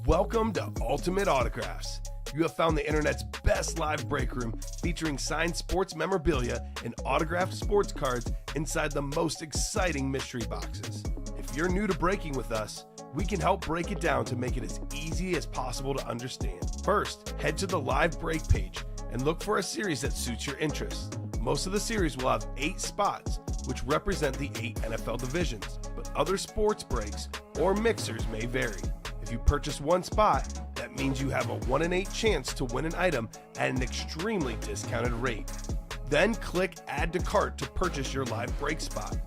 Welcome to Ultimate Autographs. You have found the internet's best live break room featuring signed sports memorabilia and autographed sports cards inside the most exciting mystery boxes. If you're new to breaking with us, we can help break it down to make it as easy as possible to understand. First, head to the live break page and look for a series that suits your interests. Most of the series will have 8 spots, which represent the 8 NFL divisions, but other sports breaks or mixers may vary. If you purchase one spot, that means you have a 1 in 8 chance to win an item at an extremely discounted rate. Then click Add to Cart to purchase your live break spot.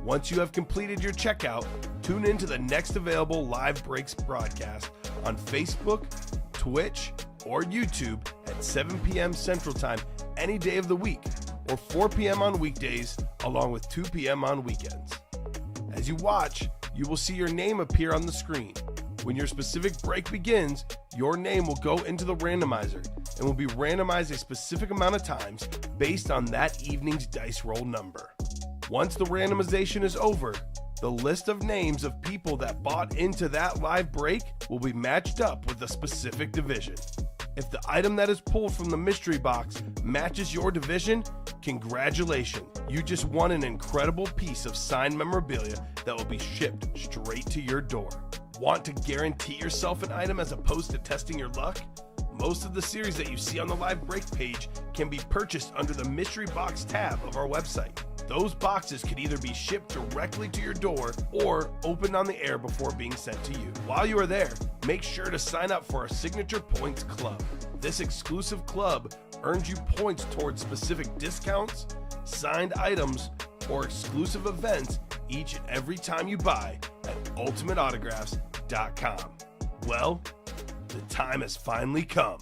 Once you have completed your checkout, tune in to the next available live breaks broadcast on Facebook, Twitch, or YouTube at 7 p.m. Central Time any day of the week, or 4 p.m. on weekdays, along with 2 p.m. on weekends. As you watch, you will see your name appear on the screen. When your specific break begins, your name will go into the randomizer and will be randomized a specific amount of times based on that evening's dice roll number. Once the randomization is over, the list of names of people that bought into that live break will be matched up with a specific division. If the item that is pulled from the mystery box matches your division, congratulations, you just won an incredible piece of signed memorabilia that will be shipped straight to your door. Want to guarantee yourself an item as opposed to testing your luck? Most of the series that you see on the live break page can be purchased under the mystery box tab of our website. Those boxes could either be shipped directly to your door or opened on the air before being sent to you. While you are there, make sure to sign up for our Signature Points Club. This exclusive club earns you points towards specific discounts, signed items, or exclusive events each and every time you buy at ultimateautographs.com. Well, the time has finally come.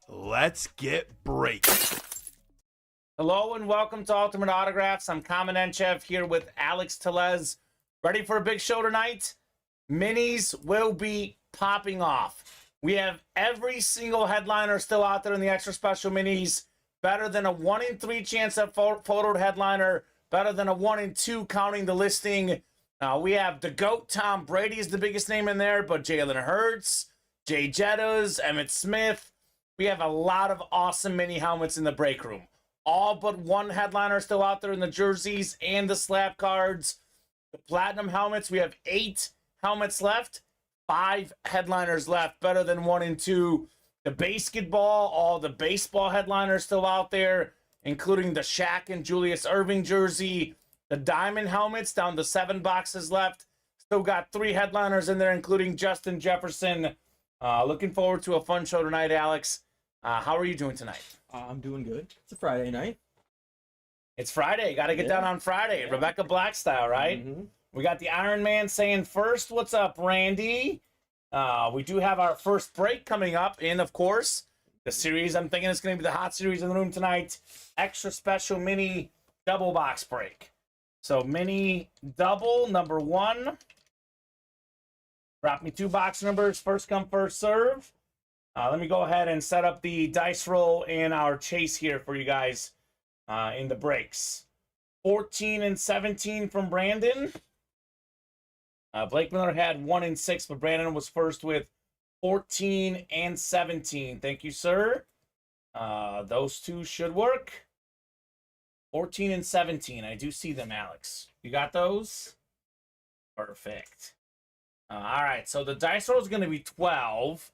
Let's get breaking. Hello and welcome to Ultimate Autographs. I'm Kamen Entchev here with Alex Tellez. Ready for a big show tonight? Minis will be popping off. We have every single headliner still out there in the extra special minis. Better than a 1 in 3 chance at photoed headliner. Better than a 1 in 2 counting the listing. We have the GOAT. Tom Brady is the biggest name in there, but Jalen Hurts, Jay Jettas, Emmitt Smith. We have a lot of awesome mini helmets in the break room. All but one headliner still out there in the jerseys and the slab cards. The platinum helmets, we have 8 helmets left, 5 headliners left, better than 1 in 2. The basketball, all the baseball headliners still out there, including the Shaq and Julius Erving jersey. The diamond helmets, down to 7 boxes left. Still got 3 headliners in there, including Justin Jefferson. Looking forward to a fun show tonight, Alex. How are you doing tonight? I'm doing good. It's a Friday night. It's Friday. Got to get down on Friday. Yeah. Rebecca Black style, right? Mm-hmm. We got the Iron Man saying first. What's up, Randy? We do have our first break coming up. And, of course, the series, I'm thinking it's going to be the hot series in the room tonight. Extra special mini double box break. So, mini double, number 1. Drop me 2 box numbers. First come, first serve. Let me go ahead and set up the dice roll and our chase here for you guys in the breaks. 14 and 17 from Brandon. Blake Miller had 1 and 6, but Brandon was first with 14 and 17. Thank you, sir. Those 2 should work. 14 and 17. I do see them, Alex. You got those? Perfect. All right, so the dice roll is going to be 12.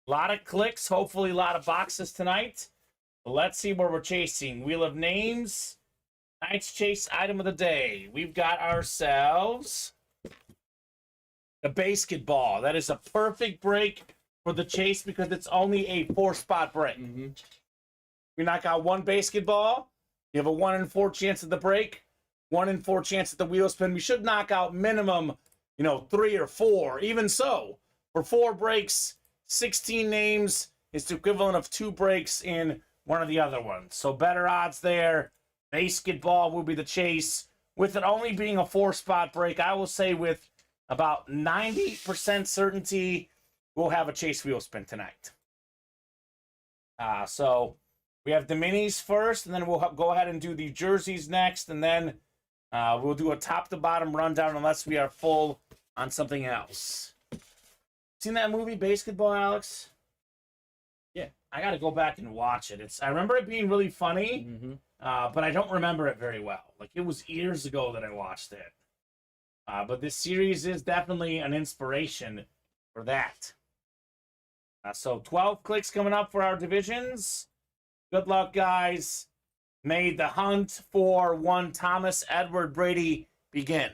A lot of clicks, hopefully a lot of boxes tonight. But let's see where we're chasing. Wheel of Names, tonight's chase item of the day. We've got ourselves the basketball. That is a perfect break for the chase because it's only a 4-spot break. Mm-hmm. We knock out 1 basketball. You have a 1 in 4 chance at the break, 1 in 4 chance at the wheel spin. We should knock out minimum, 3 or 4. Even so, for 4 breaks, 16 names is the equivalent of 2 breaks in one of the other ones. So better odds there. Basketball will be the chase. With it only being a 4-spot break, I will say with about 90% certainty, we'll have a chase wheel spin tonight. So we have the minis first, and then we'll go ahead and do the jerseys next, and then we'll do a top-to-bottom rundown unless we are full on something else. Seen that movie, Basketball, Alex? Yeah. I got to go back and watch it. I remember it being really funny, Mm-hmm. but I don't remember it very well. Like, it was years ago that I watched it. But this series is definitely an inspiration for that. So 12 clicks coming up for our divisions. Good luck, guys. May the hunt for one Thomas Edward Brady begin.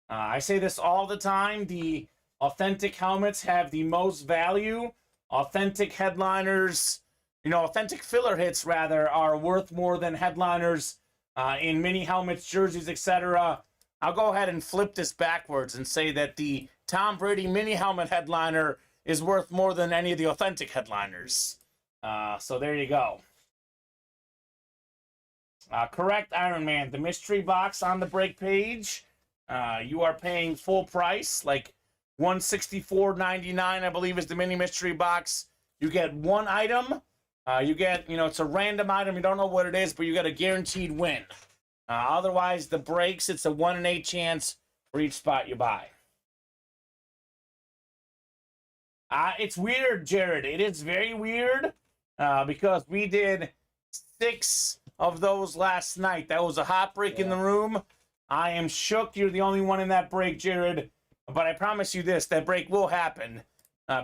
I say this all the time. The authentic helmets have the most value. Authentic headliners, authentic filler hits, rather, are worth more than headliners in mini helmets, jerseys, etc. I'll go ahead and flip this backwards and say that the Tom Brady mini helmet headliner is worth more than any of the authentic headliners. So there you go. Correct, Iron Man. The mystery box on the break page, you are paying full price, like $164.99, I believe, is the mini mystery box. You get one item. You get, it's a random item. You don't know what it is, but you get a guaranteed win. Otherwise, the breaks, it's a 1 in 8 chance for each spot you buy. It's weird, Jared. It is very weird because we did 6 of those last night. That was a hot break in the room. I am shook. You're the only one in that break, Jared. But I promise you this, that break will happen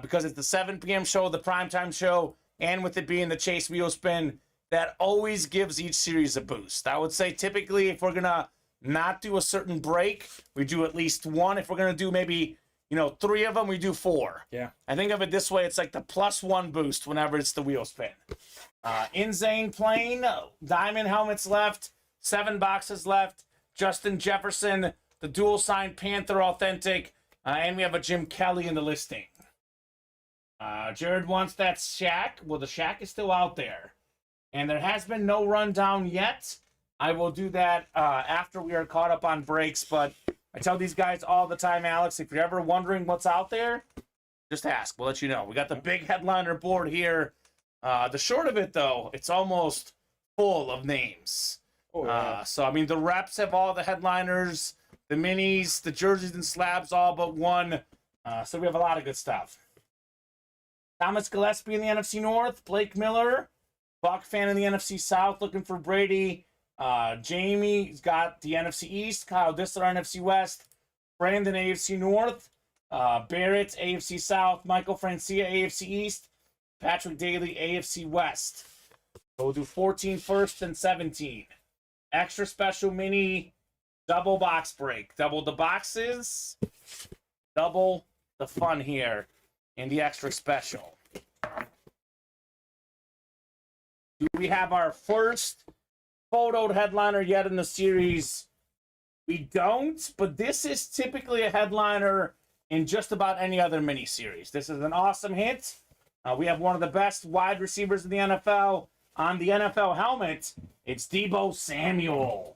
because it's the 7 p.m. show, the primetime show, and with it being the Chase Wheel Spin, that always gives each series a boost. I would say typically if we're going to not do a certain break, we do at least one. If we're going to do maybe, 3 of them, we do 4. Yeah. I think of it this way. It's like the +1 boost whenever it's the wheel spin. Insane Plain, diamond helmets left, 7 boxes left. Justin Jefferson, the dual sign Panther authentic, and we have a Jim Kelly in the listing. Jared wants that Shaq. Well, the Shaq is still out there. And there has been no rundown yet. I will do that after we are caught up on breaks, but I tell these guys all the time, Alex, if you're ever wondering what's out there, just ask. We'll let you know. We got the big headliner board here. The short of it, though, it's almost full of names. Oh, yeah. So, the reps have all the headliners, the minis, the jerseys and slabs, all but one. So we have a lot of good stuff. Thomas Gillespie in the NFC North, Blake Miller, Buck fan in the NFC South, looking for Brady. Jamie's got the NFC East, Kyle Dissler, NFC West, Brandon, AFC North, Barrett, AFC South, Michael Francia, AFC East, Patrick Daly, AFC West. So we'll do 14 first and 17. Extra special mini double box break. Double the boxes, double the fun here in the extra special. Do we have our first photoed headliner yet in the series? We don't, but this is typically a headliner in just about any other mini series. This is an awesome hit. We have one of the best wide receivers in the NFL on the NFL helmet. It's Deebo Samuel.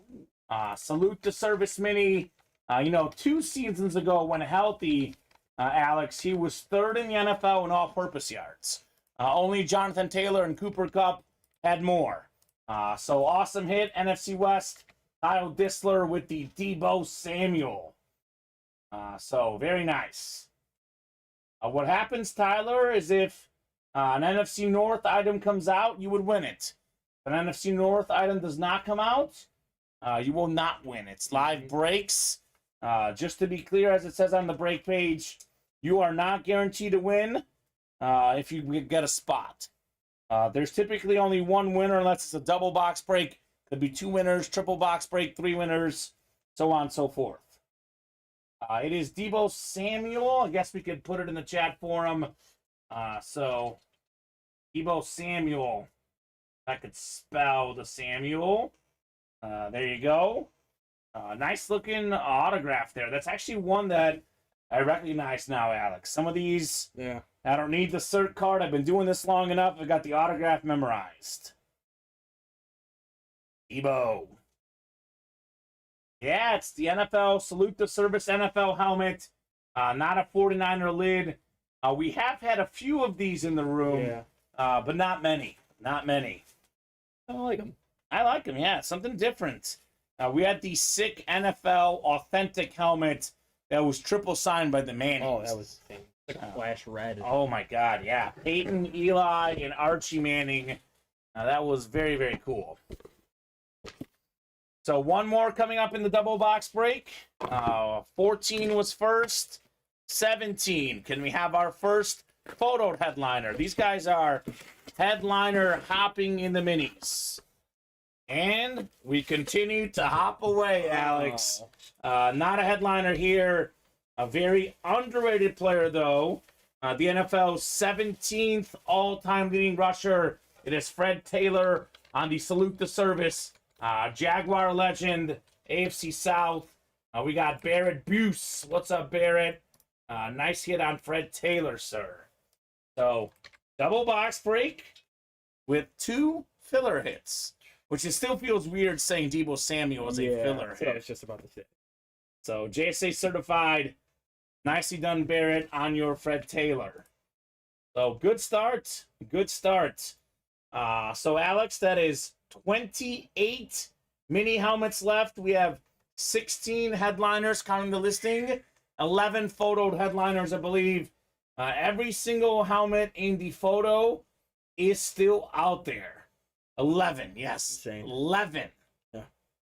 Salute the service mini. 2 seasons ago when healthy, Alex, he was 3rd in the NFL in all-purpose yards. Only Jonathan Taylor and Cooper Kupp had more. So awesome hit, NFC West. Kyle Dissler with the Deebo Samuel. So very nice. What happens, Tyler, is if an NFC North item comes out, you would win it. If an NFC North item does not come out, you will not win. It's live breaks. Just to be clear, as it says on the break page, you are not guaranteed to win if you get a spot. There's typically only one winner unless it's a double box break. Could be 2 winners, triple box break, 3 winners, so on and so forth. It is Deebo Samuel. I guess we could put it in the chat for him. So, Deebo Samuel. I could spell the Samuel. There you go. Nice looking autograph there. That's actually one that I recognize now, Alex. Some of these, Yeah. I don't need the cert card. I've been doing this long enough. I got the autograph memorized. Deebo. Yeah, it's the NFL Salute the Service NFL helmet. Not a 49er lid. We have had a few of these in the room, but not many. Not many. I like them. I like them, yeah. Something different. We had the sick NFL authentic helmet that was triple signed by the Mannings. Oh, that was insane. Like a flash red. Oh my God, yeah. Peyton, Eli, and Archie Manning. That was very, very cool. So one more coming up in the double box break. 14 was first. 17. Can we have our first photoed headliner? These guys are headliner hopping in the minis. And we continue to hop away, Alex. Not a headliner here. A very underrated player, though. The NFL's 17th all-time leading rusher. It is Fred Taylor on the Salute the Service. Jaguar legend, AFC South. We got Barrett Buse. What's up, Barrett? Nice hit on Fred Taylor, sir. So, double box break with 2 filler hits, which it still feels weird saying Deebo Samuel was a filler That's what I hit. was just about to say. So, JSA certified. Nicely done, Barrett, on your Fred Taylor. So, good start. Good start. So, Alex, that is 28 mini helmets left. We have 16 headliners counting the listing. 11 photoed headliners, I believe. Every single helmet in the photo is still out there. 11, yes. Insane. 11. Yeah.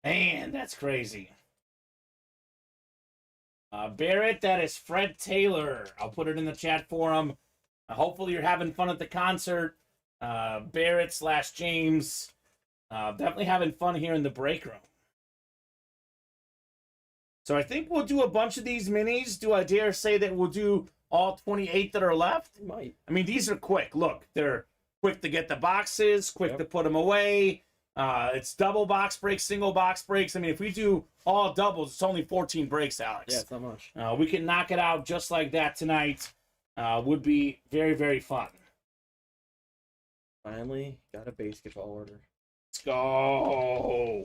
Man, that's crazy. Barrett, that is Fred Taylor. I'll put it in the chat for him. Hopefully you're having fun at the concert. Barrett / James. Definitely having fun here in the break room. So I think we'll do a bunch of these minis. Do I dare say that we'll do all 28 that are left? You might. I mean, these are quick. Look, they're quick to get the boxes, quick to put them away. It's double box breaks, single box breaks. I mean, if we do all doubles, it's only 14 breaks, Alex. Yeah, it's not much. We can knock it out just like that tonight. Would be very, very fun. Finally, got a basketball order. Let's go.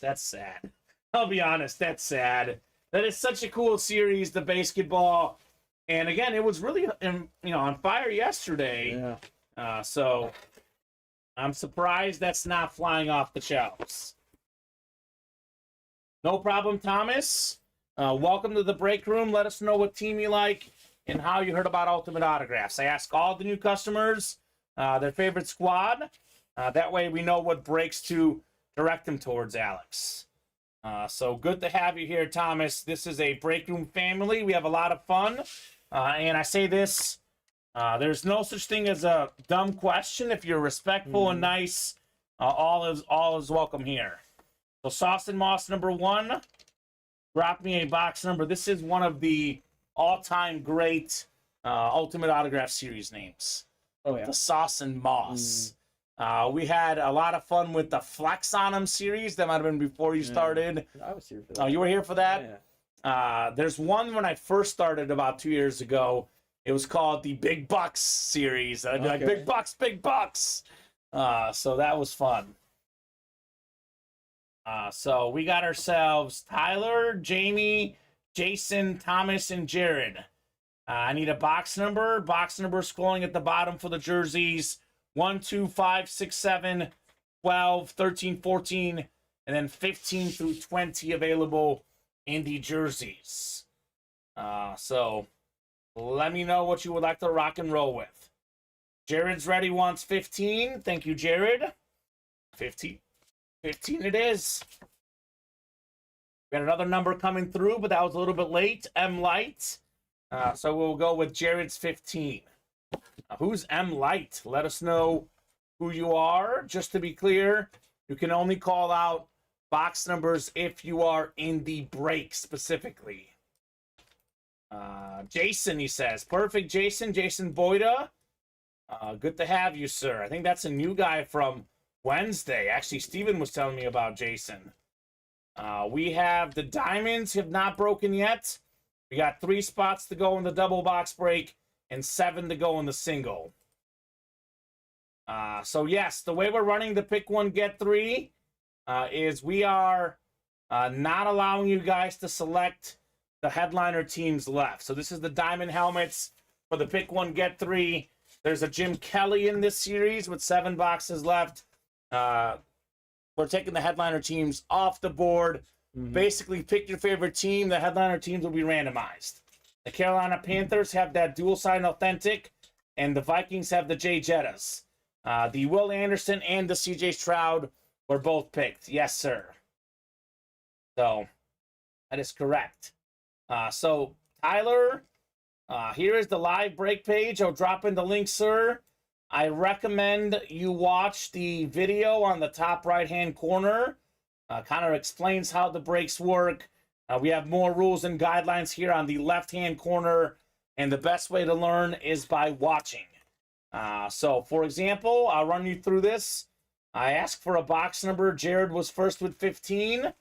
That's sad. I'll be honest, that's sad. That is such a cool series, the basketball. And again, it was really on fire yesterday. Yeah. So I'm surprised that's not flying off the shelves. No problem, Thomas. Welcome to the break room. Let us know what team you like and how you heard about Ultimate Autographs. I ask all the new customers their favorite squad. That way we know what breaks to direct them towards, Alex. So good to have you here, Thomas. This is a break room family. We have a lot of fun. And I say this, there's no such thing as a dumb question. If you're respectful and nice, all is welcome here. So Sauce and Moss number 1, drop me a box number. This is one of the all-time great Ultimate Autograph Series names. Oh, yeah. The Sauce and Moss. We had a lot of fun with the Flex on 'em series. That might have been before you started. I was here for Oh, that. you were here for that? Yeah. There's one when I first started about 2 years ago. It was called the Big Bucks series. I'd be like, Okay. Big Bucks, Big Bucks. So that was fun. So we got ourselves Tyler, Jamie, Jason, Thomas, and Jared. I need a box number. Box number scrolling at the bottom for the jerseys. 1, 2, 5, 6, 7, 12, 13, 14, and then 15 through 20 available in the jerseys. So let me know what you would like to rock and roll with. Jared's ready, wants 15. Thank you, Jared. 15 it is. We got another number coming through, but that was a little bit late. M Light. So we'll go with Jared's 15. Who's M Light? Let us know who you are. Just to be clear, you can only call out box numbers if you are in the break specifically. Jason, he says. Perfect, Jason. Jason Boyda. Good to have you, sir. I think that's a new guy from Wednesday. Actually, Steven was telling me about Jason. We have the diamonds have not broken yet. We got 3 spots to go in the double box break and 7 to go in the single. So yes, the way we're running the pick 1, get 3 is we are not allowing you guys to select the headliner teams left. So this is the diamond helmets for the pick 1, get 3. There's a Jim Kelly in this series with 7 boxes left. We're taking the headliner teams off the board. Basically, pick your favorite team. The headliner teams will be randomized. The Carolina Panthers have that dual sign authentic, and the Vikings have the Jay Jettas. The Will Anderson and the CJ Stroud were both picked. Yes, sir. So that is correct. So Tyler, here is the live break page. I'll drop in the link, sir. I recommend you watch the video on the top right-hand corner. Kind of explains how the breaks work. We have more rules and guidelines here on the left-hand corner, and the best way to learn is by watching. So, for example, I'll run you through this. I asked for a box number. Jared was first with 15.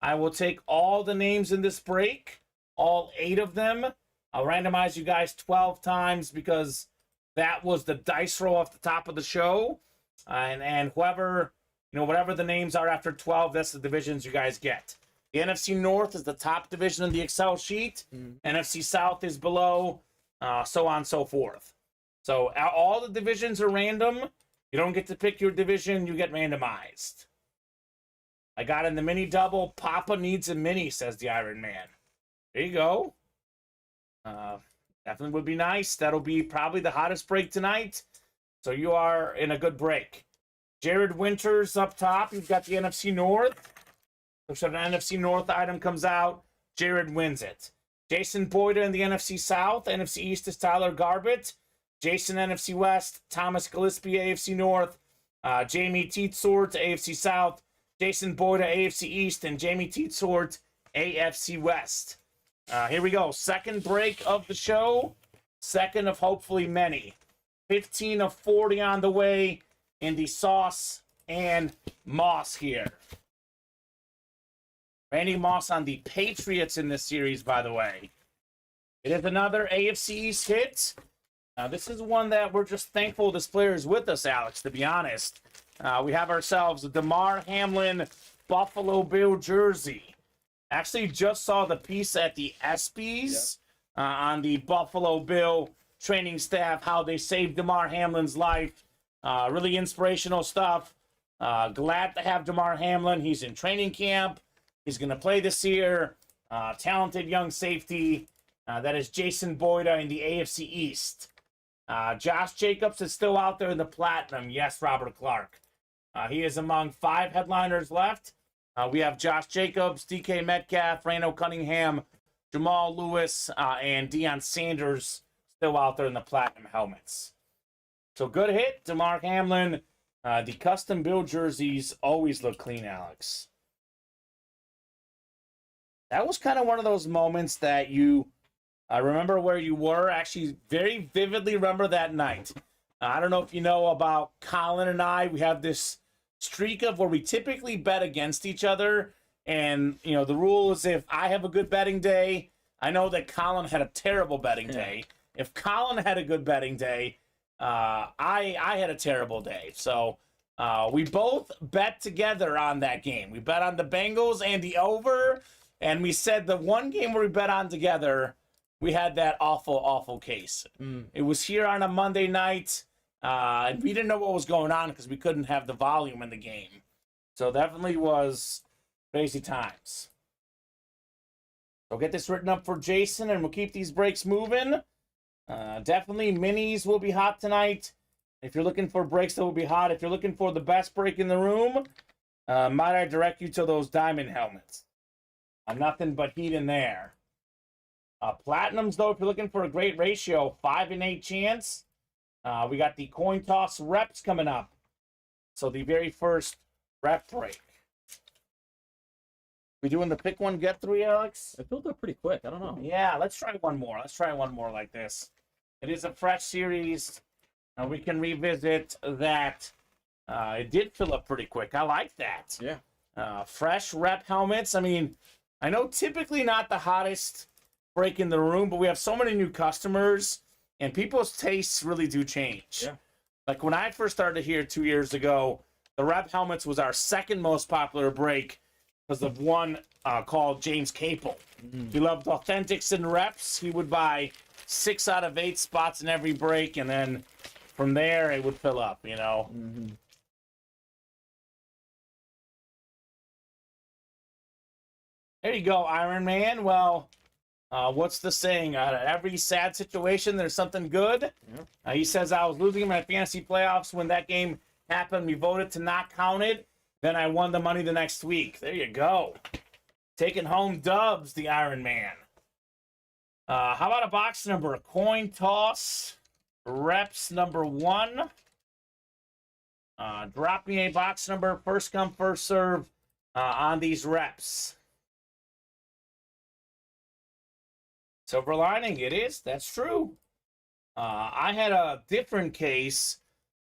I will take all the names in this break, all 8 of them. I'll randomize you guys 12 times because that was the dice roll off the top of the show. And whoever, whatever the names are after 12, that's the divisions you guys get. The NFC North is the top division in the Excel sheet. NFC South is below, so on and so forth. So all the divisions are random. You don't get to pick your division. You get randomized. I got in the mini double. Papa needs a mini, says the Iron Man. There you go. Definitely would be nice. That'll be probably the hottest break tonight. So you are in a good break. Jared Winters up top. You've got the NFC North. So if an NFC North item comes out, Jared wins it. Jason Boyda in the NFC South. NFC East is Tyler Garbett. Jason NFC West. Thomas Gillespie, AFC North. Jamie Teetsort, AFC South. Jason Boyda, AFC East. And Jamie Teetsort, AFC West. Here we go. Second break of the show. Second of hopefully many. 15 of 40 on the way in the Sauce and Moss here. Randy Moss on the Patriots in this series, by the way. It is another AFC East hit. This is one that we're just thankful this player is with us, Alex, to be honest. We have ourselves a Damar Hamlin Buffalo Bill jersey. Actually, just saw the piece at the ESPYs on the Buffalo Bill training staff, how they saved Damar Hamlin's life. Really inspirational stuff. Glad to have Damar Hamlin. He's in training camp. He's going to play this year. Talented young safety. That is Jason Boyda in the AFC East. Josh Jacobs is still out there in the Platinum. Yes, Robert Clark. He is among 5 headliners left. We have Josh Jacobs, DK Metcalf, Randall Cunningham, Jamal Lewis, and Deion Sanders still out there in the Platinum helmets. So good hit, DeMar Hamlin. The custom build jerseys always look clean, Alex. That was kind of one of those moments that you remember where you were. Actually, very vividly remember that night. I don't know if you know about Colin and I. We have this streak of where we typically bet against each other. And, the rule is if I have a good betting day, I know that Colin had a terrible betting day. If Colin had a good betting day, I had a terrible day. So we both bet together on that game. We bet on the Bengals and the over. And we said the one game where we bet on together, we had that awful, awful case. It was here on a Monday night. And we didn't know what was going on because we couldn't have the volume in the game. So definitely was crazy times. So get this written up for Jason, and we'll keep these breaks moving. Definitely minis will be hot tonight. If you're looking for breaks that will be hot, if you're looking for the best break in the room, might I direct you to those diamond helmets. Nothing but heat in there. Platinums, though, if you're looking for a great ratio, 5 and 8 chance. We got the coin toss reps coming up. So the very first rep break. We doing the pick one, get 3, Alex? It filled up pretty quick. I don't know. Yeah, let's try one more. Let's try one more like this. It is a fresh series. We can revisit that. It did fill up pretty quick. I like that. Yeah. Fresh rep helmets. I mean, I know typically not the hottest break in the room, but we have so many new customers. And people's tastes really do change. Yeah. Like when I first started here 2 years ago, the rep helmets was our second most popular break because of one called James Capel. He loved authentics and reps. He would buy 6 out of 8 spots in every break, and then from there it would fill up, There you go, Iron Man. Well, What's the saying? Out of every sad situation, there's something good. Yeah. He says, I was losing in my fantasy playoffs when that game happened. We voted to not count it. Then I won the money the next week. There you go. Taking home dubs, the Iron Man. How about a box number? A coin toss. Reps number 1. Drop me a box number. First come, first serve on these reps. Silver lining, it is. That's true. I had a different case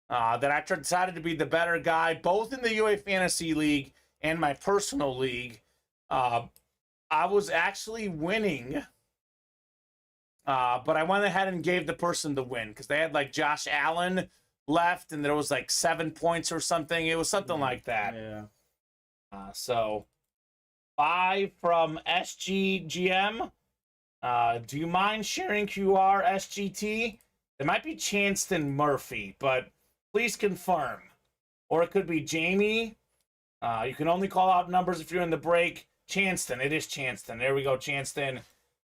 that I decided to be the better guy, both in the UA Fantasy League and my personal league. I was actually winning, but I went ahead and gave the person the win because they had like Josh Allen left and there was like 7 points or something. It was something like that. Yeah. So 5 from SGGM. Do you mind sharing QR SGT? It might be Chanston Murphy, but please confirm. Or it could be Jamie. You can only call out numbers if you're in the break. Chanston, it is Chanston. There we go, Chanston.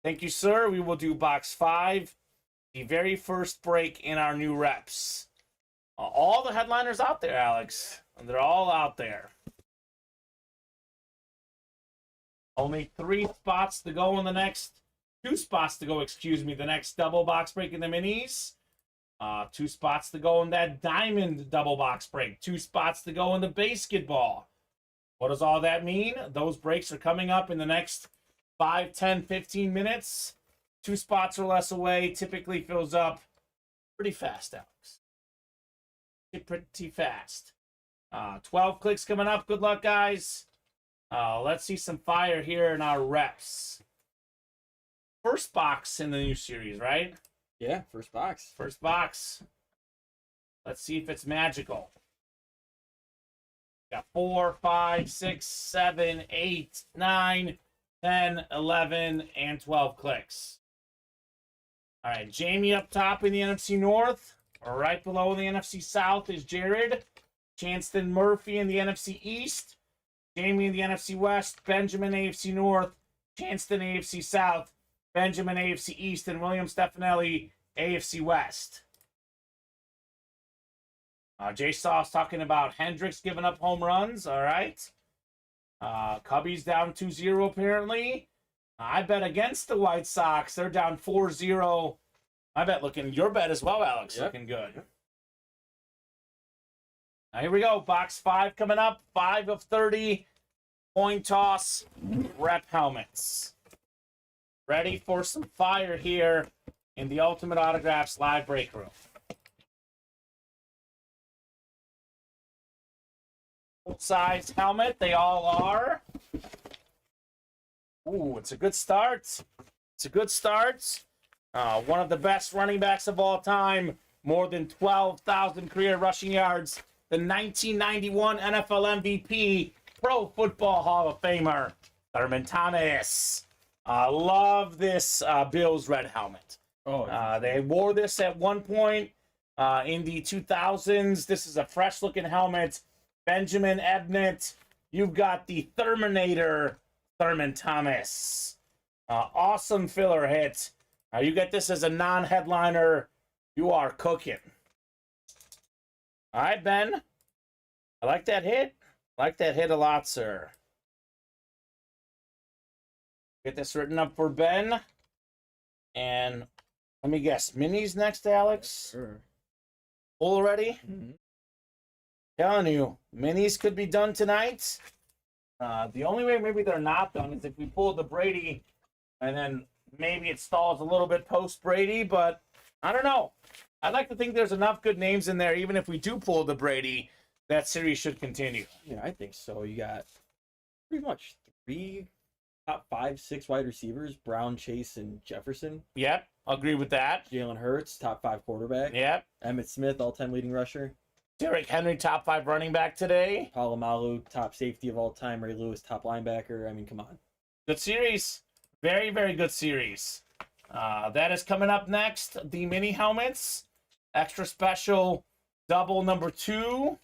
Thank you, sir. We will do box 5, the very first break in our new reps. All the headliners out there, Alex. They're all out there. Only 3 spots to go in the next... 2 spots to go, excuse me, the next double box break in the minis. 2 spots to go in that diamond double box break. 2 spots to go in the basketball. What does all that mean? Those breaks are coming up in the next 5, 10, 15 minutes. 2 spots or less away. Typically fills up pretty fast, Alex. Pretty fast. 12 clicks coming up. Good luck, guys. Let's see some fire here in our reps. First box in the new series, right? Yeah, first box. First box. Let's see if it's magical. Got 4, 5, 6, 7, 8, 9, 10, 11, and 12 clicks. All right, Jamie up top in the NFC North. Right below in the NFC South is Jared. Chanston Murphy in the NFC East. Jamie in the NFC West. Benjamin AFC North. Chanston AFC South. Benjamin AFC East, and William Stefanelli AFC West. Jay Sauce talking about Hendricks giving up home runs. All right. Cubbies down 2-0 apparently. I bet against the White Sox. They're down 4-0. I bet looking your bet as well, Alex. Yep. Looking good. Now here we go. Box 5 coming up. 5 of 30. Coin toss. Rep helmets. Ready for some fire here in the Ultimate Autographs live break room. Full-size helmet, they all are. Ooh, it's a good start. It's a good start. One of the best running backs of all time. More than 12,000 career rushing yards. The 1991 NFL MVP, Pro Football Hall of Famer, Thurman Thomas. Love this Bills red helmet. They wore this at one point in the 2000s. This is a fresh-looking helmet. Benjamin Ebnett. You've got the Terminator, Thurman Thomas. Awesome filler hit. You get this as a non-headliner. You are cooking. All right, Ben. I like that hit. I like that hit a lot, sir. Get this written up for Ben. And let me guess, minis next, Alex? Sure. Full already? Mm-hmm. Telling you, minis could be done tonight. The only way maybe they're not done is if we pull the Brady and then maybe it stalls a little bit post-Brady, but I don't know. I'd like to think there's enough good names in there, even if we do pull the Brady, that series should continue. Yeah, I think so. You got pretty much 3 top 5, 6 wide receivers, Brown, Chase, and Jefferson. Yep, agree with that. Jalen Hurts, top 5 quarterback. Yep. Emmitt Smith, all-time leading rusher. Derrick Henry, top 5 running back today. Palomalu, top safety of all time. Ray Lewis, top linebacker. I mean, come on. Good series. Very, very good series. That is coming up next. The mini helmets. Extra special double number 2.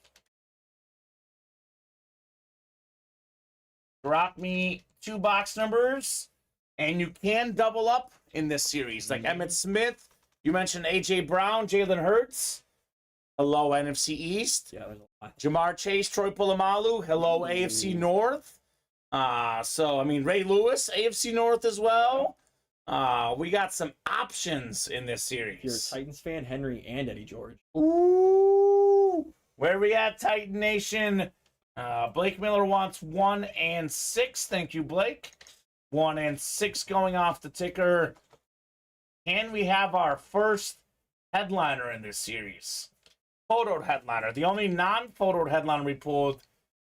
Drop me 2 box numbers. And you can double up in this series. Like Emmitt Smith, you mentioned A.J. Brown, Jalen Hurts. Hello, NFC East. Yeah, there's a lot. Jamar Chase, Troy Polamalu. Hello, AFC North. So, I mean, Ray Lewis, AFC North as well. We got some options in this series. If you're a Titans fan, Henry and Eddie George. Ooh. Where we at, Titan Nation? Blake Miller wants 1 and 6. Thank you, Blake. 1 and 6 going off the ticker. Can we have our first headliner in this series? Photoed headliner. The only non-photoed headliner we pulled,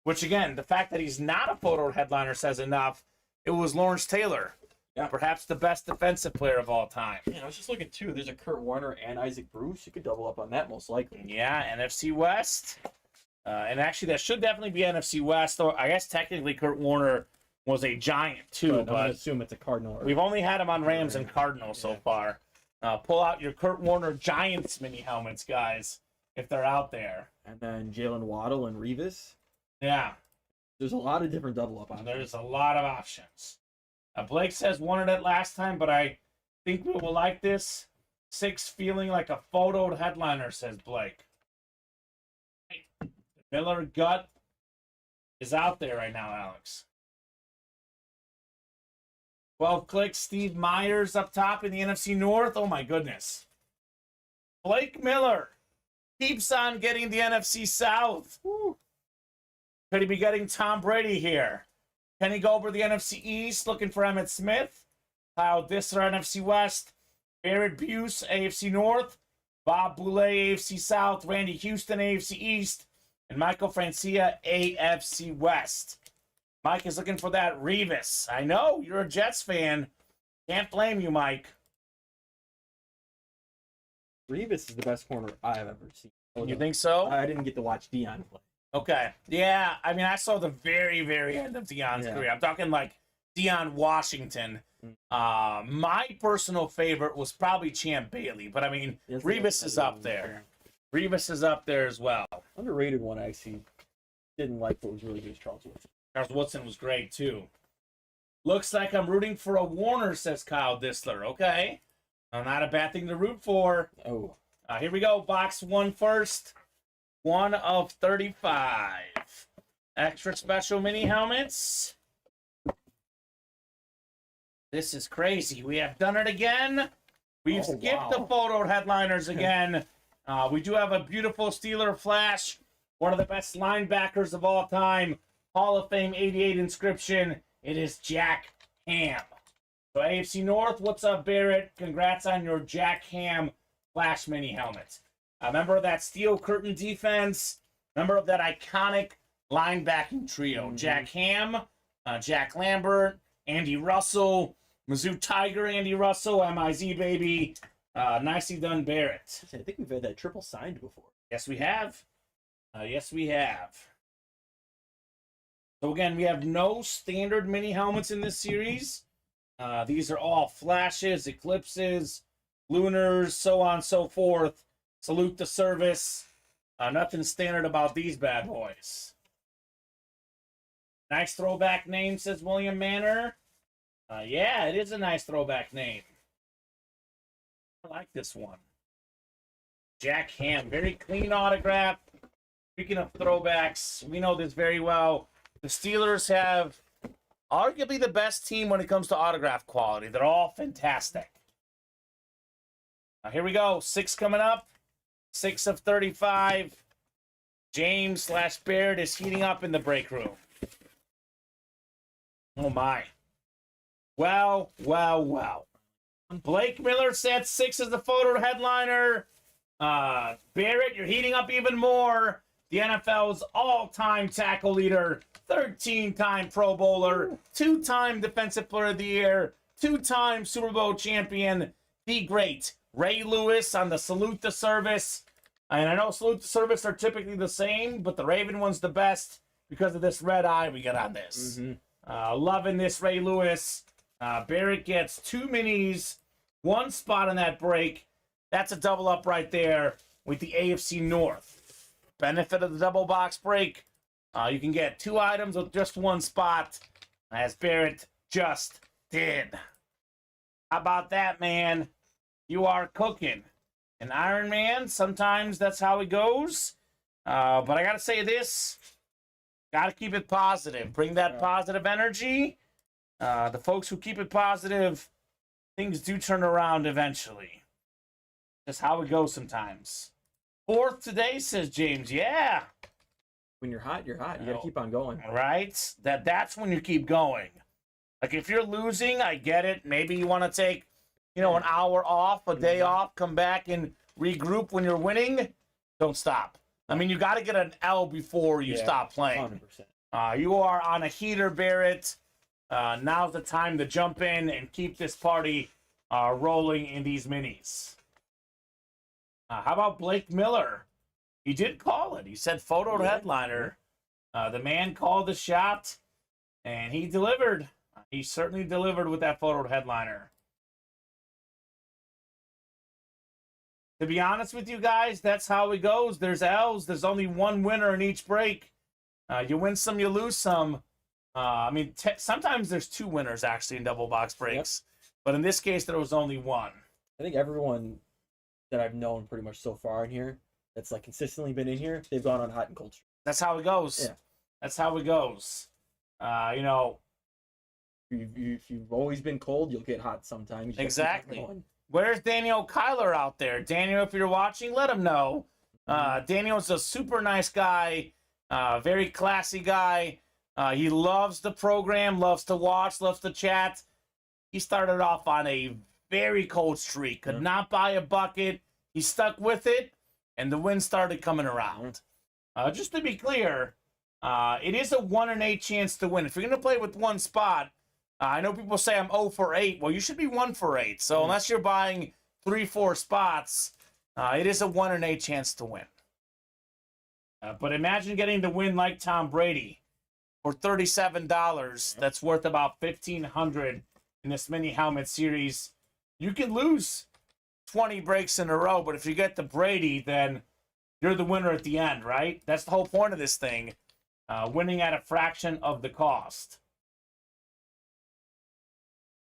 which again, the fact that he's not a photoed headliner says enough. It was Lawrence Taylor. Yeah. Perhaps the best defensive player of all time. Yeah, I was just looking too. There's a Kurt Warner and Isaac Bruce. You could double up on that most likely. Yeah, NFC West. And actually, that should definitely be NFC West. Or I guess technically Kurt Warner was a Giant too, But I'm gonna but assume it's a Cardinal. we've only had him on Rams and Cardinals so far. Pull out your Kurt Warner Giants mini helmets, guys, if they're out there. And then Jalen Waddle and Revis. Yeah, There's a lot of different double up options. there's a lot of options. Blake says wanted it last time, but I think we will like this. 6 feeling like a photoed headliner, says Blake. The Miller gut is out there right now, Alex. 12 clicks, Steve Myers up top in the NFC North. Oh my goodness. Blake Miller keeps on getting the NFC South. Woo. Could he be getting Tom Brady here? Can he go over the NFC East looking for Emmitt Smith? Kyle Dissler, NFC West. Barrett Buse, AFC North. Bob Boulay, AFC South. Randy Houston, AFC East. And Michael Francia, AFC West. Mike is looking for that Revis. I know, you're a Jets fan. Can't blame you, Mike. Revis is the best corner I've ever seen. You think so? I didn't get to watch Dion play. Okay. Yeah, I mean, I saw the very, very end of Deion's career. I'm talking like Deion Washington. My personal favorite was probably Champ Bailey, but I mean, Revis is up there. Revis is up there as well. Underrated one I actually didn't like, but was really good as Charles Woodson. Charles Woodson was great too. Looks like I'm rooting for a Warner, says Kyle Dissler. Okay. Not a bad thing to root for. Oh. Here we go. Box 1 first. 1 of 35. Extra special mini helmets. This is crazy. We have done it again. We've skipped the photo headliners again. We do have a beautiful Steeler flash. One of the best linebackers of all time. Hall of Fame 88 inscription. It is Jack Ham. So AFC North, what's up, Barrett? Congrats on your Jack Ham flash mini helmet. Member of that steel curtain defense. Member of that iconic linebacking trio. Jack Ham, Jack Lambert, Andy Russell, Mizzou Tiger, Andy Russell, MIZ baby. Nicely done, Barrett. I think we've had that triple signed before. Yes, we have. Yes, we have. So again, we have no standard mini helmets in this series. These are all flashes, eclipses, lunars, so on and so forth. Salute the service. Nothing standard about these bad boys. Nice throwback name, says William Manor. Yeah, it is a nice throwback name. I like this one. Jack Ham, very clean autograph. Speaking of throwbacks, we know this very well. The Steelers have arguably the best team when it comes to autograph quality. They're all fantastic. Here we go. 6 coming up. 6 of 35. James / Baird is heating up in the break room. Oh, my. Well. Blake Miller said 6 is the photo headliner. Barrett, you're heating up even more. The NFL's all-time tackle leader, 13-time Pro Bowler, 2-time Defensive Player of the Year, 2-time Super Bowl champion, the great Ray Lewis on the Salute the Service. And I know Salute the Service are typically the same, but the Raven one's the best because of this red eye we got on this. Loving this Ray Lewis. Barrett gets 2 minis, 1 spot on that break. That's a double up right there with the AFC North. Benefit of the double box break. You can get 2 items with just 1 spot, as Barrett just did. How about that, man? You are cooking. An Iron Man, sometimes that's how it goes. But I got to say this. Got to keep it positive. Bring that positive energy. The folks who keep it positive, things do turn around eventually. That's how it goes sometimes. Fourth today, says James. Yeah. When you're hot, you're hot. You got to keep on going. Right? That's when you keep going. Like, if you're losing, I get it. Maybe you want to take, an hour off, a day off, come back and regroup when you're winning. Don't stop. I mean, you got to get an L before you stop playing. 100%. You are on a heater, Barrett. Now's the time to jump in and keep this party rolling in these minis. How about Blake Miller? He did call it. He said photo headliner. The man called the shot, and he delivered. He certainly delivered with that photo headliner. To be honest with you guys, that's how it goes. There's L's. There's only one winner in each break. You win some, you lose some. Sometimes there's two winners, actually, in double box breaks. Yep. But in this case, there was only one. I think everyone that I've known pretty much so far in here that's like consistently been in here, they've gone on hot and cold streak. That's how it goes. Yeah. That's how it goes. If you've always been cold, you'll get hot sometime. Exactly. Where's Daniel Kyler out there? Daniel, if you're watching, let him know. Daniel's a super nice guy, very classy guy. He loves the program, loves to watch, loves to chat. He started off on a very cold streak, could not buy a bucket. He stuck with it, and the win started coming around. Just to be clear, it is a 1 in 8 chance to win. If you're going to play with one spot, I know people say I'm 0 for 8. Well, you should be 1 for 8. So unless you're buying 3-4 spots, it is a 1 in 8 chance to win. But imagine getting the win like Tom Brady for $37. That's worth about $1,500 in this mini helmet series. You can lose 20 breaks in a row, but if you get the Brady, then you're the winner at the end, right? That's the whole point of this thing. Winning at a fraction of the cost.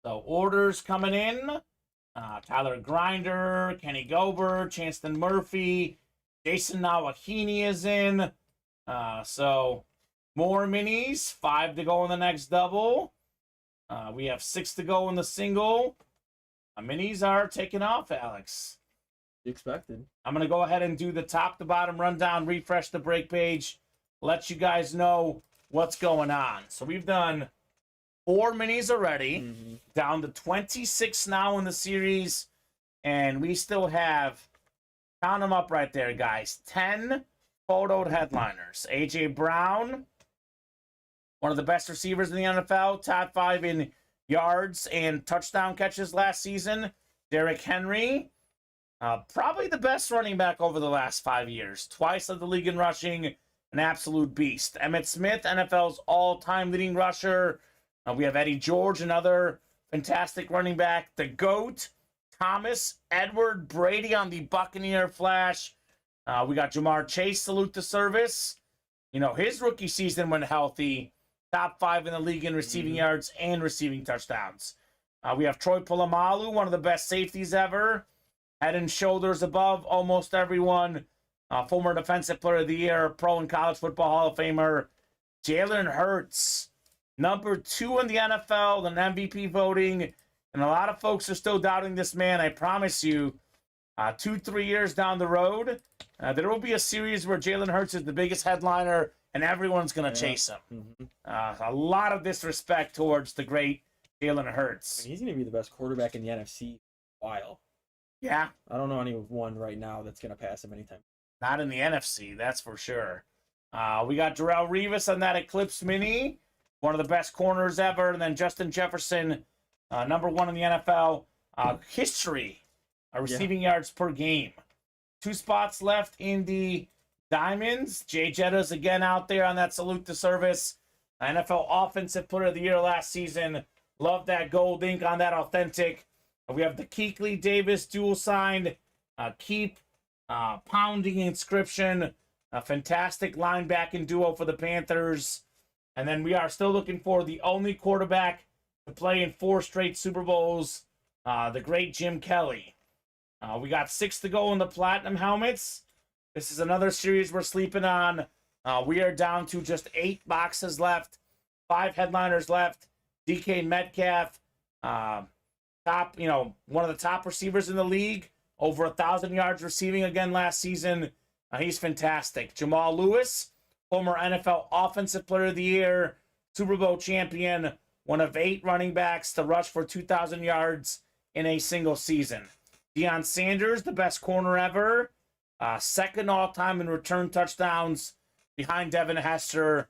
So orders coming in. Tyler Grinder, Kenny Gober, Chanston Murphy, Jason Nawahini is in. So more minis. 5 to go in the next double. We have 6 to go in the single. Minis are taking off, Alex. Expected. I'm going to go ahead and do the top to bottom rundown, refresh the break page, let you guys know what's going on. So we've done 4 minis already, down to 26 now in the series, and we still have, count them up right there, guys, 10 photoed headliners. A.J. Brown, one of the best receivers in the NFL, top 5 in yards and touchdown catches last season. Derrick Henry, probably the best running back over the last 5 years. Twice led the league in rushing, an absolute beast. Emmitt Smith, NFL's all-time leading rusher. We have Eddie George, another fantastic running back. The GOAT, Thomas Edward Brady on the Buccaneer Flash. We got Jamar Chase, salute to service. His rookie season went healthy. Top 5 in the league in receiving yards and receiving touchdowns. We have Troy Polamalu, one of the best safeties ever. Head and shoulders above almost everyone. Former Defensive Player of the Year, Pro and College Football Hall of Famer. Jalen Hurts, number 2 in the NFL in MVP voting. And a lot of folks are still doubting this man. I promise you, 2-3 years down the road, there will be a series where Jalen Hurts is the biggest headliner and everyone's going to chase him. A lot of disrespect towards the great Jalen Hurts. He's going to be the best quarterback in the NFC for a while. Yeah. I don't know anyone right now that's going to pass him anytime. Not in the NFC, that's for sure. We got Darrelle Revis on that Eclipse Mini, one of the best corners ever. And then Justin Jefferson, number 1 in the NFL history, receiving yards per game. 2 spots left in the Diamonds. Jay Jetta's again out there on that salute to service. NFL Offensive Player of the Year last season. Love that gold ink on that authentic. We have the Keekly Davis dual signed keep pounding inscription. A fantastic linebacking duo for the Panthers. And then we are still looking for the only quarterback to play in 4 straight Super Bowls. the great Jim Kelly. We got 6 to go in the platinum helmets. This is another series we're sleeping on. We are down to just 8 boxes left, 5 headliners left. DK Metcalf, one of the top receivers in the league, over 1,000 yards receiving again last season. He's fantastic. Jamal Lewis, former NFL Offensive Player of the Year, Super Bowl champion, one of 8 running backs to rush for 2,000 yards in a single season. Deion Sanders, the best corner ever, second all-time in return touchdowns behind Devin Hester,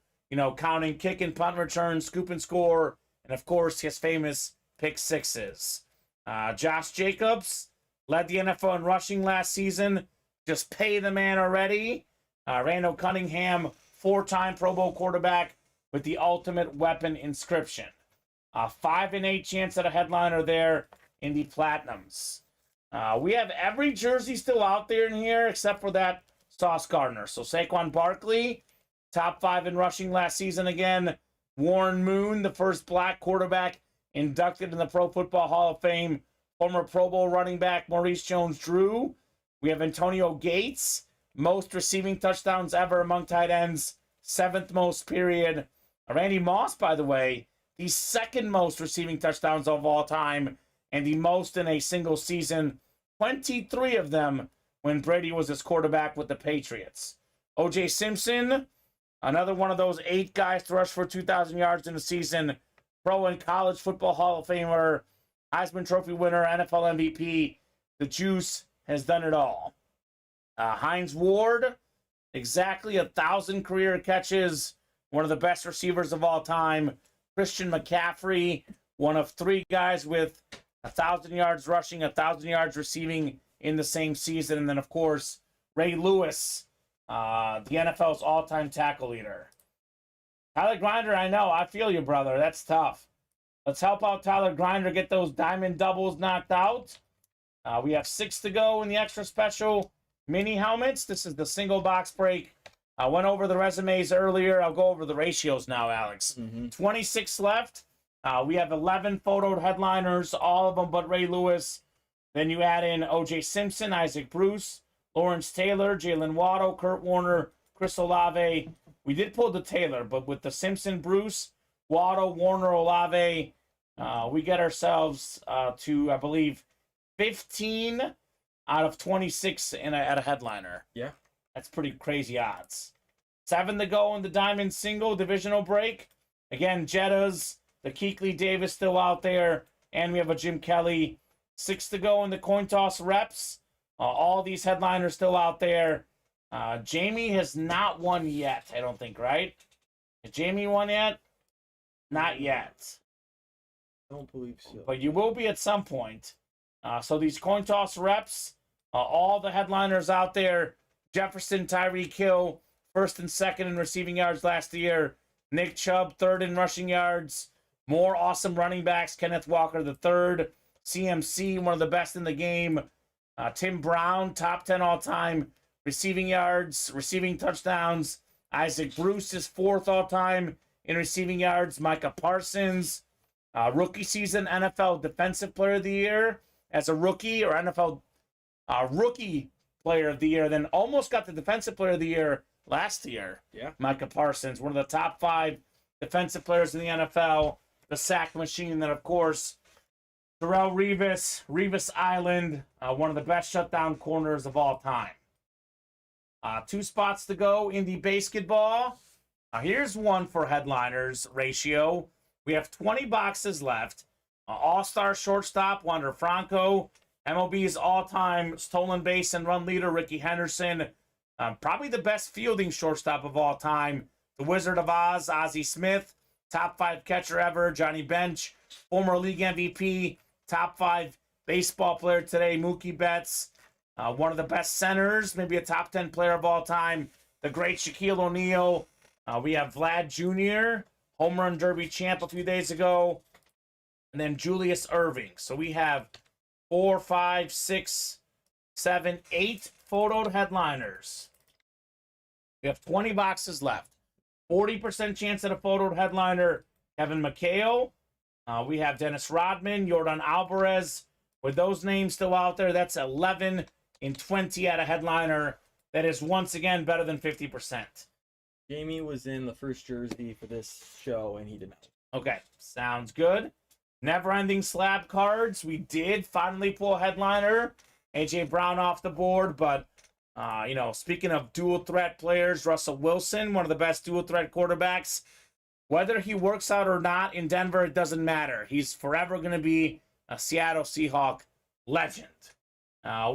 counting kick and punt return, scoop and score, and of course his famous pick sixes. Josh Jacobs led the NFL in rushing last season. Just pay the man already. Randall Cunningham, 4-time Pro Bowl quarterback with the ultimate weapon inscription. 5 and 8 chance at a headliner there in the platinums. We have every jersey still out there in here except for that Sauce Gardner. So Saquon Barkley, top 5 in rushing last season again. Warren Moon, the first black quarterback inducted in the Pro Football Hall of Fame. Former Pro Bowl running back Maurice Jones-Drew. We have Antonio Gates, most receiving touchdowns ever among tight ends, 7th most period. Randy Moss, by the way, the 2nd most receiving touchdowns of all time, and the most in a single season, 23 of them when Brady was his quarterback with the Patriots. O.J. Simpson, another one of those 8 guys to rush for 2,000 yards in a season, Pro and College Football Hall of Famer, Heisman Trophy winner, NFL MVP. The juice has done it all. Hines Ward, exactly 1,000 career catches, one of the best receivers of all time. Christian McCaffrey, one of 3 guys with 1,000 yards rushing, 1,000 yards receiving in the same season. And then, of course, Ray Lewis, the NFL's all-time tackle leader. Tyler Grinder, I know. I feel you, brother. That's tough. Let's help out Tyler Grinder get those diamond doubles knocked out. We have 6 to go in the extra special mini helmets. This is the single box break. I went over the resumes earlier. I'll go over the ratios now, Alex. 26 left. We have 11 photoed headliners, all of them but Ray Lewis. Then you add in O.J. Simpson, Isaac Bruce, Lawrence Taylor, Jalen Waddle, Kurt Warner, Chris Olave. We did pull the Taylor, but with the Simpson, Bruce, Waddle, Warner, Olave, we get ourselves to, I believe, 15 out of 26 at a headliner. Yeah. That's pretty crazy odds. 7 to go in the Diamond Single divisional break. Again, Jettas, the Keekly Davis still out there, and we have a Jim Kelly. 6 to go in the coin toss reps. All these headliners still out there. Jamie has not won yet, I don't think, right? Has Jamie won yet? Not yet. I don't believe so. But you will be at some point. So these coin toss reps, all the headliners out there. Jefferson, Tyreek Hill, 1st and 2nd in receiving yards last year. Nick Chubb, 3rd in rushing yards. More awesome running backs. Kenneth Walker, the 3rd. CMC, one of the best in the game. Tim Brown, top 10 all-time receiving yards, receiving touchdowns. Isaac Bruce is 4th all-time in receiving yards. Micah Parsons, rookie season NFL Defensive Player of the Year as a rookie, or NFL Rookie Player of the Year, then almost got the Defensive Player of the Year last year. Yeah. Micah Parsons, one of the top 5 defensive players in the NFL, the sack machine. Then, of course, Darrelle Revis Island, one of the best shutdown corners of all time. 2 spots to go in the basketball. Here's one for headliners ratio. We have 20 boxes left. All-star shortstop, Wander Franco. MLB's all-time stolen base and run leader, Ricky Henderson. Probably the best fielding shortstop of all time. The Wizard of Oz, Ozzie Smith. Top 5 catcher ever, Johnny Bench. Former league MVP. Top 5 baseball player today, Mookie Betts. One of the best centers, maybe a top 10 player of all time. The great Shaquille O'Neal. We have Vlad Jr., home run derby champ a few days ago. And then Julius Irving. So we have 4, 5, 6, 7, 8 photoed headliners. We have 20 boxes left. 40% chance at a photoed headliner, Kevin McHale. We have Dennis Rodman, Yordan Alvarez, With those names still out there, that's 11 and 20 at a headliner. That is once again better than 50%. Jamie was in the first jersey for this show, and he did not. Okay, sounds good. Never-ending slab cards. We did finally pull a headliner. A.J. Brown off the board, but, speaking of dual-threat players, Russell Wilson, one of the best dual-threat quarterbacks. Whether he works out or not in Denver, it doesn't matter. He's forever going to be a Seattle Seahawk legend.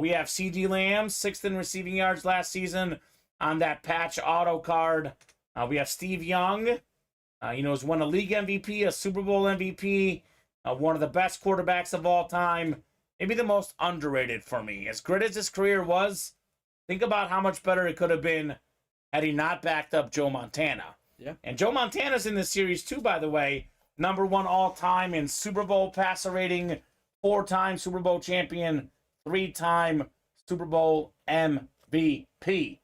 We have C.D. Lamb, 6th in receiving yards last season on that patch auto card. We have Steve Young, has won a league MVP, a Super Bowl MVP, one of the best quarterbacks of all time, maybe the most underrated for me. As great as his career was, think about how much better it could have been had he not backed up Joe Montana. Yeah. And Joe Montana's in this series too, by the way. Number 1 all-time in Super Bowl passer rating, 4-time Super Bowl champion, 3-time Super Bowl MVP.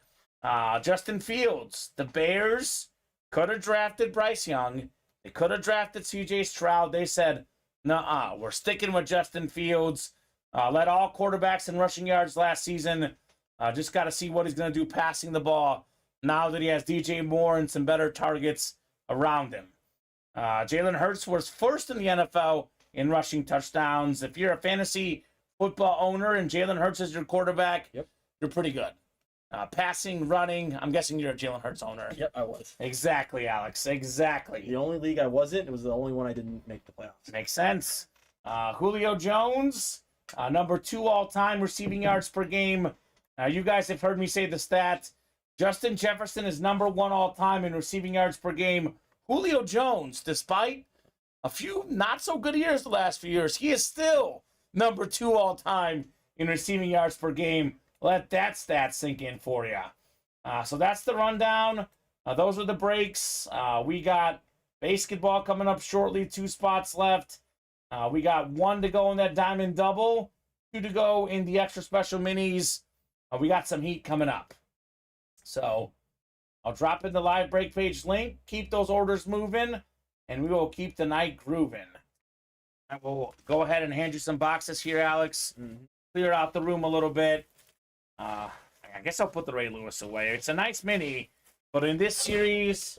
Justin Fields, the Bears could have drafted Bryce Young. They could have drafted C.J. Stroud. They said, nuh-uh, we're sticking with Justin Fields. Led all quarterbacks in rushing yards last season. Just got to see what he's going to do passing the ball now that he has DJ Moore and some better targets around him. Jalen Hurts was first in the NFL in rushing touchdowns. If you're a fantasy football owner and Jalen Hurts is your quarterback, you're pretty good. Passing, running, I'm guessing you're a Jalen Hurts owner. Yep, I was. Exactly, Alex. Exactly. The only league I wasn't, it was the only one I didn't make the playoffs. Makes sense. Julio Jones, number 2 all-time receiving yards per game. You guys have heard me say the stat. Justin Jefferson is number 1 all-time in receiving yards per game. Julio Jones, despite a few not-so-good years the last few years, he is still number 2 all-time in receiving yards per game. Let that stat sink in for you. So that's the rundown. Those are the breaks. We got basketball coming up shortly, 2 spots left. We got 1 to go in that diamond double, 2 to go in the extra special minis. We got some heat coming up. So I'll drop in the live break page link. Keep those orders moving, and we will keep the night grooving. I will go ahead and hand you some boxes here, Alex. Clear out the room a little bit. I guess I'll put the Ray Lewis away. It's a nice mini, but in this series,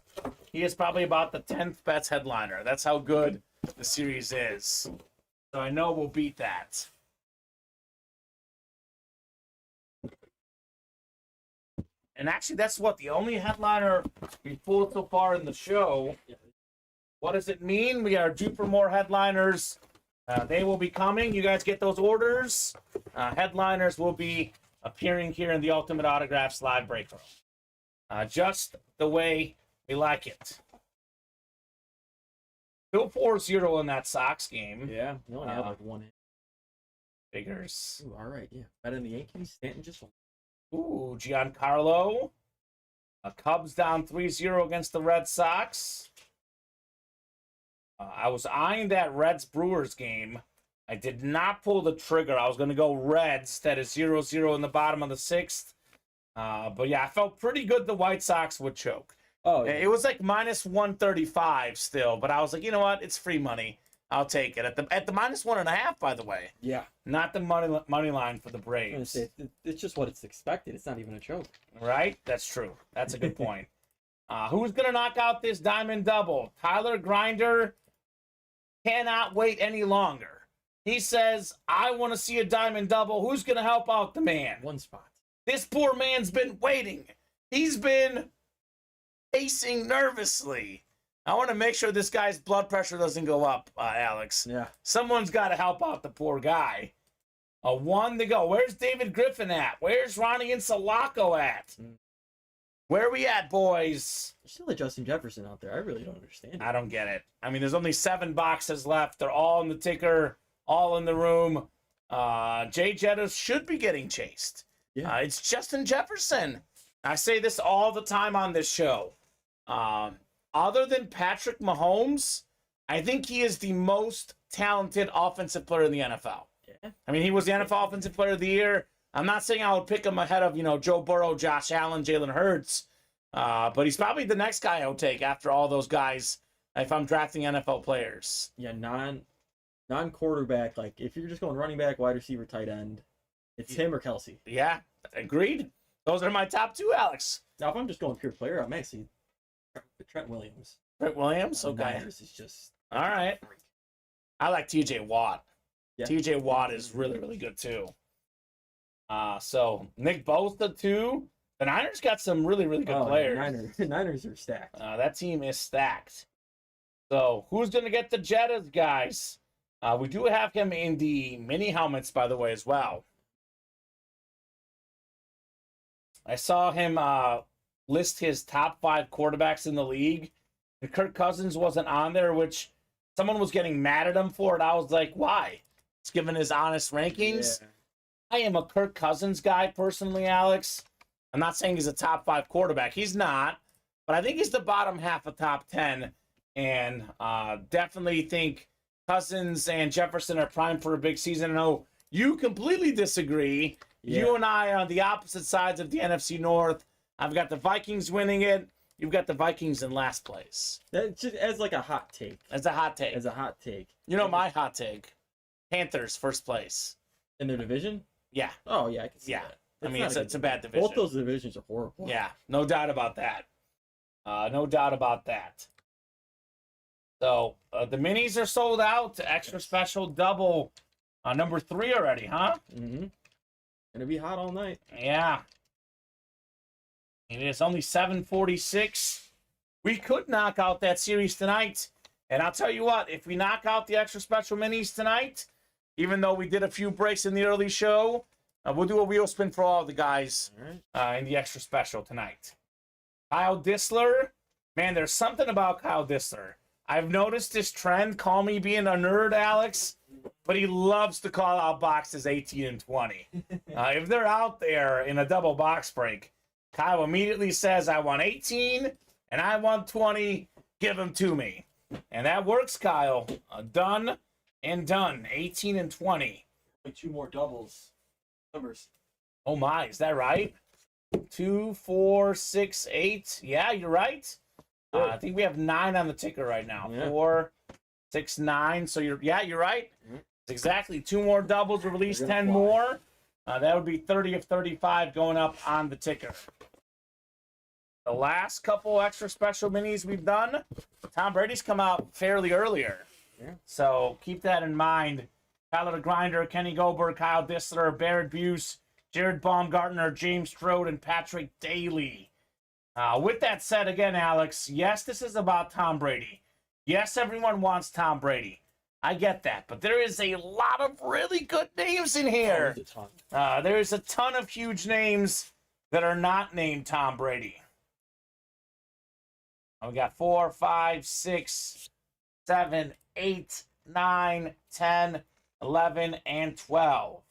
he is probably about the 10th best headliner. That's how good the series is. So I know we'll beat that. And actually, that's the only headliner we've pulled so far in the show. What does it mean? We are due for more headliners. They will be coming. You guys get those orders. Headliners will be appearing here in the Ultimate Autographs live break room. Just the way we like it. Still 4-0 in that Sox game. Yeah, he only had like 1 hit. Figures. Ooh, all right, yeah. Better than the Yankees. Stanton just won. Ooh, Giancarlo. Cubs down 3-0 against the Red Sox. I was eyeing that Reds-Brewers game. I did not pull the trigger. I was going to go Reds. That is 0-0 in the bottom of the 6th. But yeah, I felt pretty good the White Sox would choke. Oh, yeah. It was like minus 135 still, but I was like, you know what? It's free money. I'll take it. At the minus 1.5, by the way. Yeah. Not the money line for the Braves. Say, it's just what it's expected. It's not even a choke. Right? That's true. That's a good point. Who's going to knock out this diamond double? Tyler Grinder cannot wait any longer. He says, I want to see a diamond double. Who's going to help out the man? 1 spot. This poor man's been waiting. He's been pacing nervously. I want to make sure this guy's blood pressure doesn't go up, Alex. Yeah. Someone's got to help out the poor guy. 1 to go. Where's David Griffin at? Where's Ronnie Insalaco at? Where are we at, boys? There's still a Justin Jefferson out there. I really don't understand it. I don't get it. I mean, there's only 7 boxes left. They're all in the ticker, all in the room. Jay Jettas should be getting chased. Yeah. It's Justin Jefferson. I say this all the time on this show. Other than Patrick Mahomes, I think he is the most talented offensive player in the NFL. Yeah. I mean, he was the NFL Offensive Player of the Year. I'm not saying I would pick him ahead of, Joe Burrow, Josh Allen, Jalen Hurts. But he's probably the next guy I would take after all those guys if I'm drafting NFL players. Yeah, Non-quarterback, like if you're just going running back, wide receiver, tight end, it's him or Kelsey. Yeah, agreed. Those are my top two, Alex. Now, if I'm just going pure player, I'm actually Trent Williams. Trent Williams, okay. Niners is just All right. I like TJ Watt. Yeah. TJ Watt is really, really good too. So Nick Bosa too. The Niners got some really, really good players. Niners are stacked. That team is stacked. So who's going to get the Jettas, guys? We do have him in the mini helmets, by the way, as well. I saw him list his top 5 quarterbacks in the league. And Kirk Cousins wasn't on there, which someone was getting mad at him for it. I was like, why? It's given his honest rankings. Yeah. I am a Kirk Cousins guy personally, Alex. I'm not saying he's a top 5 quarterback. He's not. But I think he's the bottom half of top 10. And definitely think Cousins and Jefferson are primed for a big season. I know you completely disagree. Yeah. You and I are on the opposite sides of the NFC North. I've got the Vikings winning it. You've got the Vikings in last place. That's just as like a hot take. As a hot take. As a hot take. You know my hot take. Panthers first place. In their division? Yeah. Oh, yeah, I can see Yeah. that. I mean, not it's a bad division. Both those divisions are horrible. Yeah, no doubt about that. No doubt about that. So, the minis are sold out. Extra special double. Number 3 already, huh? Mm-hmm. Gonna be hot all night. Yeah. It is only 7:46. We could knock out that series tonight. And I'll tell you what, if we knock out the extra special minis tonight, even though we did a few breaks in the early show, we'll do a wheel spin for all the guys in the extra special tonight. Kyle Dissler. Man, there's something about Kyle Dissler. I've noticed this trend. Call me being a nerd, Alex, but he loves to call out boxes 18 and 20. If they're out there in a double box break, Kyle immediately says, I want 18 and I want 20. Give them to me. And that works, Kyle. Done and done. 18 and 20. Like 2 more doubles. Numbers. Oh my, is that right? 2, 4, 6, 8. Yeah, you're right. I think we have 9 on the ticker right now. Yeah. 4, 6, 9. So you're right. Mm-hmm. Exactly. 2 more doubles will release 10 more. That would be 30 of 35 going up on the ticker. The last couple extra special minis we've done, Tom Brady's come out fairly earlier. Yeah. So keep that in mind. Tyler the Grinder, Kenny Goldberg, Kyle Dissler, Barrett Buse, Jared Baumgartner, James Strode, and Patrick Daly. With that said, again, Alex, yes, this is about Tom Brady. Yes, everyone wants Tom Brady. I get that. But there is a lot of really good names in here. There's a ton. There's a ton of huge names that are not named Tom Brady. We got 4, 5, 6, 7, 8, 9, 10, 11, and 12.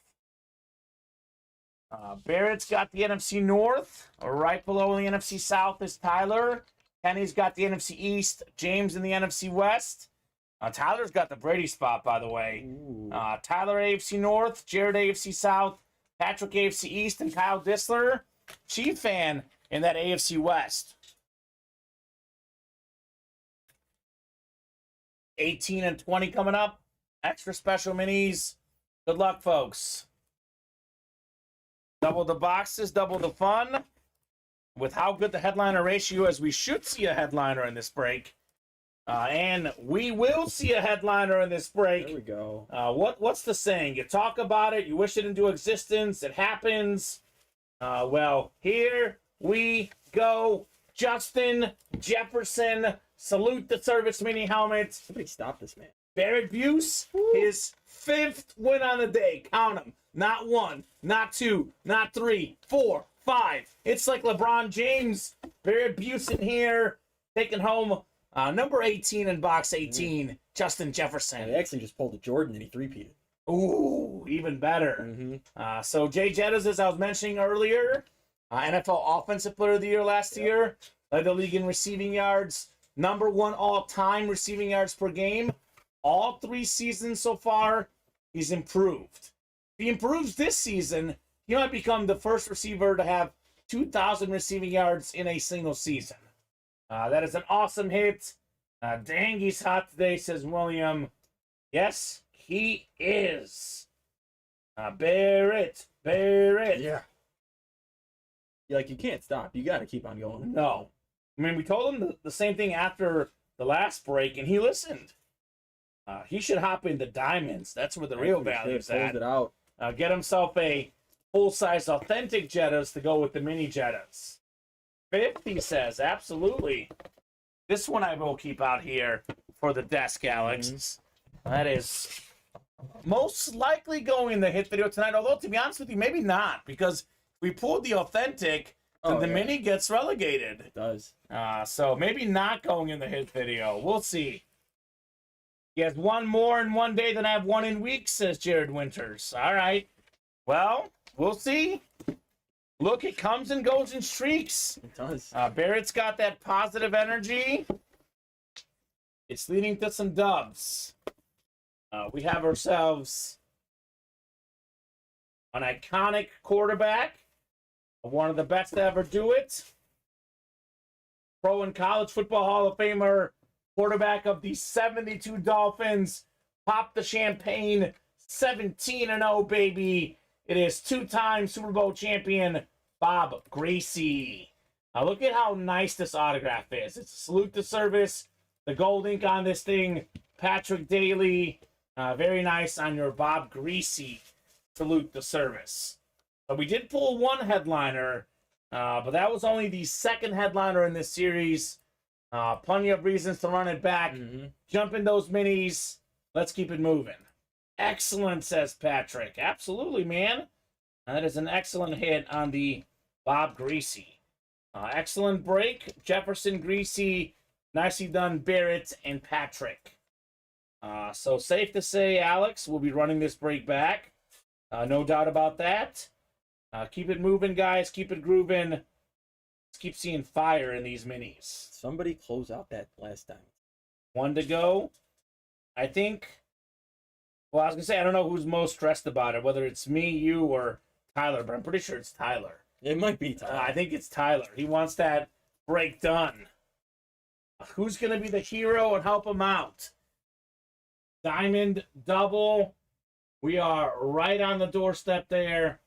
Barrett's got the NFC North. Right below the NFC South is Tyler. Kenny's got the NFC East. James in the NFC West. Tyler's got the Brady spot, by the way. Tyler AFC North, Jared AFC South, Patrick AFC East, and Kyle Dissler, Chief fan in that AFC West. 18 and 20 coming up. Extra special minis. Good luck, folks. Double the boxes, double the fun. With how good the headliner ratio is, we should see a headliner in this break. And we will see a headliner in this break. There we go. What's the saying? You talk about it, you wish it into existence, it happens. Well, here we go. Justin Jefferson, salute the service mini helmet. Somebody stop this man. Barrett Buse, his 5th win on the day. Count them. Not 1, not 2, not 3, 4, 5. It's like LeBron James. Barrett Buse in here, taking home number 18 in box 18, Justin Jefferson. And he actually just pulled a Jordan and he 3-peated. Ooh, even better. So Jay Jettas, as I was mentioning earlier, NFL Offensive Player of the Year last year, led the league in receiving yards, number 1 all-time receiving yards per game. All 3 seasons so far, he's improved. If he improves this season, he might become the first receiver to have 2,000 receiving yards in a single season. That is an awesome hit. Dang, he's hot today, says William. Yes, he is. Barrett. Yeah. Like, you can't stop. You got to keep on going. No. I mean, we told him the same thing after the last break, and he listened. He should hop into diamonds. That's where the real value is at. It out. Get himself a full-size authentic Jettas to go with the mini Jettas. 50 says, absolutely. This one I will keep out here for the desk, Alex. That is most likely going to hit video tonight, although, to be honest with you, maybe not, because if we pulled the authentic, then the mini gets relegated. It does. So maybe not going in the hit video. We'll see. He has one more in one day than I have one in weeks, says Jared Winters. All right. Well, we'll see. Look, it comes and goes in streaks. It does. Barrett's got that positive energy. It's leading to some dubs. We have ourselves an iconic quarterback, one of the best to ever do it. Pro and College Football Hall of Famer, quarterback of the 72 Dolphins. Pop the champagne, 17-0, baby. It is two-time Super Bowl champion, Bob Gracie. Now look at how nice this autograph is. It's a salute to service. The gold ink on this thing, Patrick Daly. Very nice on your Bob Gracie salute to service. So we did pull one headliner, but that was only the second headliner in this series. Plenty of reasons to run it back. Jump in those minis. Let's keep it moving. Excellent, says Patrick. Absolutely, man. That is an excellent hit on the Bob Gracie. Excellent break. Jefferson, Gracie. Nicely done, Barrett and Patrick. So safe to say, Alex, we'll be running this break back. No doubt about that. Keep it moving, guys. Keep it grooving. Let's keep seeing fire in these minis. Somebody close out that last time. One to go. I think, well, I was going to say, I don't know who's most stressed about it, whether it's me, you, or Tyler, but I'm pretty sure it's Tyler. It might be Tyler. I think it's Tyler. He wants that break done. Who's going to be the hero and help him out? Diamond double. We are right on the doorstep there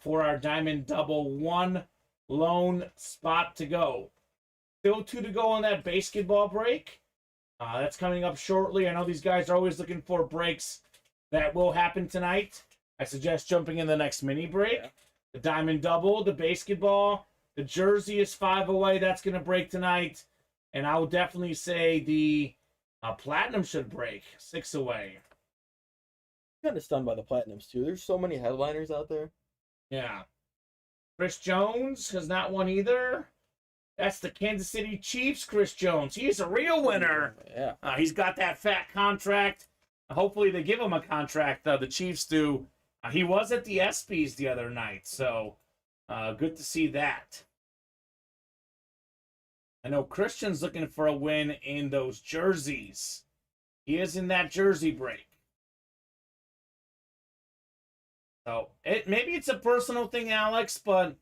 for our diamond double. One lone spot to go. Still two to go on that basketball break. That's coming up shortly. I know these guys are always looking for breaks that will happen tonight. I suggest jumping in the next mini break. Yeah. The diamond double, the basketball, the jersey is 5 away. That's going to break tonight. And I will definitely say the platinum should break 6 away. I'm kind of stunned by the platinums, too. There's so many headliners out there. Yeah. Chris Jones has not won either. That's the Kansas City Chiefs, Chris Jones. He's a real winner. Yeah. He's got that fat contract. Hopefully they give him a contract, the Chiefs do. He was at the ESPYs the other night, so good to see that. I know Christian's looking for a win in those jerseys. He is in that jersey break. So maybe it's a personal thing, Alex, but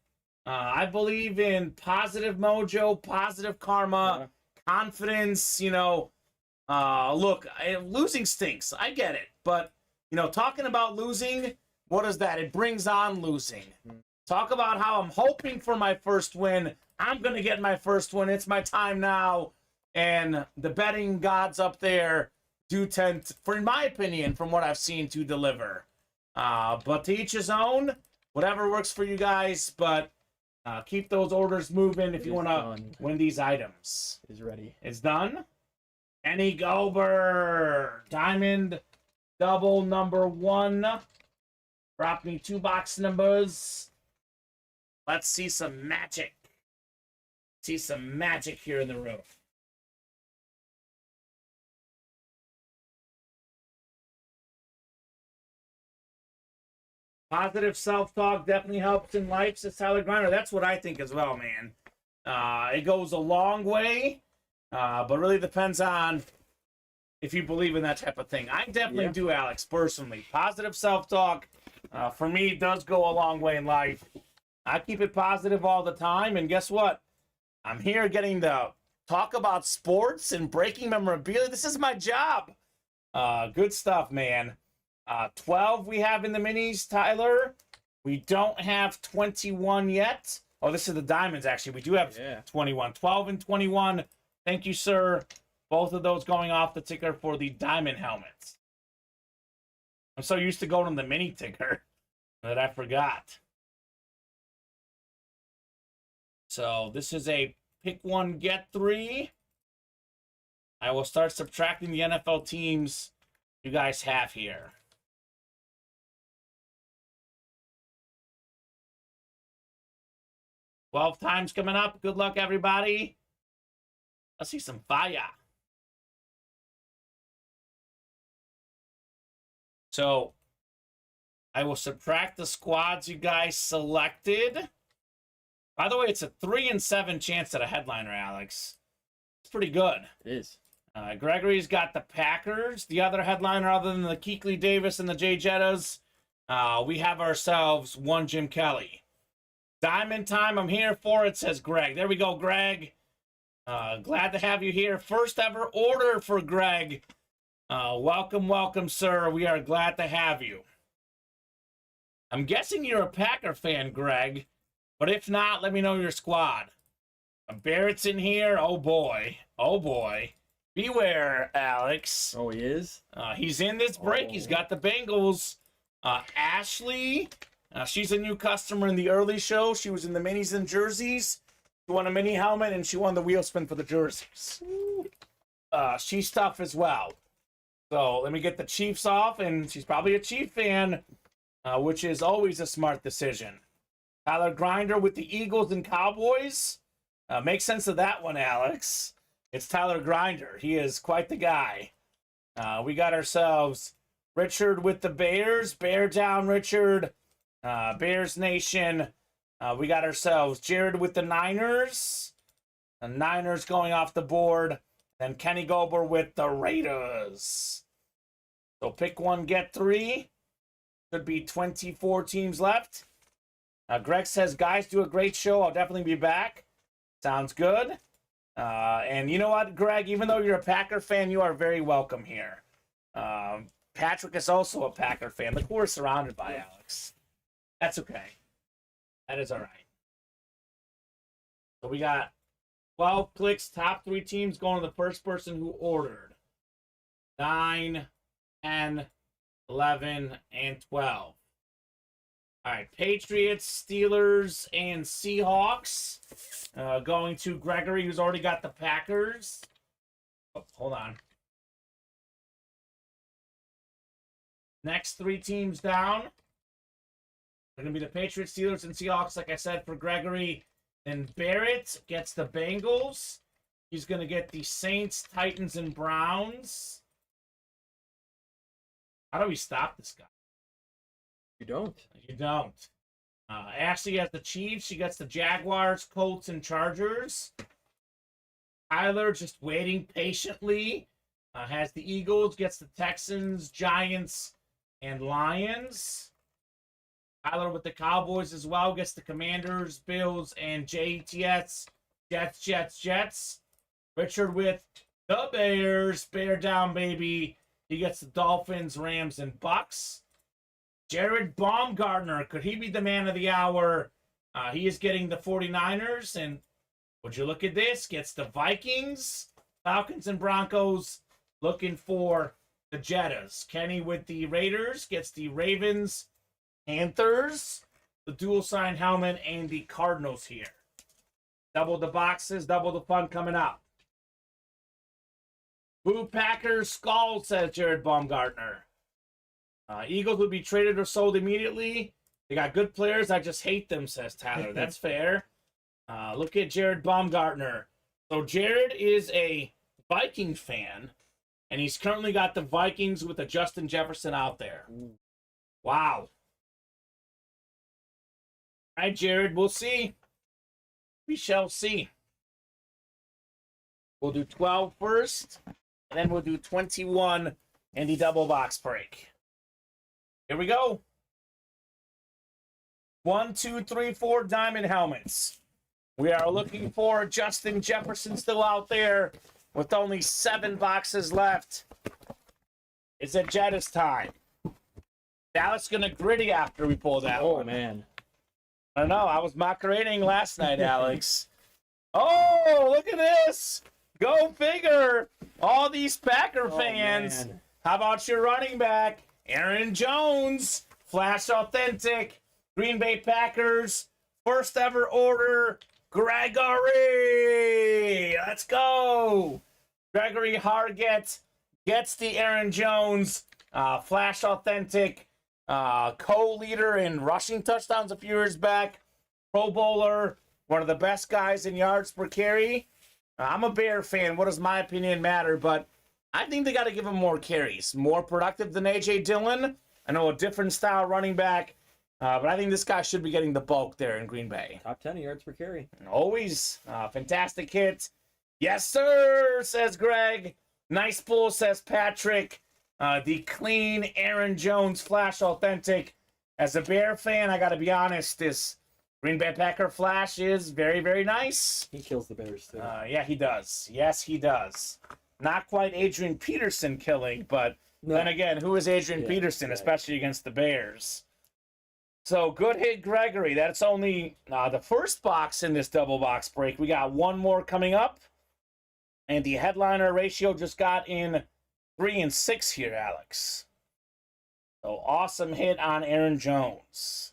I believe in positive mojo, positive karma, confidence. Look, losing stinks. I get it. But, talking about losing, what is that? It brings on losing. Talk about how I'm hoping for my first win. I'm going to get my first win. It's my time now. And the betting gods up there do tend, in my opinion, from what I've seen, to deliver. But to each his own. Whatever works for you guys. But keep those orders moving if you want to win these items. It's ready. It's done. Kenny Gober. Diamond double number 1. Drop me 2 box numbers. Let's see some magic. See some magic here in the room. Positive self-talk definitely helps in life, says Tyler Griner. That's what I think as well, man. It goes a long way, but really depends on if you believe in that type of thing. I definitely do, Alex, personally. Positive self-talk, for me, does go a long way in life. I keep it positive all the time, and guess what? I'm here getting to talk about sports and breaking memorabilia. This is my job. Good stuff, man. 12 we have in the minis, Tyler. We don't have 21 yet. Oh, this is the diamonds, actually. We do have 21. 12 and 21. Thank you, sir. Both of those going off the ticker for the diamond helmets. I'm so used to going on the mini ticker that I forgot. So this is a pick one, get three. I will start subtracting the NFL teams you guys have here. Twelve times coming up. Good luck, everybody. Let's see some fire. So I will subtract the squads you guys selected. By the way, it's a 3 in 7 chance at a headliner, Alex. It's pretty good. It is. Gregory's got the Packers. The other headliner, other than the Kuechly Davis and the Jay Jettas, we have ourselves one Jim Kelly. Diamond time, I'm here for it, says Greg. There we go, Greg. Glad to have you here. First ever order for Greg. Welcome, welcome, sir. We are glad to have you. I'm guessing you're a Packer fan, Greg. But if not, let me know your squad. Barrett's in here. Oh, boy. Oh, boy. Beware, Alex. Oh, he is? He's in this break. He's got the Bengals. Ashley, she's a new customer in the early show. She was in the minis and jerseys. She won a mini helmet, and she won the wheel spin for the jerseys. She's tough as well. So let me get the Chiefs off, and she's probably a Chief fan, which is always a smart decision. Tyler Grinder with the Eagles and Cowboys. Make sense of that one, Alex. It's Tyler Grinder. He is quite the guy. We got ourselves Richard with the Bears. Bear down, Richard. Bears Nation. We got ourselves Jared with the Niners. The Niners going off the board. Then Kenny Gober with the Raiders. So pick one, get three. Should be 24 teams left. Greg says, guys, do a great show. I'll definitely be back. Sounds good. And you know what, Greg? Even though you're a Packer fan, you are very welcome here. Patrick is also a Packer fan. Look who we're surrounded by, Alex. That's okay. That is all right. So we got 12 clicks, top 3 teams going to the first person who ordered. 9, 10, 11, and 12. All right, Patriots, Steelers, and Seahawks. Going to Gregory, who's already got the Packers. Oh, hold on. Next 3 teams down. They're going to be the Patriots, Steelers, and Seahawks, like I said, for Gregory. Then Barrett gets the Bengals. He's going to get the Saints, Titans, and Browns. How do we stop this guy? You don't. You don't. Ashley has the Chiefs. She gets the Jaguars, Colts, and Chargers. Tyler just waiting patiently. Has the Eagles, gets the Texans, Giants, and Lions. Tyler with the Cowboys as well. Gets the Commanders, Bills, and JTS. Jets. Richard with the Bears. Bear down, baby. He gets the Dolphins, Rams, and Bucks. Jared Baumgartner, could he be the man of the hour? He is getting the 49ers. And would you look at this? Gets the Vikings, Falcons, and Broncos. Looking for the Jettas. Kenny with the Raiders. Gets the Ravens, Panthers, the dual sign helmet, and the Cardinals here. Double the boxes, double the fun coming up. Boo Packers, Skull, says Jared Baumgartner. Eagles would be traded or sold immediately. They got good players. I just hate them, says Tyler. That's fair. Look at Jared Baumgartner. So Jared is a Vikings fan, and he's currently got the Vikings with a Justin Jefferson out there. Wow. All right, Jared, we'll see. We shall see. We'll do 12 first, and then we'll do 21 and the double box break. Here we go. 1, 2, 3, 4 diamond helmets. We are looking for Justin Jefferson still out there with only 7 boxes left. It's a Jettas time. Dallas gonna gritty after we pull that Oh one. man. I don't know. I was mock-rating last night, Alex. Oh, look at this. Go figure. All these Packer fans. Man. How about your running back, Aaron Jones? Flash Authentic. Green Bay Packers. First ever order. Gregory. Let's go. Gregory Hargett gets the Aaron Jones. Flash Authentic. Co-leader in rushing touchdowns a few years back. Pro Bowler. One of the best guys in yards per carry. I'm a Bear fan. What does my opinion matter? But I think they got to give him more carries. More productive than A.J. Dillon. I know a different style running back. But I think this guy should be getting the bulk there in Green Bay. Top 10 yards per carry. Always. Fantastic hit. Yes, sir, says Greg. Nice pull, says Patrick. The clean Aaron Jones Flash Authentic. As a Bear fan, I got to be honest, this Green Bay Packer Flash is very, very nice. He kills the Bears, too. Yeah, he does. Yes, he does. Not quite Adrian Peterson killing, but then again, who is Adrian Peterson, right. especially against the Bears? So, good hit, Gregory. That's only the first box in this double box break. We got one more coming up. And the headliner ratio just got in 3 and 6 here, Alex. So, awesome hit on Aaron Jones.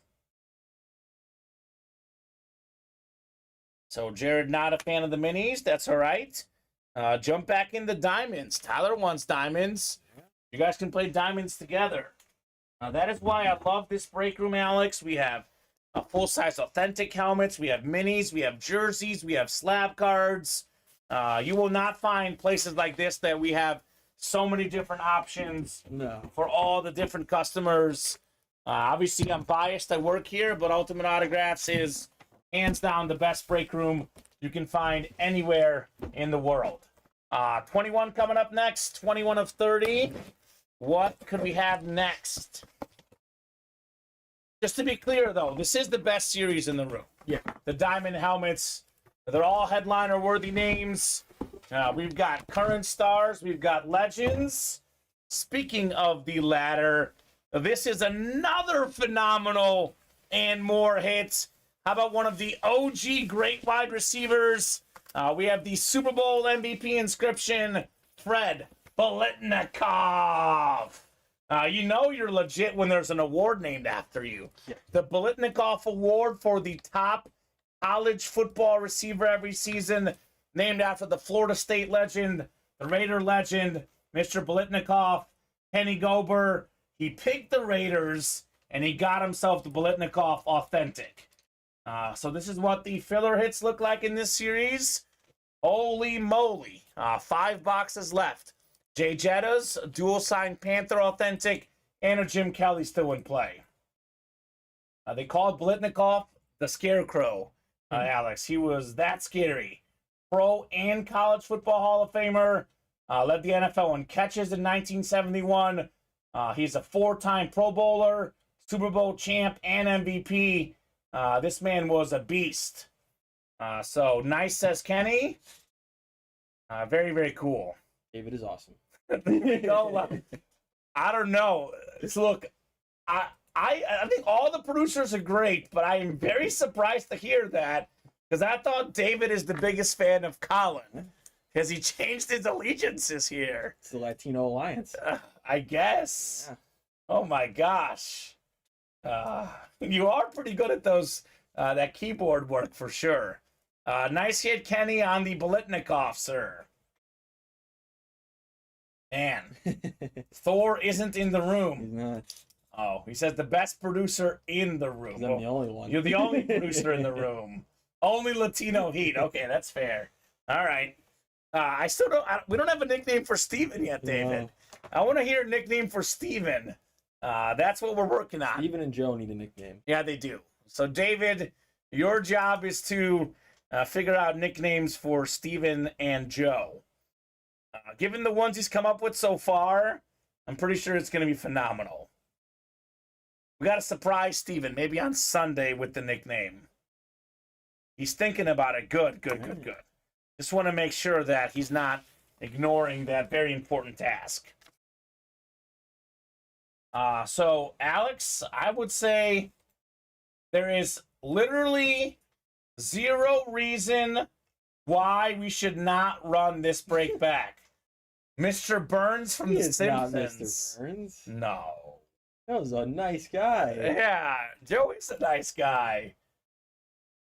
So, Jared, not a fan of the minis. That's all right. Jump back into diamonds. Tyler wants diamonds. You guys can play diamonds together. That is why I love this break room, Alex. We have full-size authentic helmets. We have minis. We have jerseys. We have slab cards. You will not find places like this that we have so many different options for all the different customers. Obviously, I'm biased. I work here, but Ultimate Autographs is hands down the best break room you can find anywhere in the world. 21 coming up next. 21 of 30. What could we have next? Just to be clear, though, this is the best series in the room. Yeah. The diamond helmets, they're all headliner-worthy names. We've got current stars. We've got legends. Speaking of the latter, this is another phenomenal and more hits. How about one of the OG great wide receivers? We have the Super Bowl MVP inscription, Fred Biletnikoff. You know you're legit when there's an award named after you. Yeah. The Biletnikoff Award for the top college football receiver every season, named after the Florida State legend, the Raider legend, Mr. Biletnikoff, Kenny Gober. He picked the Raiders, and he got himself the Biletnikoff Authentic. So this is what the filler hits look like in this series. Holy moly. 5 boxes left. Jay Jetta's dual signed Panther Authentic, and a Jim Kelly still in play. They called Biletnikoff the Scarecrow, Alex. He was that scary. Pro and college football Hall of Famer. Led the NFL in catches in 1971. He's a 4-time Pro Bowler, Super Bowl champ, and MVP. This man was a beast. So nice, says Kenny. Very, very cool. David is awesome. I don't know. Look, I think all the producers are great, but I am very surprised to hear that because I thought David is the biggest fan of Colin because he changed his allegiances here. It's the Latino Alliance. I guess. Yeah. Oh my gosh. You are pretty good at those that keyboard work for sure. Nice hit, Kenny, on the Biletnikoff, sir. Man, Thor isn't in the room. He's not. Oh, he says the best producer in the room. 'Cause I'm the only one. You're the only producer in the room. Only Latino heat. Okay, that's fair. All right. I still don't. We don't have a nickname for Steven yet, David. No. I want to hear a nickname for Steven. That's what we're working on. Steven and Joe need a nickname. Yeah, they do. So, David, your job is to figure out nicknames for Steven and Joe. Given the ones he's come up with so far, I'm pretty sure it's going to be phenomenal. We got to surprise Steven, maybe on Sunday with the nickname. He's thinking about it. Good. Just want to make sure that he's not ignoring that very important task. So Alex, I would say there is literally zero reason why we should not run this break back. Mr. Burns from He The is not Simpsons. Mr. Burns. No. That was a nice guy. Yeah, Joey's a nice guy.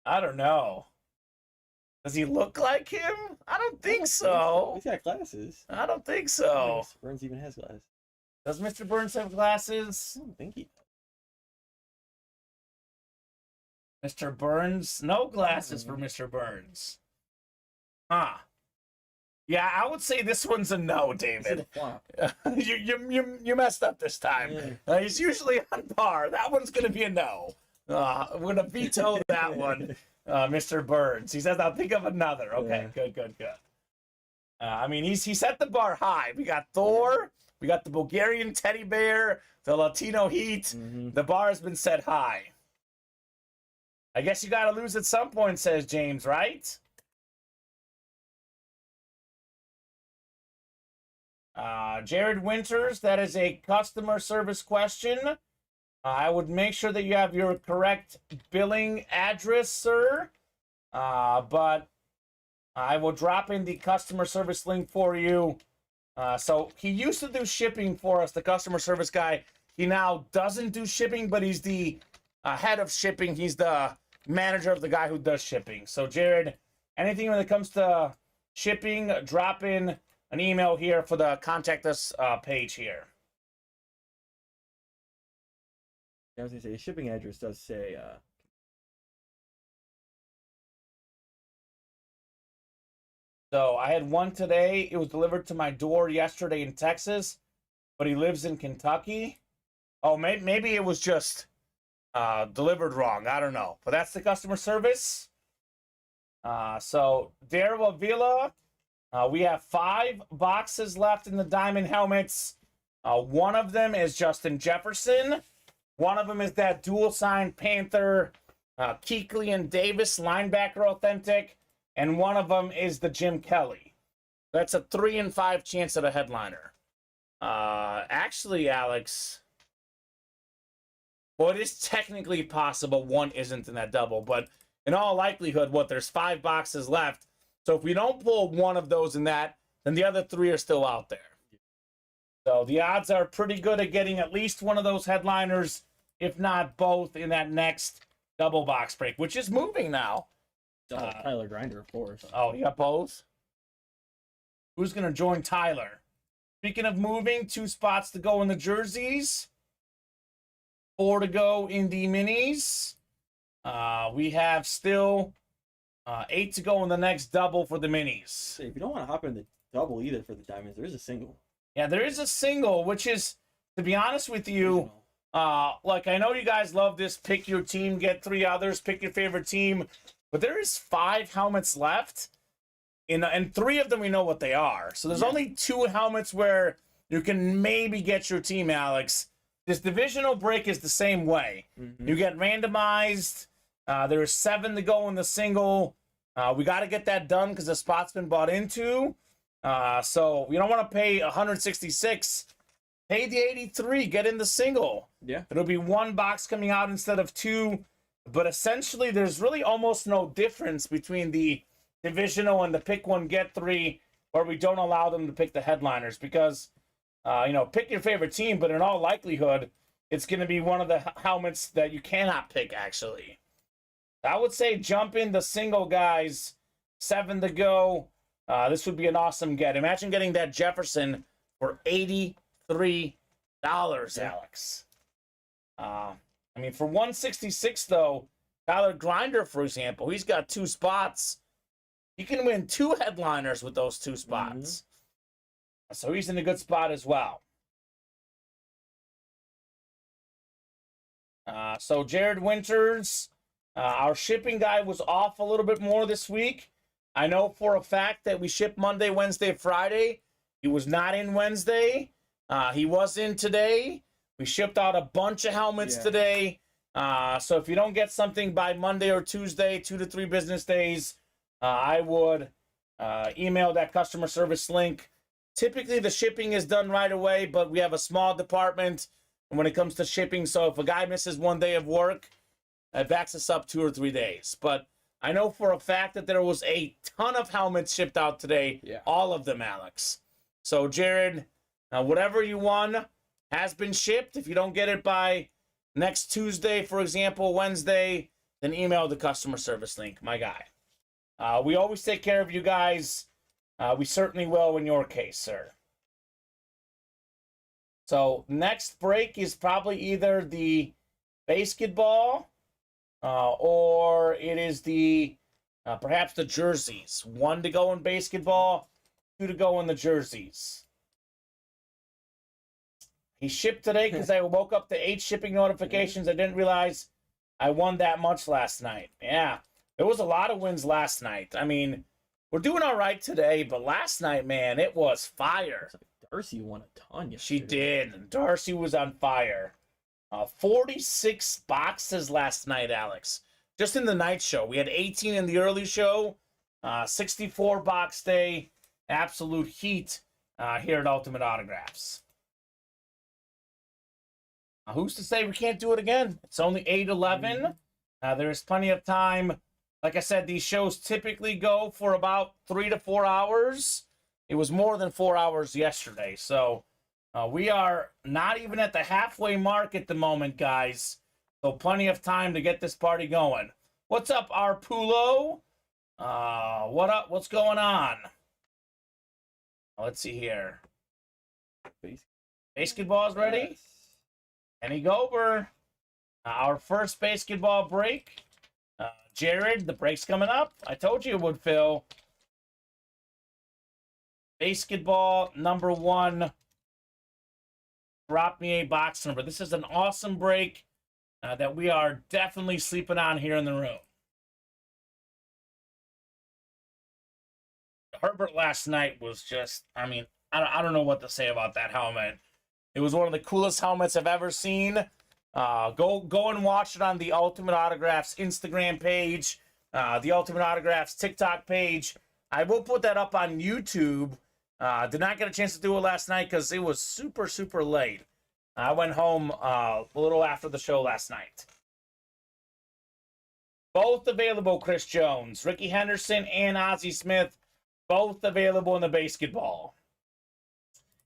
I don't know. Does he look like him? I don't think so. He's got glasses. I don't think I don't so. think Mr. Burns even has glasses. Does Mr. Burns have glasses? I don't think he does. Mr. Burns? No glasses for Mr. Burns. Huh. Yeah, I would say this one's a no, This is David. a flop. You messed up this time. Yeah. He's usually on par. That one's gonna be a no. I'm gonna veto that one, Mr. Burns. He says, "I'll think of another." Okay, Yeah. good. I mean, he set the bar high. We got Thor. We got the Bulgarian teddy bear. The Latino Heat. Mhm. The bar has been set high. I guess you got to lose at some point, says James, right? Jared Winters, that is a customer service question. I would make sure that you have your correct billing address, sir. But I will drop in the customer service link for you. So he used to do shipping for us, the customer service guy. He now doesn't do shipping, but he's the head of shipping. He's the manager of the guy who does shipping. So, Jared, anything when it comes to shipping, drop in an email here for the contact us page here. I was gonna say, the shipping address does say, So I had one today. It was delivered to my door yesterday in Texas, but he lives in Kentucky. Oh, maybe it was just delivered wrong. I don't know. But that's the customer service. So Daryl Avila, we have 5 boxes left in the diamond helmets. One of them is Justin Jefferson. One of them is that dual sign Panther, Kuechly and Davis linebacker authentic. And one of them is the Jim Kelly. That's a 3 in 5 chance at a headliner. Actually, Alex, well, it is technically possible one isn't in that double, but in all likelihood, there's 5 boxes left. So if we don't pull one of those in that, then the other 3 are still out there. So the odds are pretty good at getting at least one of those headliners, if not both, in that next double box break, which is moving now. Tyler Grinder, of course. Oh, you got both? Who's going to join Tyler? Speaking of moving, 2 spots to go in the jerseys. 4 to go in the minis. We have still 8 to go in the next double for the minis. So if you don't want to hop in the double either for the diamonds, there is a single. Yeah, there is a single, which is, to be honest with you, like I know you guys love this pick your team, get 3 others, pick your favorite team. But there is 5 helmets left, and 3 of them we know what they are. So there's only 2 helmets where you can maybe get your team, Alex. This divisional break is the same way. Mm-hmm. You get randomized. There's 7 to go in the single. We got to get that done because the spot's been bought into. So you don't want to pay 166. Pay the 83. Get in the single. Yeah. It'll be 1 box coming out instead of 2. But essentially, there's really almost no difference between the divisional and the pick 1, get 3, where we don't allow them to pick the headliners because, pick your favorite team, but in all likelihood, it's going to be one of the helmets that you cannot pick, actually. I would say jump in the single, guys. 7 to go. This would be an awesome get. Imagine getting that Jefferson for $83, Alex. For 166 though, Tyler Grinder, for example, he's got 2 spots. He can win 2 headliners with those 2 spots. Mm-hmm. So he's in a good spot as well. So Jared Winters, our shipping guy was off a little bit more this week. I know for a fact that we ship Monday, Wednesday, Friday. He was not in Wednesday. He was in today. We shipped out a bunch of helmets today. So if you don't get something by Monday or Tuesday, 2 to 3 business days, I would email that customer service link. Typically, the shipping is done right away, but we have a small department when it comes to shipping. So if a guy misses 1 day of work, it backs us up 2 or 3 days. But I know for a fact that there was a ton of helmets shipped out today. Yeah. All of them, Alex. So, Jared, whatever you won has been shipped. If you don't get it by next Tuesday, for example, Wednesday, then email the customer service link, my guy. We always take care of you guys. We certainly will in your case, sir. So, next break is probably either the basketball or it is the perhaps the jerseys. 1 to go in basketball, 2 to go in the jerseys. He shipped today because I woke up to 8 shipping notifications. I didn't realize I won that much last night. Yeah, there was a lot of wins last night. I mean, we're doing all right today, but last night, man, it was fire. Darcy won a ton yesterday. She did. Darcy was on fire. 46 boxes last night, Alex. Just in the night show. We had 18 in the early show. 64 box day. Absolute heat here at Ultimate Autographs. Who's to say we can't do it again? It's only 8/11. There's plenty of time. Like I said, these shows typically go for about 3 to 4 hours. It was more than 4 hours yesterday. So we are not even at the halfway mark at the moment, guys. So plenty of time to get this party going. What's up, Arpulo? What up? What's going on? Let's see here. Basketball's ready? Yes. Kenny Gober. Our first basketball break. Jared, the break's coming up. I told you it would, Phil. Basketball number 1. Drop me a box number. This is an awesome break that we are definitely sleeping on here in the room. Herbert last night was just, I mean, I don't know what to say about that helmet. It was one of the coolest helmets I've ever seen. Go and watch it on the Ultimate Autographs Instagram page, the Ultimate Autographs TikTok page. I will put that up on YouTube. Did not get a chance to do it last night because it was super, super late. I went home a little after the show last night. Both available, Chris Jones. Ricky Henderson and Ozzie Smith, both available in the basketball.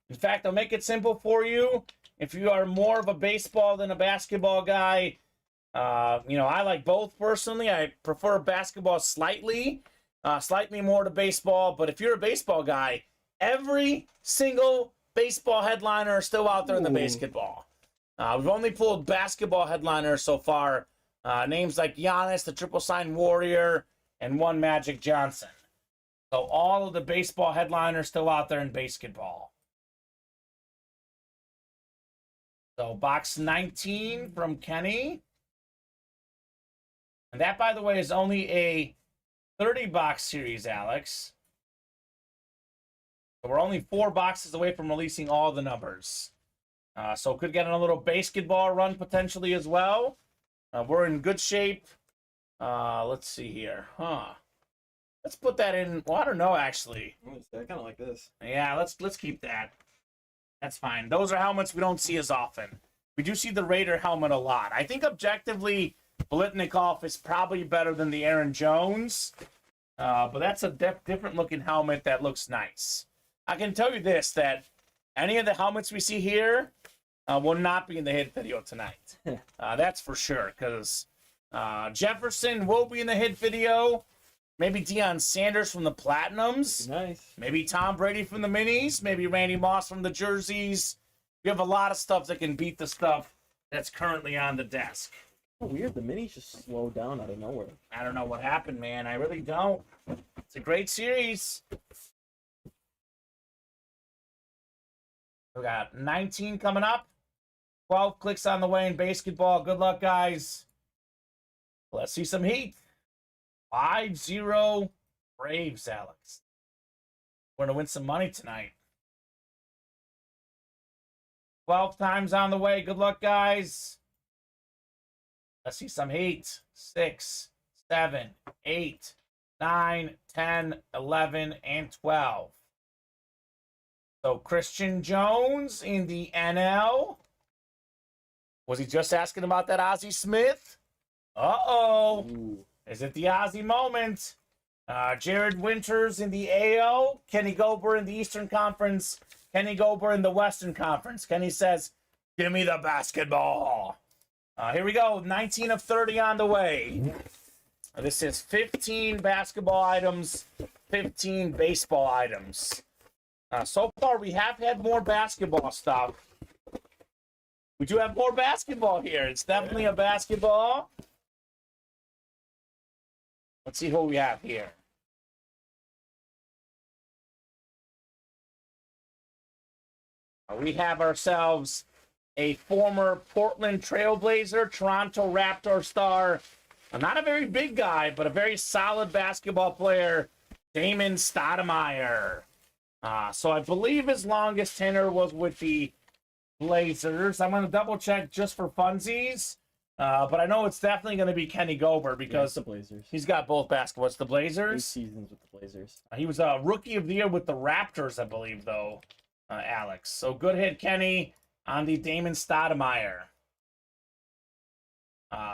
In fact, I'll make it simple for you. If you are more of a baseball than a basketball guy, I like both personally. I prefer basketball slightly more to baseball. But if you're a baseball guy, every single baseball headliner is still out there in the basketball. We've only pulled basketball headliners so far. Names like Giannis, the Triple Sign Warrior, and one Magic Johnson. So all of the baseball headliners still out there in basketball. So box 19 from Kenny. And that, by the way, is only a 30-box series, Alex. So we're only 4 boxes away from releasing all the numbers. So could get in a little basketball run potentially as well. We're in good shape. Let's see here. Let's put that in. Well, I don't know, actually. I kind of like this. Yeah, let's keep that. That's fine. Those are helmets we don't see as often. We do see the Raider helmet a lot. I think objectively, Blitnikoff is probably better than the Aaron Jones. But that's a different looking helmet that looks nice. I can tell you this, that any of the helmets we see here will not be in the hit video tonight. That's for sure, because Jefferson will be in the hit video. Maybe Deion Sanders from the Platinums. Nice. Maybe Tom Brady from the Minis. Maybe Randy Moss from the jerseys. We have a lot of stuff that can beat the stuff that's currently on the desk. Oh, weird. The minis just slowed down out of nowhere. I don't know what happened, man. I really don't. It's a great series. We got 19 coming up. 12 clicks on the way in basketball. Good luck, guys. Let's see some heat. 5-0 Braves, Alex. We're going to win some money tonight. 12 times on the way. Good luck, guys. Let's see some heat. 6, 7, 8, 9, 10, 11, and 12. So Christian Jones in the NL. Was he just asking about that Ozzie Smith? Uh-oh. Ooh. Is it the Ozzie moment? Jared Winters in the AO. Kenny Gober in the Eastern Conference. Kenny Gober in the Western Conference. Kenny says, give me the basketball. Here we go. 19 of 30 on the way. This is 15 basketball items, 15 baseball items. So far, we have had more basketball stuff. We do have more basketball here. It's definitely a basketball. Let's see who we have here. We have ourselves a former Portland Trailblazer, Toronto Raptor star. Not a very big guy, but a very solid basketball player, Damon Stoudemire. So I believe his longest tenure was with the Blazers. I'm going to double check just for funsies. But I know it's definitely going to be Kenny Gober because the Blazers. He's got both basketball. It's the 8 Blazers. seasons with the Blazers. He was a rookie of the year with the Raptors, I believe, though, Alex. So good hit, Kenny, on the Damon Stoudemire.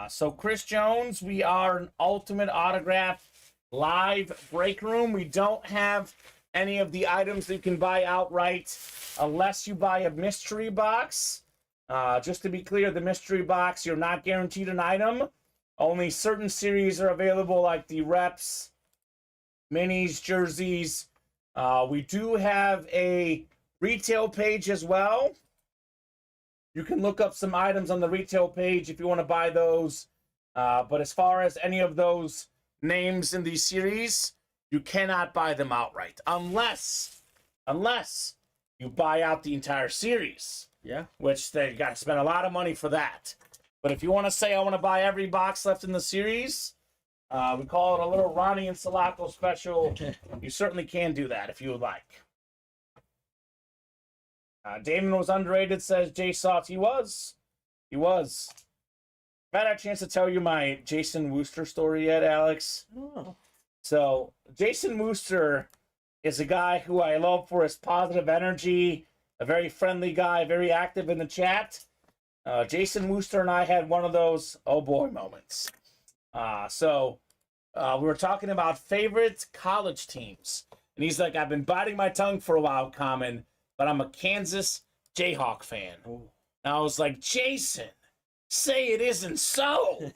So Chris Jones, we are an Ultimate Autograph live break room. We don't have any of the items that you can buy outright unless you buy a mystery box. Just to be clear, the mystery box, you're not guaranteed an item. Only certain series are available, like the reps, minis, jerseys. We do have a retail page as well. You can look up some items on the retail page if you want to buy those. But as far as any of those names in these series, you cannot buy them outright unless you buy out the entire series. Yeah. Which they got to spend a lot of money for that. But if you want to say, I want to buy every box left in the series, we call it a little Ronnie and Sulaco special. You certainly can do that if you would like. Damon was underrated, says Jay Soft. He was. I've had a chance to tell you my Jason Wooster story yet, Alex. Oh. So, Jason Wooster is a guy who I love for his positive energy, a very friendly guy, very active in the chat. Jason Wooster and I had one of those oh boy moments. We were talking about favorite college teams. And he's like, I've been biting my tongue for a while, Kamen, but I'm a Kansas Jayhawk fan. Oh. And I was like, Jason, say it isn't so.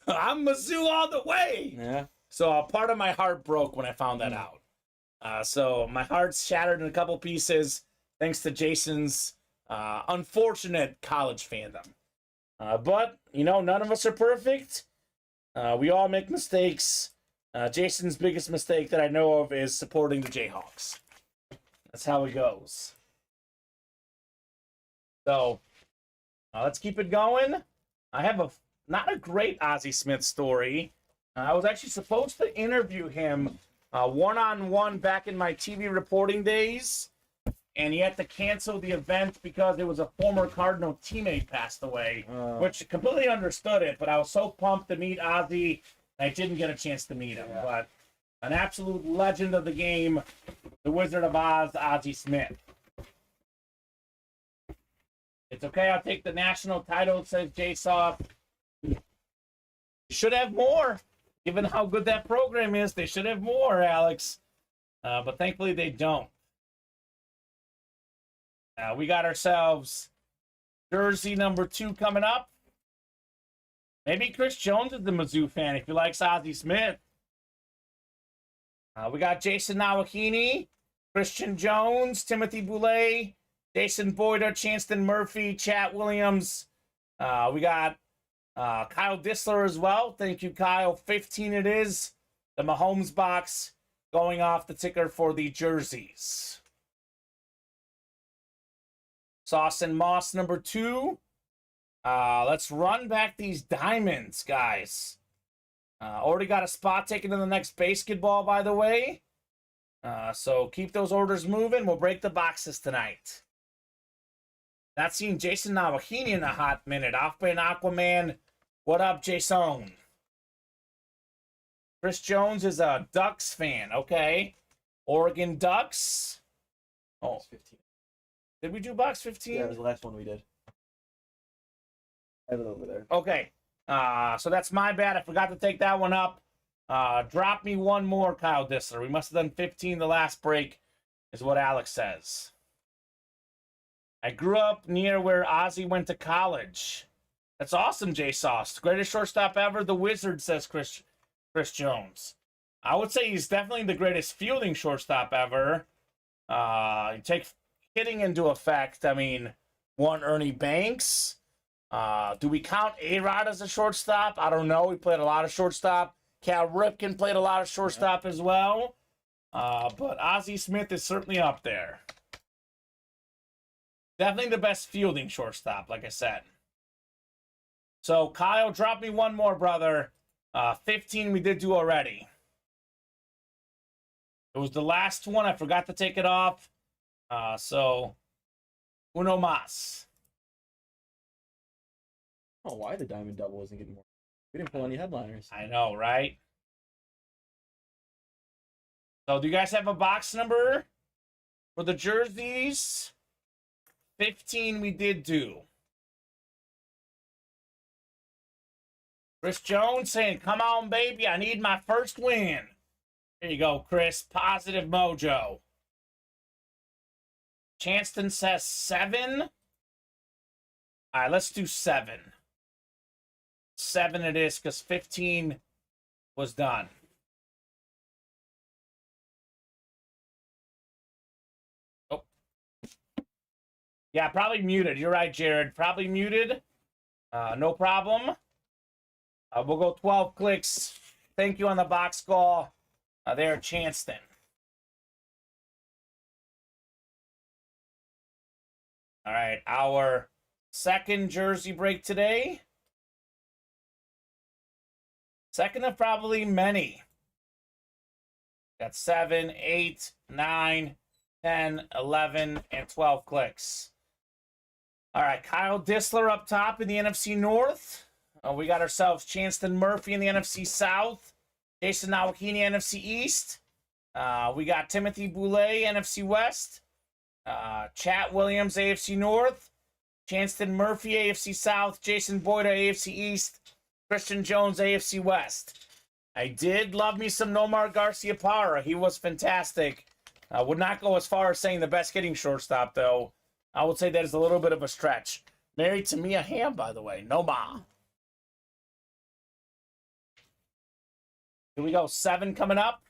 I'm Mizzou all the way. Yeah. So part of my heart broke when I found that out. So my heart's shattered in a couple pieces thanks to Jason's unfortunate college fandom. But, you know, none of us are perfect. We all make mistakes. Jason's biggest mistake that I know of is supporting the Jayhawks. That's how it goes. So, let's keep it going. I have not a great Ozzie Smith story. I was actually supposed to interview him one-on-one back in my TV reporting days, and he had to cancel the event because it was a former Cardinal teammate passed away, which completely understood it, but I was so pumped to meet Ozzie, I didn't get a chance to meet him. Yeah. But an absolute legend of the game, the Wizard of Oz, Ozzie Smith. It's okay, I'll take the national title, says J-Soft. You should have more. Given how good that program is, they should have more, Alex. But thankfully they don't. We got ourselves jersey number 2 coming up. Maybe Chris Jones is the Mizzou fan if he likes Ozzie Smith. We got Jason Nawahini, Christian Jones, Timothy Boulay, Jason Boyder, Chanston Murphy, Chat Williams. We got Kyle Dissler as well. Thank you, Kyle. 15 it is. The Mahomes box going off the ticker for the jerseys. Sauce and Moss number 2. Let's run back these diamonds, guys. Already got a spot taken in the next basketball, by the way. So keep those orders moving. We'll break the boxes tonight. Not seen Jason Nawahini in a hot minute. Off-brand Aquaman. What up, Jason? Chris Jones is a Ducks fan. Okay. Oregon Ducks. Oh, 15. did we do box 15? Yeah, it was the last one we did. Have it over there. Okay. So that's my bad. I forgot to take that one up. Drop me one more, Kyle Dissler. We must have done 15 the last break, is what Alex says. I grew up near where Ozzie went to college. That's awesome, J Sauce. Greatest shortstop ever, the Wizard, says Chris Jones. I would say he's definitely the greatest fielding shortstop ever. You take hitting into effect. I mean, one Ernie Banks. Do we count A-Rod as a shortstop? I don't know. He played a lot of shortstop. Cal Ripken played a lot of shortstop as well. But Ozzie Smith is certainly up there. Definitely the best fielding shortstop, like I said. So, Kyle, drop me one more, brother. 15 we did do already. It was the last one. I forgot to take it off. So, uno mas. Oh, why the Diamond Double wasn't getting more? We didn't pull any headliners. I know, right? So, do you guys have a box number for the jerseys? 15 we did do. Chris Jones saying, come on, baby, I need my first win. Here you go, Chris. Positive mojo. Chanston says 7. All right, let's do 7. 7 it is, because 15 was done. Oh. Yeah, probably muted. You're right, Jared. Probably muted. No problem. We'll go 12 clicks. Thank you on the box call. There, Chanston. All right, our second jersey break today. Second of probably many. Got 7, 8, 9, 10, 11, and 12 clicks. All right, Kyle Dissler up top in the NFC North. We got ourselves Chanston Murphy in the NFC South. Jason Nowakini, NFC East. We got Timothy Boulay, NFC West. Chat Williams, AFC North. Chanston Murphy, AFC South. Jason Boyda, AFC East. Christian Jones, AFC West. I did love me some Nomar Garciaparra. He was fantastic. I would not go as far as saying the best hitting shortstop, though. I would say that is a little bit of a stretch. Married to Mia Hamm, by the way. Nomar. Here we go. 7 coming up.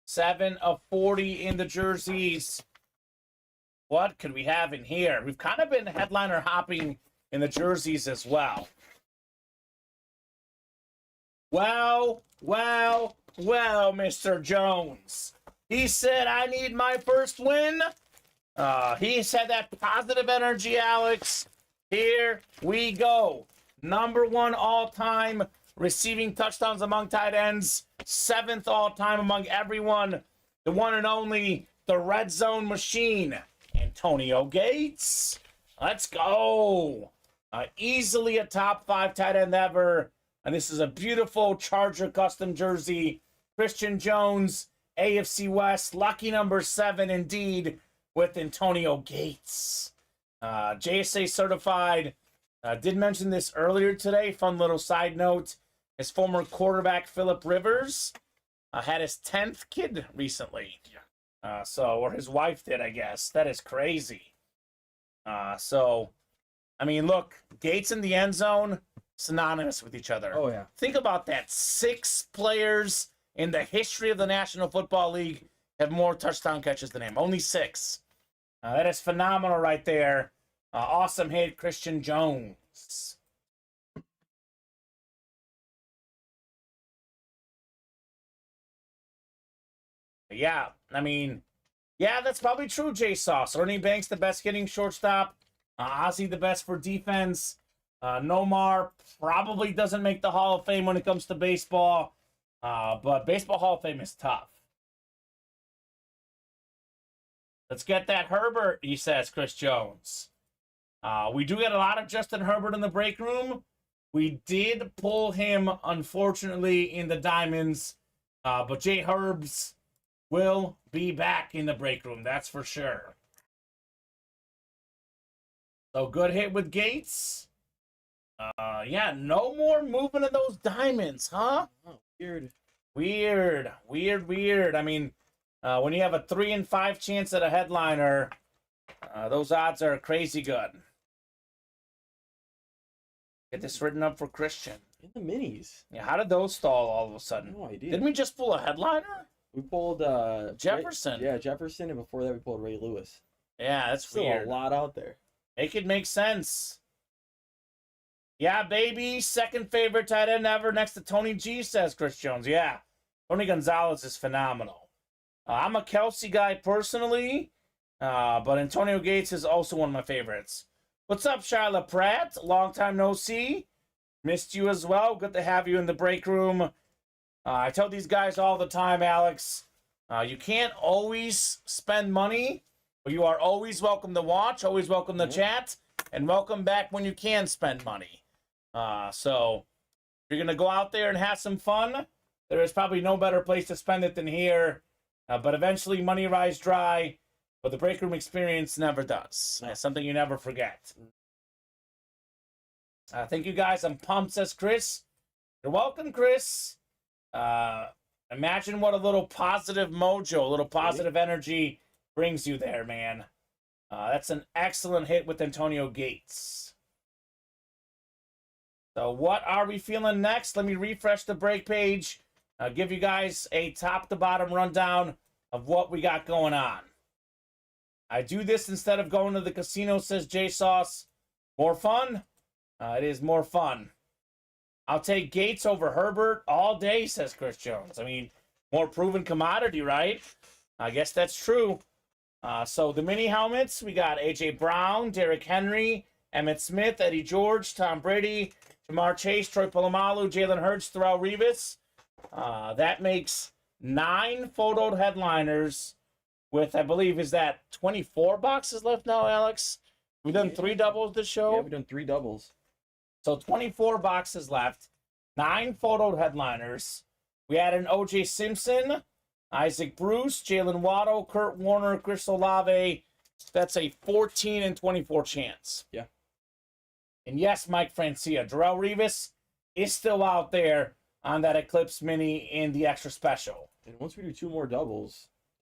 7 of 40 in the jerseys. What could we have in here? We've kind of been headliner hopping in the jerseys as well. Well, Mr. Jones. He said, I need my first win. He said that positive energy, Alex. Here we go. #1 all-time receiving touchdowns among tight ends. 7th all-time among everyone. The one and only, the red zone machine, Antonio Gates. Let's go. Easily a top 5 tight end ever. And this is a beautiful Charger custom jersey. Christian Jones, AFC West. Lucky number 7 indeed with Antonio Gates. JSA certified. Did mention this earlier today. Fun little side note. His former quarterback, Phillip Rivers, had his 10th kid recently. Or his wife did, I guess. That is crazy. I mean, look, Gates in the end zone, synonymous with each other. Oh, yeah. Think about that. 6 players in the history of the National Football League have more touchdown catches than him. Only 6. That is phenomenal right there. Awesome hit, Christian Jones. Yeah, I mean, yeah, that's probably true, J Sauce. Ernie Banks, the best hitting shortstop. Ozzie, the best for defense. Nomar probably doesn't make the Hall of Fame when it comes to baseball. But Baseball Hall of Fame is tough. Let's get that Herbert, he says, Chris Jones. We do get a lot of Justin Herbert in the break room. We did pull him, unfortunately, in the Diamonds. But J Herbs will be back in the break room, that's for sure. So good hit with Gates. Yeah, no more movement of those diamonds, huh? Oh, weird. Weird. I mean, when you have a 3 in 5 chance at a headliner, those odds are crazy good. Get this written up for Christian. In the minis. Yeah, how did those stall all of a sudden? No idea. Didn't we just pull a headliner? We pulled Jefferson. Jefferson, and before that we pulled Ray Lewis. Yeah, that's Still weird. a lot out there. Make it make sense. Yeah, baby. Second favorite tight end ever next to Tony G, says Chris Jones. Yeah, Tony Gonzalez is phenomenal. I'm a Kelsey guy personally, but Antonio Gates is also one of my favorites. What's up, Charlotte Pratt? Long time no see. Missed you as well. Good to have you in the break room. I tell these guys all the time, Alex, you can't always spend money, but you are always welcome to watch, always welcome to chat, and welcome back when you can spend money. So if you're going to go out there and have some fun, there is probably no better place to spend it than here. But eventually money rise dry, but the break room experience never does. That's something you never forget. Thank you guys. I'm pumped, says Chris. You're welcome, Chris. Imagine what a little positive mojo, a little positive energy brings you there, man. That's an excellent hit with Antonio Gates. So what are we feeling next? Let me refresh the break page. I'll give you guys a top-to-bottom rundown of what we got going on. I do this instead of going to the casino, says J-Sauce. More fun? It is more fun. I'll take Gates over Herbert all day, says Chris Jones. I mean, more proven commodity, right? I guess that's true. So the mini helmets, we got A.J. Brown, Derrick Henry, Emmitt Smith, Eddie George, Tom Brady, Jamar Chase, Troy Polamalu, Jalen Hurts, Terrell Revis. That makes 9 photoed headliners with, I believe, is that 24 boxes left now, Alex? We've done 3 doubles this show? Yeah, we've done 3 doubles. So 24 boxes left, 9 photoed headliners. We had an O.J. Simpson, Isaac Bruce, Jalen Waddle, Kurt Warner, Chris Olave. That's a 14 and 24 chance. Yeah. And yes, Mike Francia, Darrelle Revis is still out there on that Eclipse Mini in the extra special. And once we do 2 more doubles,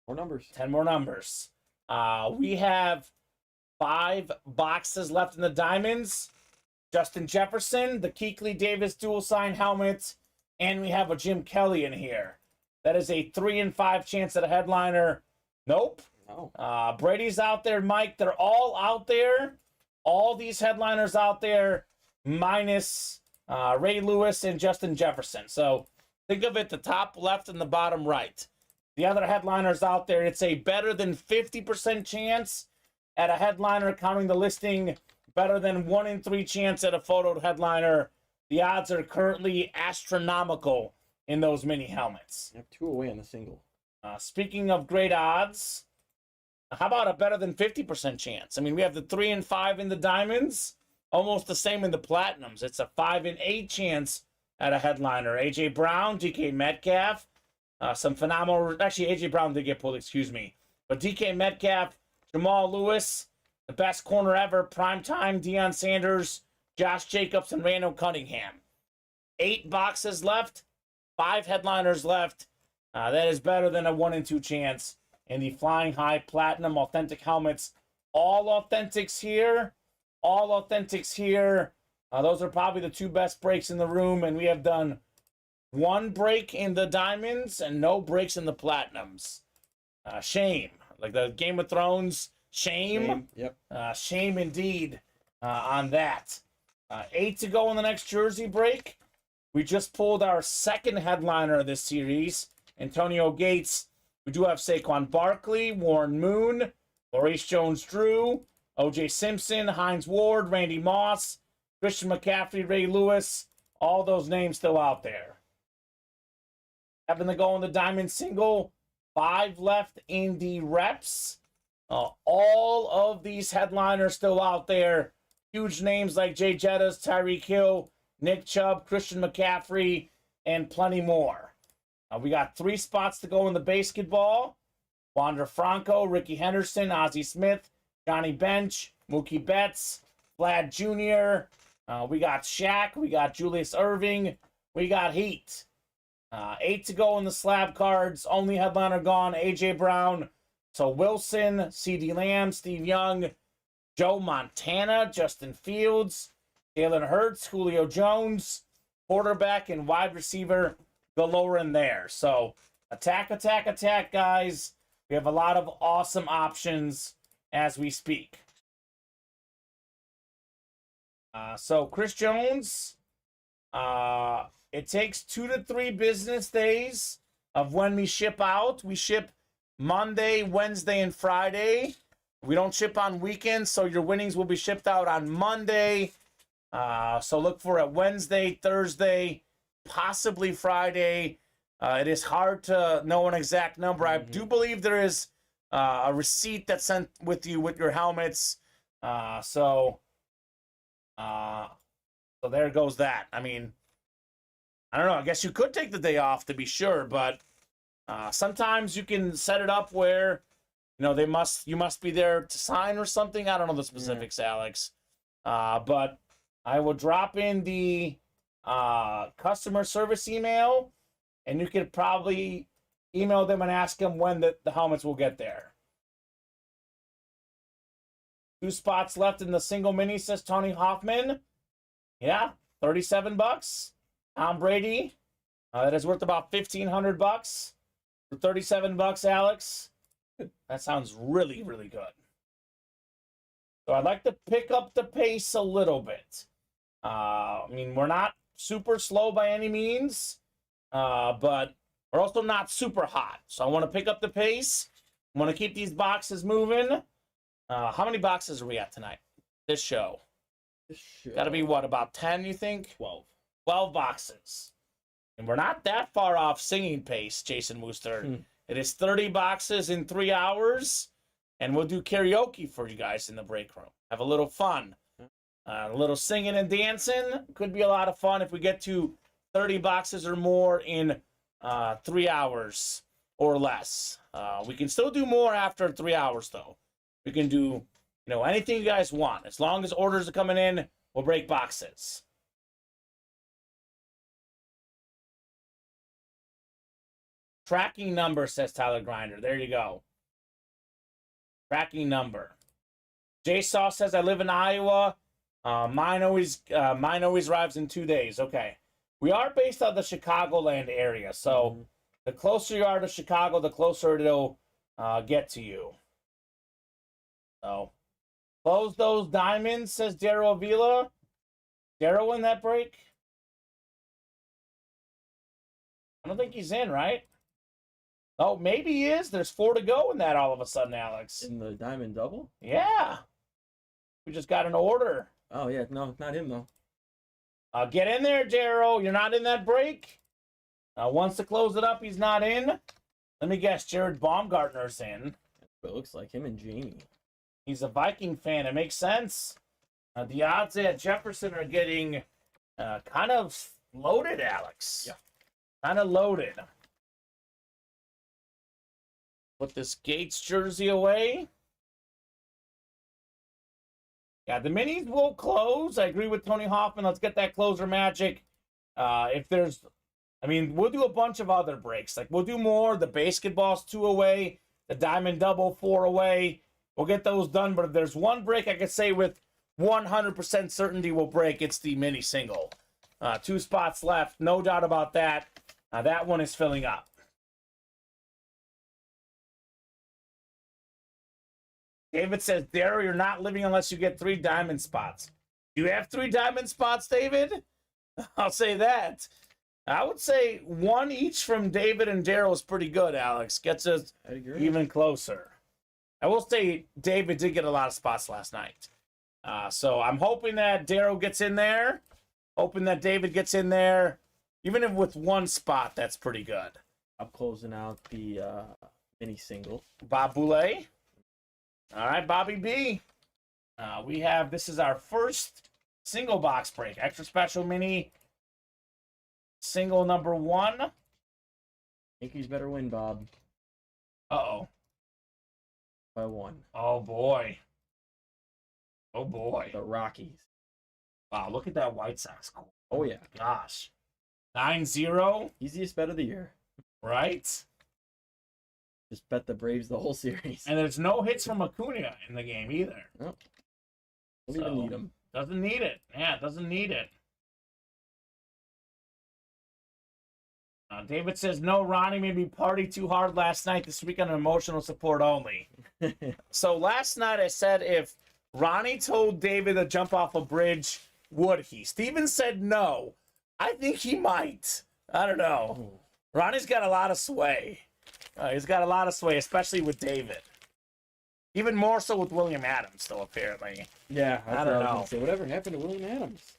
more numbers. 10 more numbers. We have 5 boxes left in the diamonds. Justin Jefferson, the Kuechly Davis dual sign helmet, and we have a Jim Kelly in here. That is a 3 in 5 chance at a headliner. Nope. No. Brady's out there, Mike. They're all out there. All these headliners out there, minus Ray Lewis and Justin Jefferson. So think of it the top left and the bottom right. The other headliners out there, it's a better than 50% chance at a headliner, counting the listing, better than 1 in 3 chance at a photoed headliner. The odds are currently astronomical in those mini helmets. You have 2 away on the single. Speaking of great odds, how about a better than 50% chance? I mean, we have the 3 and 5 in the diamonds, almost the same in the platinums. It's a 5 and 8 chance at a headliner. A.J. Brown, DK Metcalf, some phenomenal. Actually, A.J. Brown did get pulled, excuse me. But DK Metcalf, Jamal Lewis, the best corner ever, primetime, Deion Sanders, Josh Jacobs, and Randall Cunningham. 8 boxes left, 5 headliners left. That is better than a 1 in 2 chance in the Flying High Platinum Authentic helmets. All authentics here. All authentics here. Those are probably the 2 best breaks in the room, and we have done 1 break in the diamonds and no breaks in the platinums. Shame. Like the Game of Thrones, shame. Yep. Shame indeed on that. 8 to go in the next jersey break. We just pulled our second headliner of this series, Antonio Gates. We do have Saquon Barkley, Warren Moon, Maurice Jones-Drew, O.J. Simpson, Hines Ward, Randy Moss, Christian McCaffrey, Ray Lewis. All those names still out there. Having to go in the diamond single. 5 left in the reps. All of these headliners still out there. Huge names like Jay Jettas, Tyreek Hill, Nick Chubb, Christian McCaffrey, and plenty more. We got 3 spots to go in the basketball. Wander Franco, Ricky Henderson, Ozzie Smith, Johnny Bench, Mookie Betts, Vlad Jr., We got Shaq. We got Julius Irving. We got Heat. 8 to go in the slab cards. Only headliner gone. A.J. Brown. So Wilson, C.D. Lamb, Steve Young, Joe Montana, Justin Fields, Jalen Hurts, Julio Jones, quarterback and wide receiver galore in there. So attack, attack, attack, guys. We have a lot of awesome options as we speak. So Chris Jones, it takes 2 to 3 business days of when we ship out. We ship Monday, Wednesday, and Friday. We don't ship on weekends, so your winnings will be shipped out on Monday. So look for it Wednesday, Thursday, possibly Friday. It is hard to know an exact number. I do believe there is a receipt that's sent with you with your helmets. So there goes that. I mean, I don't know. I guess you could take the day off to be sure, but sometimes you can set it up where, you know, you must be there to sign or something. I don't know the specifics, Alex. But I will drop in the customer service email, and you could probably email them and ask them when the helmets will get there. 2 spots left in the single mini, says Tony Hoffman. Yeah, $37. Tom Brady. That is worth about $1,500 for $37, Alex. That sounds really, really good. So I'd like to pick up the pace a little bit. I mean, we're not super slow by any means, but we're also not super hot. So I want to pick up the pace. I want to keep these boxes moving. How many boxes are we at tonight? This show. Got to be, what, about 10, you think? 12. 12 boxes. And we're not that far off singing pace, Jason Wooster. It is 30 boxes in 3 hours, and we'll do karaoke for you guys in the break room. Have a little fun. A little singing and dancing. Could be a lot of fun if we get to 30 boxes or more in 3 hours or less. We can still do more after 3 hours, though. We can do, you know, anything you guys want. As long as orders are coming in, we'll break boxes. Tracking number, says Tyler Grinder. There you go. Tracking number. J Saw says, I live in Iowa. Mine always arrives in 2 days. Okay. We are based out of the Chicagoland area, so the closer you are to Chicago, the closer it'll get to you. So, close those diamonds, says Darrow Avila. Darrow in that break? I don't think he's in, right? Oh, maybe he is. There's 4 to go in that all of a sudden, Alex. In the diamond double? Yeah. We just got an order. Oh, yeah. No, not him, though. Get in there, Darrow. You're not in that break. Once to close it up, he's not in. Let me guess, Jared Baumgartner's in. It looks like him and Jamie. He's a Viking fan. It makes sense. The odds at Jefferson are getting kind of loaded, Alex. Yeah. Kind of loaded. Put this Gates jersey away. Yeah, the minis will close. I agree with Tony Hoffman. Let's get that closer magic. If there's, I mean, we'll do a bunch of other breaks. Like, we'll do more. The basketball's 2 away. The diamond double 4 away. We'll get those done. But if there's one break I could say with 100% certainty will break, it's the mini single. 2 spots left. No doubt about that. That one is filling up. David says, Darrow, you're not living unless you get 3 diamond spots. Do you have 3 diamond spots, David? I'll say that. I would say 1 each from David and Darrow is pretty good, Alex. Gets us even closer. I will say David did get a lot of spots last night. So I'm hoping that Darrow gets in there. Hoping that David gets in there. Even if with 1 spot, that's pretty good. I'm closing out the mini single. Bob Boulay. All right, Bobby B. We have, this is our first single box break. Extra special mini single number 1. Yankees better win, Bob. Uh-oh. By 1. Oh, boy. Oh, boy. The Rockies. Wow, look at that White Sox score. Oh, yeah. Gosh. 9-0. Easiest bet of the year. Right? Just bet the Braves the whole series. And there's no hits from Acuna in the game either. Nope. Don't even need them. Doesn't need it. Yeah, it doesn't need it. David says, no, Ronnie made me party too hard last night. This weekend, emotional support only. So last night I said if Ronnie told David to jump off a bridge, would he? Steven said no. I think he might. I don't know. Ronnie's got a lot of sway. He's got a lot of sway, especially with David. Even more so with William Adams, though, apparently. Yeah, I don't know. Say, whatever happened to William Adams?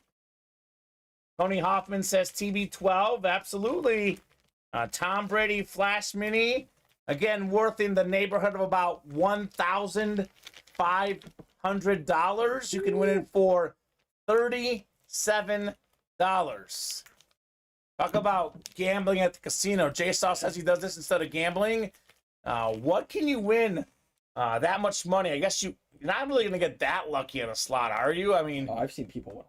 Tony Hoffman says TB12, absolutely. Tom Brady Flash Mini, again, worth in the neighborhood of about $1,500. You can win it for $37. Talk about gambling at the casino. J-Saw says he does this instead of gambling. What can you win that much money? I guess you're not really going to get that lucky in a slot, are you? I mean... I've seen people win.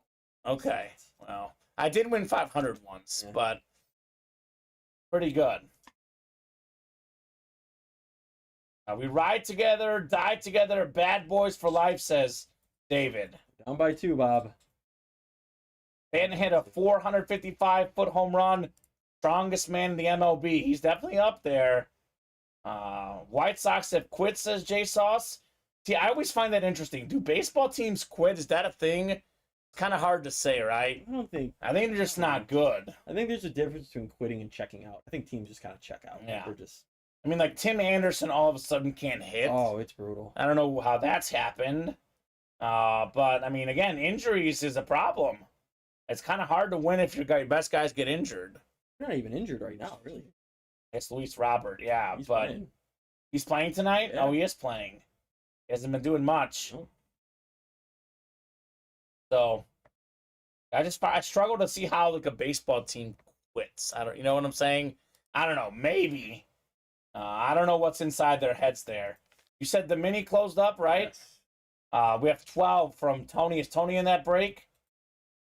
Okay, well, I did win 500 once, but pretty good. We ride together, die together, bad boys for life, says David. Down by 2, Bob. Ben hit a 455-foot home run. Strongest man in the MLB. He's definitely up there. White Sox have quit, says J-Sauce. See, I always find that interesting. Do baseball teams quit? Is that a thing? It's kind of hard to say, right? I think they're just not good. I think there's a difference between quitting and checking out. I think teams just kind of check out. Yeah. They're just... I mean, like Tim Anderson all of a sudden can't hit. Oh, it's brutal. I don't know how that's happened. But, I mean, again, injuries is a problem. It's kind of hard to win if your best guys get injured. They're not even injured right now, really. It's Luis Robert, yeah. He's but playing. He's playing tonight? Yeah. Oh, he is playing. He hasn't been doing much. Oh. So, I struggle to see how, like, a baseball team quits. You know what I'm saying? I don't know. Maybe. I don't know what's inside their heads there. You said the mini closed up, right? Yes. We have 12 from Tony. Is Tony in that break?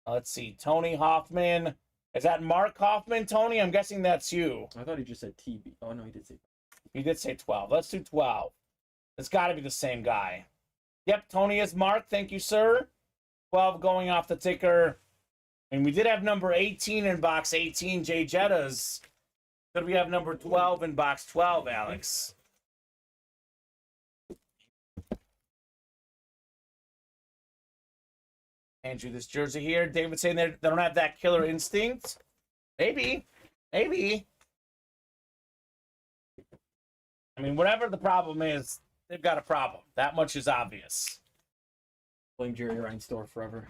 Let's see. Tony Hoffman. Is that Mark Hoffman, Tony? I'm guessing that's you. I thought he just said TB. Oh, no, he did say... He did say 12. Let's do 12. It's got to be the same guy. Yep, Tony is Mark. Thank you, sir. 12 going off the ticker. And we did have number 18 in box 18, Jay Jettas. Could we have number 12 in box 12, Alex? Andrew, this jersey here. David saying they don't have that killer instinct. Maybe. Maybe. I mean, whatever the problem is, they've got a problem. That much is obvious. Blame Jerry Reinsdorf forever.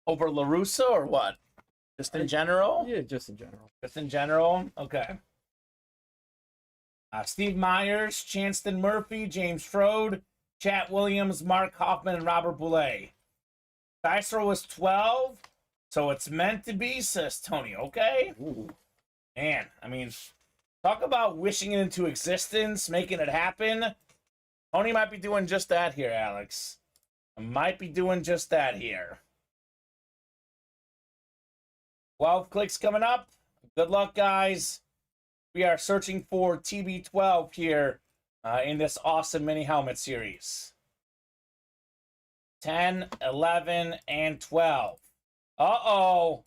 Over La Russa or what? Just in general? Yeah, just in general. Just in general? Okay. Steve Myers, Chanston Murphy, James Strode, Chat Williams, Mark Hoffman, and Robert Boulay. Dice roll was 12, so it's meant to be, says Tony. Okay? Ooh. Man, I mean, talk about wishing it into existence, making it happen. Tony might be doing just that here, Alex. Might be doing just that here. 12 clicks coming up. Good luck, guys. We are searching for TB12 here in this awesome mini helmet series. 10, 11, and 12. Uh-oh.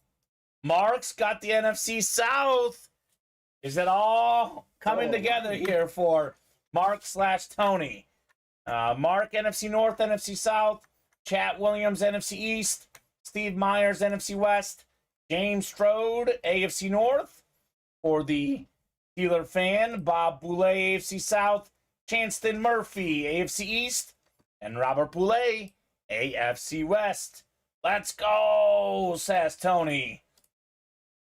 Mark's got the NFC South. Is it all coming together here for Mark/Tony? Mark, NFC North, NFC South. Chat Williams, NFC East. Steve Myers, NFC West. James Strode, AFC North. For the Steeler fan, Bob Boulay, AFC South. Chanston Murphy, AFC East. And Robert Boulay, AFC West. Let's go, says Tony.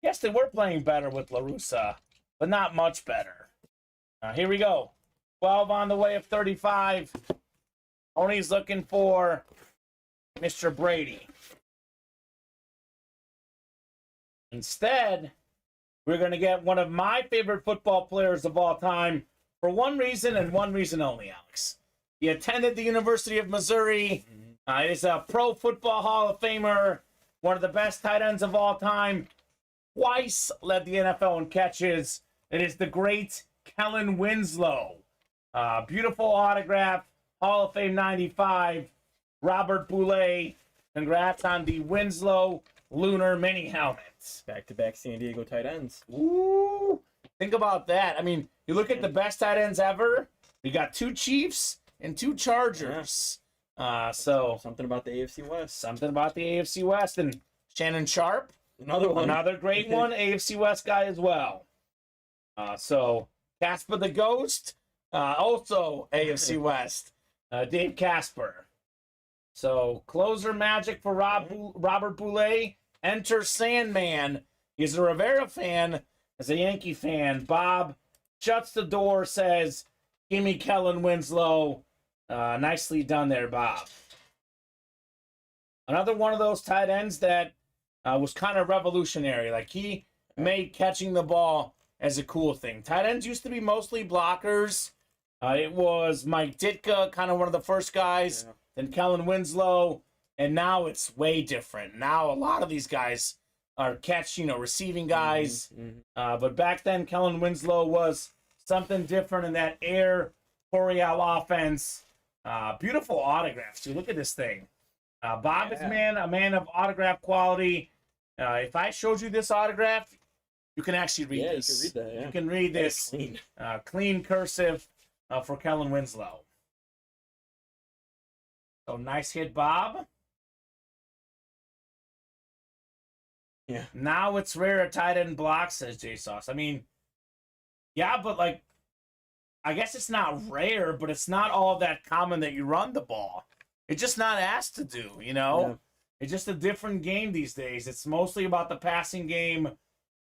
Yes, they were playing better with La Russa, but not much better. Here we go. 12 on the way of 35. Tony's looking for Mr. Brady. Instead, we're going to get one of my favorite football players of all time for one reason and one reason only, Alex. He attended the University of Missouri. He's a Pro Football Hall of Famer, one of the best tight ends of all time. Twice led the NFL in catches. It is the great Kellen Winslow. Beautiful autograph, Hall of Fame 95. Robert Boulay, congrats on the Winslow Lunar Mini helmet. Back-to-back San Diego tight ends. Ooh, think about that. I mean, you look at the best tight ends ever. We got 2 Chiefs and 2 Chargers. So something about the AFC West. Something about the AFC West. And Shannon Sharp, Another one. another great one, AFC West guy as well. So Casper the Ghost, also AFC West. Dave Casper. So closer magic for Robert Boulay. Enter Sandman. He's a Rivera fan. As a Yankee fan, Bob shuts the door, says, "Give me Kellen Winslow." Nicely done there, Bob. Another one of those tight ends that was kind of revolutionary. Like, he made catching the ball as a cool thing. Tight ends used to be mostly blockers. It was Mike Ditka, kind of one of the first guys, then Kellen Winslow, and now it's way different. Now a lot of these guys are receiving guys. But back then, Kellen Winslow was something different in that Air Coryell offense. Beautiful autographs, too. Look at this thing. Bob is a man of autograph quality. If I showed you this autograph, you can actually read this. You can read that, You can read this. Clean. Clean cursive for Kellen Winslow. So nice hit, Bob. Yeah. Now it's rare a tight end block, says J Sauce. I mean, yeah, but like, I guess it's not rare, but it's not all that common that you run the ball. It's just not asked to do, you know? Yeah. It's just a different game these days. It's mostly about the passing game.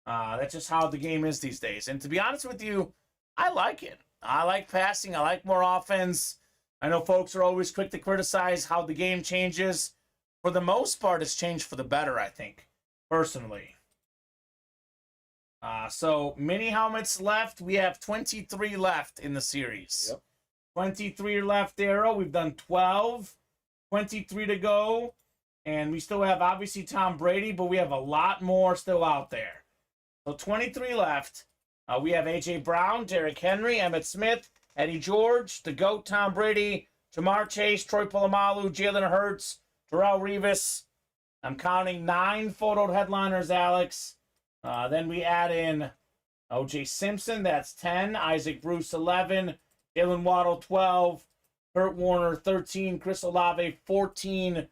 That's just how the game is these days. And to be honest with you, I like it. I like passing. I like more offense. I know folks are always quick to criticize how the game changes. For the most part, it's changed for the better, I think, personally. So mini helmets left. We have 23 left in the series. Yep. 23 left, Arrow. We've done 12. 23 to go. And we still have, obviously, Tom Brady, but we have a lot more still out there. So 23 left. We have A.J. Brown, Derrick Henry, Emmitt Smith, Eddie George, the GOAT Tom Brady, Jamar Chase, Troy Polamalu, Jalen Hurts, Darrelle Revis. I'm counting 9 photoed headliners, Alex. Then we add in O.J. Simpson, that's 10. Isaac Bruce, 11. Jalen Waddle, 12. Kurt Warner, 13. Chris Olave, 14.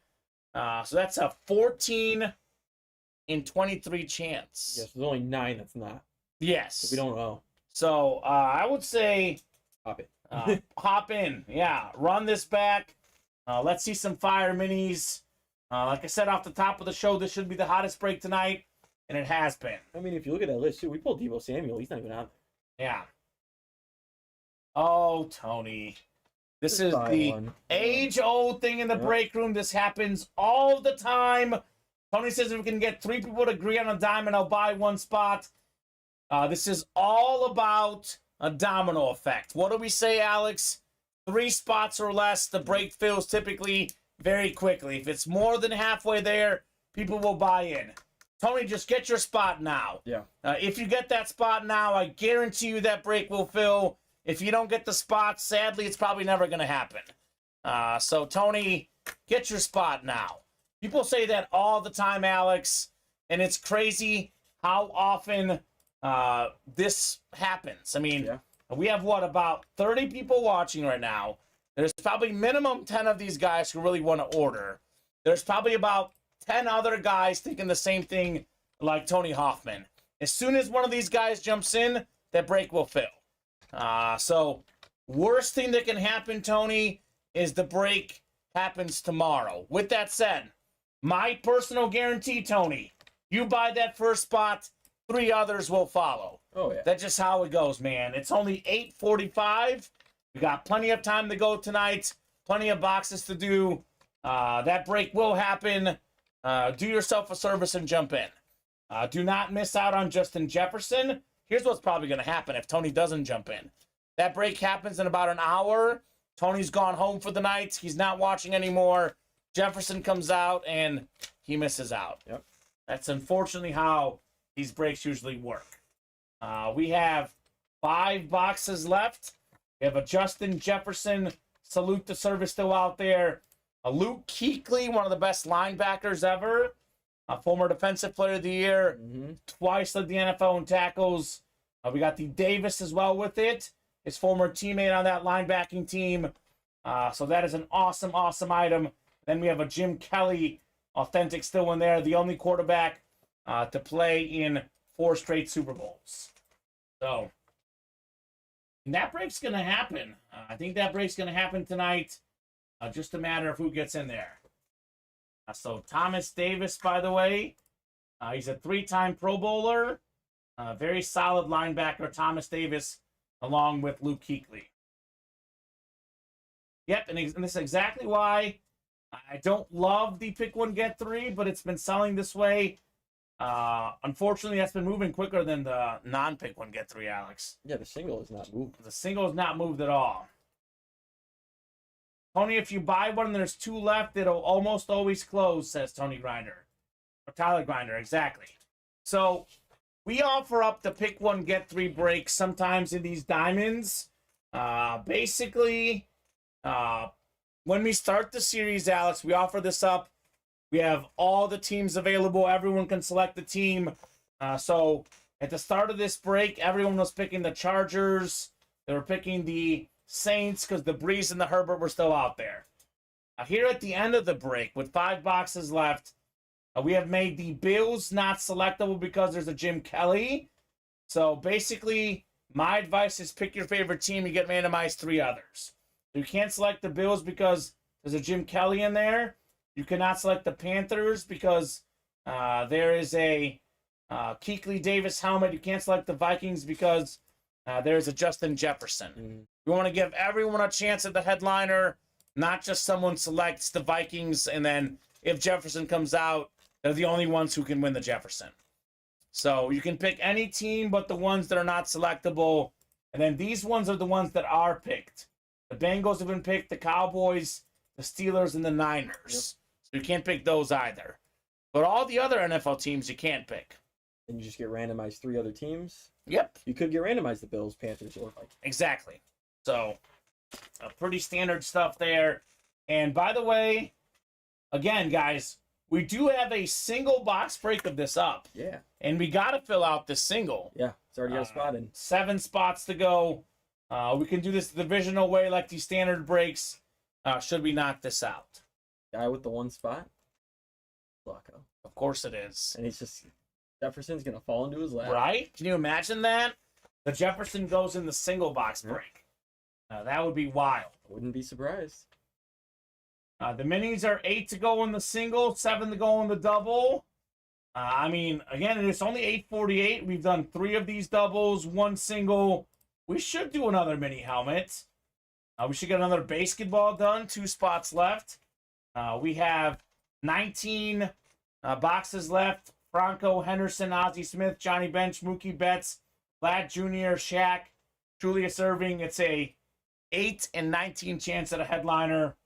So that's a 14 in 23 chance. Yes, there's only 9 that's not. Yes. So we don't know. So I would say Pop it. hop in. Yeah, run this back. Let's see some fire minis. Like I said off the top of the show, this should be the hottest break tonight, and it has been. I mean, if you look at that list, too, we pulled Deebo Samuel. He's not even on there. Yeah. Oh, Tony. This is the age-old thing in the break room. This happens all the time. Tony says if we can get 3 people to agree on a diamond, I'll buy 1 spot. This is all about a domino effect. What do we say, Alex? 3 spots or less, the break fills typically very quickly. If it's more than halfway there, people will buy in. Tony, just get your spot now. Yeah. If you get that spot now, I guarantee you that break will fill. If you don't get the spot, sadly, it's probably never going to happen. So, Tony, get your spot now. People say that all the time, Alex, and it's crazy how often this happens. I mean, we have, about 30 people watching right now. There's probably minimum 10 of these guys who really want to order. There's probably about 10 other guys thinking the same thing like Tony Hoffman. As soon as one of these guys jumps in, that break will fill. So, worst thing that can happen, Tony, is the break happens tomorrow. With that said, my personal guarantee, Tony, you buy that first spot, 3 others will follow. Oh, yeah. That's just how it goes, man. It's only 8:45. We got plenty of time to go tonight. Plenty of boxes to do. That break will happen. Do yourself a service and jump in. Do not miss out on Justin Jefferson. Here's what's probably going to happen if Tony doesn't jump in. That break happens in about an hour. Tony's gone home for the night. He's not watching anymore. Jefferson comes out, and he misses out. Yep. That's unfortunately how these breaks usually work. We have 5 boxes left. We have a Justin Jefferson, salute to service still out there. A Luke Kuechly, one of the best linebackers ever. A former defensive player of the year. Twice led the NFL in tackles. We got the Davis as well with it. His former teammate on that linebacking team. So that is an awesome, awesome item. Then we have a Jim Kelly, authentic still in there. The only quarterback to play in 4 straight Super Bowls. So, and that break's going to happen. I think that break's going to happen tonight. Just a matter of who gets in there. So, Thomas Davis, by the way, he's a 3-time Pro Bowler. Very solid linebacker, Thomas Davis, along with Luke Kuechly. Yep, and this is exactly why I don't love the pick 1, get 3, but it's been selling this way. Unfortunately, that's been moving quicker than the non-pick 1, get 3, Alex. Yeah, the single is not moved. The single is not moved at all. Tony, if you buy one and there's 2 left, it'll almost always close, says Tony Grinder. Or Tyler Grinder, exactly. So, we offer up the pick 1, get 3 breaks sometimes in these diamonds. Basically, when we start the series, Alex, we offer this up. We have all the teams available. Everyone can select the team. So at the start of this break, everyone was picking the Chargers. They were picking the Saints because the Breeze and the Herbert were still out there. Here at the end of the break, with 5 boxes left, we have made the Bills not selectable because there's a Jim Kelly. So basically, my advice is pick your favorite team. You get randomized 3 others. You can't select the Bills because there's a Jim Kelly in there. You cannot select the Panthers because there is a Kuechly Davis helmet. You can't select the Vikings because there's a Justin Jefferson. We want to give everyone a chance at the headliner, not just someone selects the Vikings, and then if Jefferson comes out, they're the only ones who can win the Jefferson. So you can pick any team but the ones that are not selectable, and then these ones are the ones that are picked. The Bengals have been picked, the Cowboys, the Steelers, and the Niners. Yep. So you can't pick those either. But all the other NFL teams you can't pick. And you just get randomized 3 other teams? Yep. You could get randomized the Bills, Panthers, or Vikings. Exactly. So, pretty standard stuff there. And by the way, again, guys, we do have a single box break of this up. Yeah. And we got to fill out this single. Yeah, it's already got a spot in. 7 spots to go. We can do this the divisional way like these standard breaks. Should we knock this out? Guy with the 1 spot? Flacco. Of course it is. And he's just, Jefferson's going to fall into his lap. Right? Can you imagine that? The Jefferson goes in the single box break. That would be wild. I wouldn't be surprised. The minis are 8 to go in the single, 7 to go in the double. I mean, again, it's only 848. We've done 3 of these doubles, 1 single. We should do another mini helmet. We should get another basketball done. 2 spots left. We have 19 boxes left. Franco, Henderson, Ozzie Smith, Johnny Bench, Mookie Betts, Vlad Jr., Shaq, Julius Erving. It's a 8 and 19 chance at a headliner.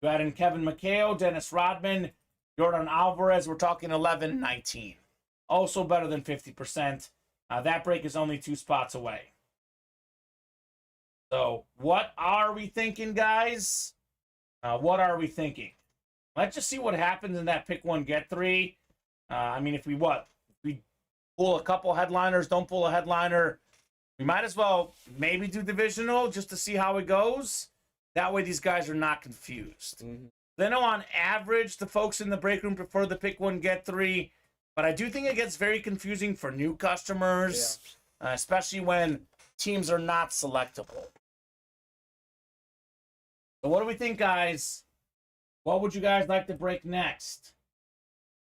You add in Kevin McHale, Dennis Rodman, Jordan Alvarez. We're talking 11-19. Also better than 50%. That break is only 2 spots away. So what are we thinking, guys? What are we thinking? Let's just see what happens in that pick 1, get 3. I mean, if we pull a couple headliners, don't pull a headliner, we might as well maybe do divisional just to see how it goes. That way these guys are not confused. Then on average, the folks in the break room prefer the pick 1, get 3. But I do think it gets very confusing for new customers, especially when teams are not selectable. So what do we think, guys? What would you guys like to break next?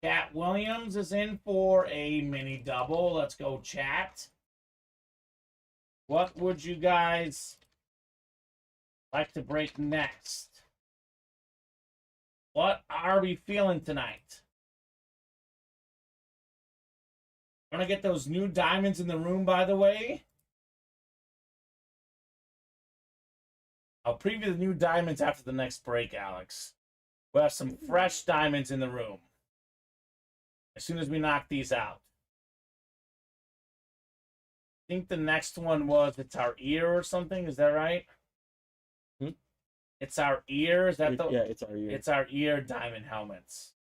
Cat Williams is in for a mini double. Let's go, chat. What would you guys like to break next? What are we feeling tonight? Want to get those new diamonds in the room, by the way? I'll preview the new diamonds after the next break, Alex. We'll have some fresh diamonds in the room as soon as we knock these out. I think the next one was It's Our Ear or something. Is that right? It's Our Ear. Is that the? Yeah, It's Our Ear. It's Our Ear diamond helmets.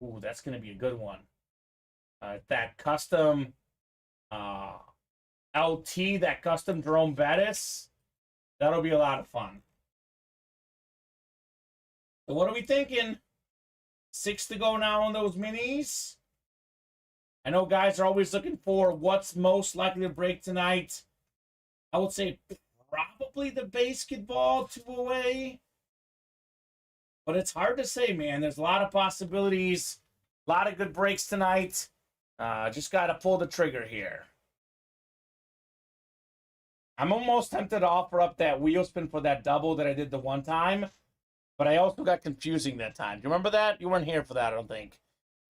Ooh, that's going to be a good one. That custom LT, that custom Jerome Bettis, that'll be a lot of fun. So what are we thinking? 6 to go now on those minis. I know guys are always looking for what's most likely to break tonight. I would say probably the basketball 2-away. But it's hard to say, man. There's a lot of possibilities. A lot of good breaks tonight. Just got to pull the trigger here. I'm almost tempted to offer up that wheel spin for that double that I did the one time. But I also got confusing that time. Do you remember that? You weren't here for that, I don't think.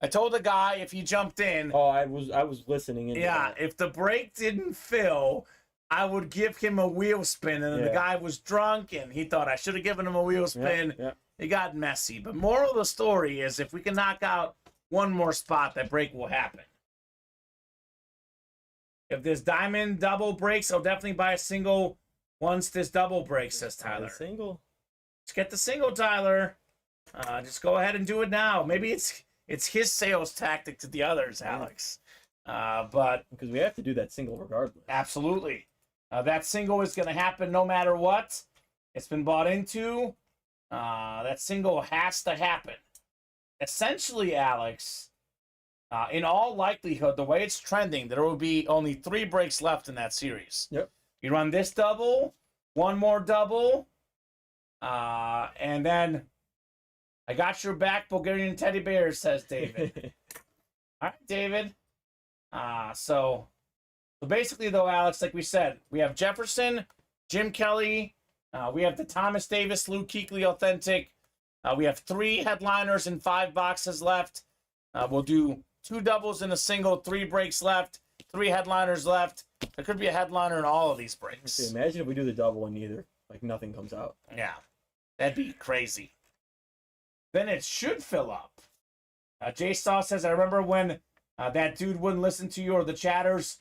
I told the guy if he jumped in. Oh, I was listening. Yeah, if the break didn't fill, I would give him a wheel spin. And the guy was drunk, and he thought I should have given him a wheel spin. Yeah. It got messy. But moral of the story is if we can knock out one more spot, that break will happen. If this diamond double breaks, I'll definitely buy a single once this double breaks, says Tyler. Single. Let's get the single, Tyler. Just go ahead and do it now. Maybe it's his sales tactic to the others, Alex. But because we have to do that single regardless. Absolutely. That single is going to happen no matter what. It's been bought into. That single has to happen. Essentially, Alex, in all likelihood, the way it's trending, there will be only 3 breaks left in that series. Yep. You run this double, one more double, and then I got your back, Bulgarian teddy bears, says David. All right, David. So basically, though, Alex, like we said, we have Jefferson, Jim Kelly, we have the Thomas Davis, Lou Kuechly Authentic. We have 3 headliners and 5 boxes left. We'll do 2 doubles and a single, 3 breaks left, 3 headliners left. There could be a headliner in all of these breaks. Okay, imagine if we do the double and neither, like nothing comes out. Yeah, that'd be crazy. Then it should fill up. Jay Saw says, I remember when that dude wouldn't listen to you or the chatters.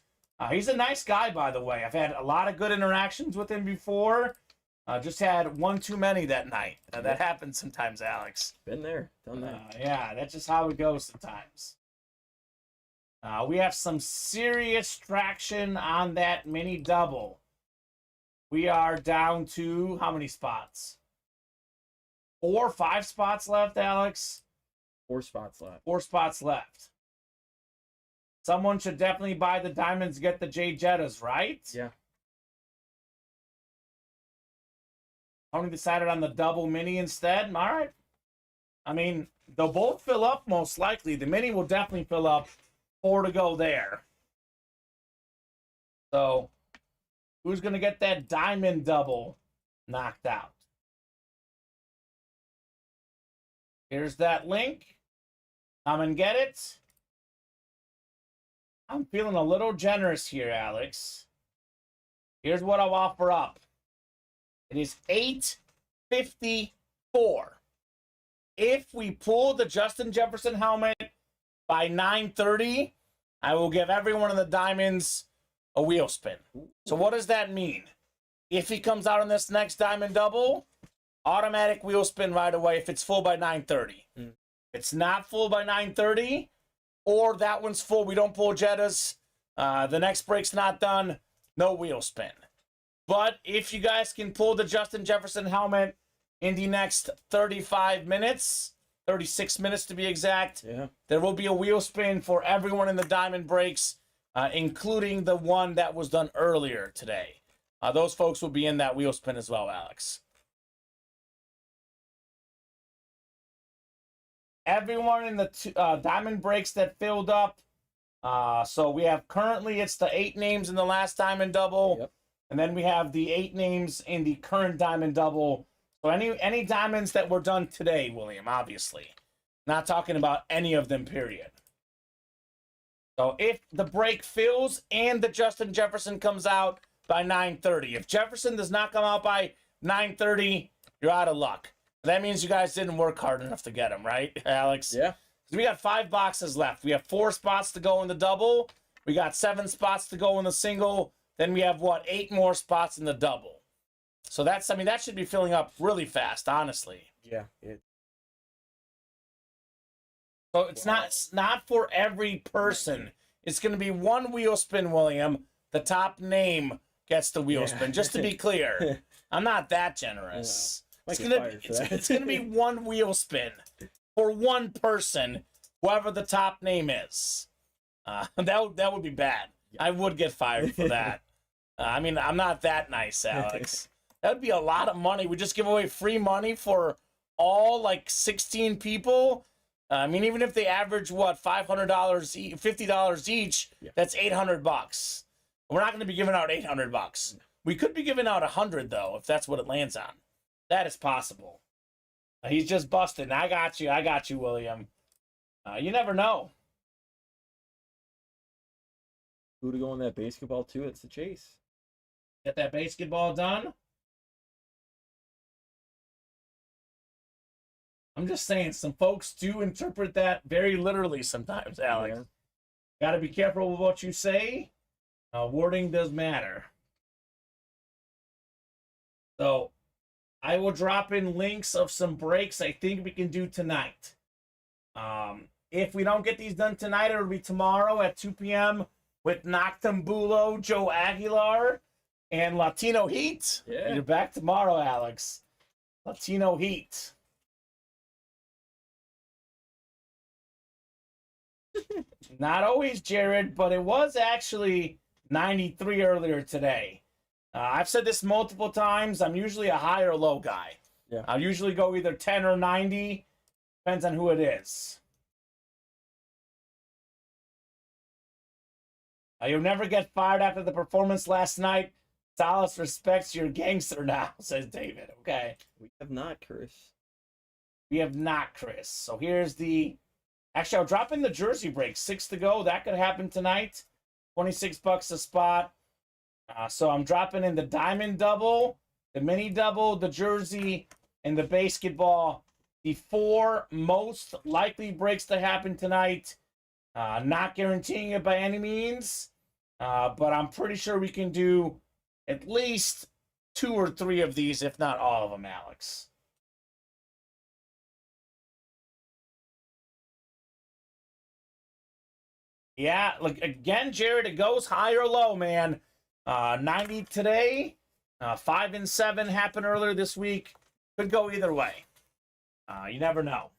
He's a nice guy, by the way. I've had a lot of good interactions with him before. Just had one too many that night. That happens sometimes, Alex. Been there, done that. Yeah, that's just how it goes sometimes. We have some serious traction on that mini double. We are down to how many spots? 4 or 5 spots left, Alex? 4 spots left. 4 spots left. Someone should definitely buy the diamonds, get the J Jettas, right? Yeah. Tony decided on the double mini instead. All right. I mean, they'll both fill up most likely. The mini will definitely fill up. 4 to go there. So, who's going to get that diamond double knocked out? Here's that link. Come and get it. I'm feeling a little generous here, Alex. Here's what I'll offer up. It is $8.54. If we pull the Justin Jefferson helmet by 9:30, I will give every one of the diamonds a wheel spin. So what does that mean? If he comes out on this next diamond double, automatic wheel spin right away if it's full by 9:30. If it's not full by 9:30, or that one's full, we don't pull Jettas, the next break's not done, no wheel spin. But if you guys can pull the Justin Jefferson helmet in the next 35 minutes, 36 minutes to be exact, there will be a wheel spin for everyone in the diamond breaks, including the one that was done earlier today. Those folks will be in that wheel spin as well, Alex. Everyone in the diamond breaks that filled up. So we have currently, it's the 8 names in the last diamond double. Yep. And then we have the 8 names in the current diamond double. So any diamonds that were done today, William, obviously. Not talking about any of them, period. So if the break fills and the Justin Jefferson comes out, by 9:30. If Jefferson does not come out by 9:30, you're out of luck. That means you guys didn't work hard enough to get him, right, Alex? Yeah. So we got 5 boxes left. We have 4 spots to go in the double. We got 7 spots to go in the single. Then we have, 8 more spots in the double. So that should be filling up really fast, honestly. Yeah. So it's not for every person. It's going to be one wheel spin, William. The top name gets the wheel spin, just to be clear. I'm not that generous. It's going to be one wheel spin for one person, whoever the top name is. That would be bad. I would get fired for that. I'm not that nice, Alex. That would be a lot of money. We just give away free money for all 16 people. Even if they average $500, $50 each, that's $800. We're not going to be giving out $800. We could be giving out 100 though, if that's what it lands on. That is possible. He's just busting. I got you, William. You never know. Who to go on that basketball too? It's the chase. Get that basketball done. I'm just saying, some folks do interpret that very literally sometimes, Alex. Yeah. Got to be careful with what you say. Wording does matter. So, I will drop in links of some breaks I think we can do tonight. If we don't get these done tonight, it'll be tomorrow at 2 p.m. with Noctambulo, Joe Aguilar, and Latino Heat. Yeah. You're back tomorrow, Alex. Latino Heat. Not always, Jared, but it was actually 93 earlier today. I've said this multiple times. I'm usually a high or low guy. Yeah. I'll usually go either 10 or 90. Depends on who it is. You'll never get fired after the performance last night. Salas respects your gangster now, says David. Okay. We have not, Chris. We have not, Chris. So here's the... Actually, I'll drop in the jersey break. 6 to go. That could happen tonight. $26 a spot. So I'm dropping in the diamond double, the mini double, the jersey, and the basketball. The 4 most likely breaks to happen tonight. Not guaranteeing it by any means, but I'm pretty sure we can do at least 2 or 3 of these, if not all of them, Alex. Yeah, look, again, Jared, it goes high or low, man. 90 today, 5 and 7 happened earlier this week. Could go either way. You never know.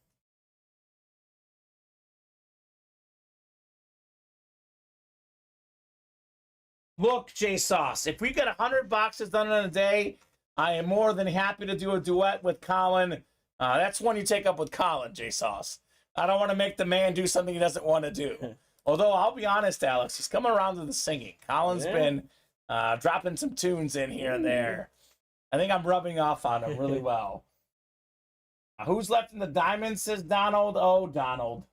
Look, J Sauce, if we get 100 boxes done in a day, I am more than happy to do a duet with Colin. That's one you take up with Colin, J Sauce. I don't want to make the man do something he doesn't want to do. Although, I'll be honest, Alex, he's coming around to the singing. Colin's been dropping some tunes in here and there. I think I'm rubbing off on him really well. Who's left in the diamond, says Donald. Oh, Donald.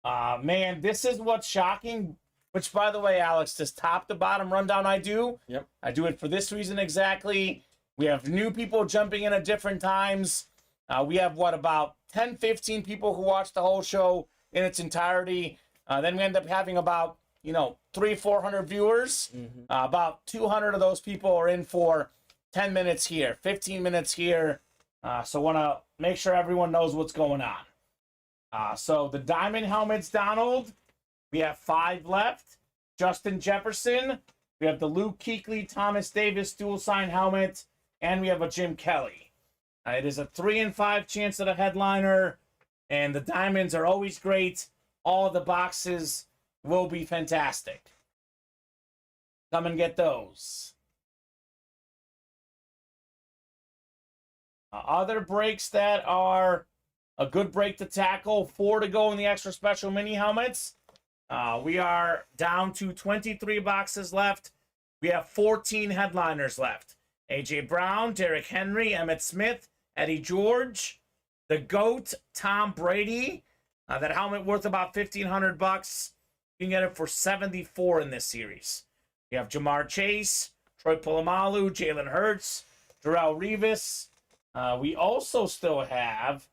Man, this is what's shocking. Which, by the way, Alex, this top to bottom rundown I do. Yep. I do it for this reason exactly. We have new people jumping in at different times. We have, about 10, 15 people who watch the whole show in its entirety. Then we end up having about, 300-400 viewers. Mm-hmm. About 200 of those people are in for 10 minutes here, 15 minutes here. So want to make sure everyone knows what's going on. So the diamond helmets, Donald, we have 5 left. Justin Jefferson, we have the Luke Kuechly, Thomas Davis dual sign helmet, and we have a Jim Kelly. It is a 3 in 5 chance at a headliner, and the diamonds are always great. All the boxes will be fantastic. Come and get those. Other breaks that are a good break to tackle. 4 to go in the extra special mini helmets. We are down to 23 boxes left. We have 14 headliners left. A.J. Brown, Derrick Henry, Emmitt Smith, Eddie George, the GOAT, Tom Brady. That helmet worth about $1,500. You can get it for $74 in this series. We have Jamar Chase, Troy Polamalu, Jalen Hurts, Darrelle Revis. We also still have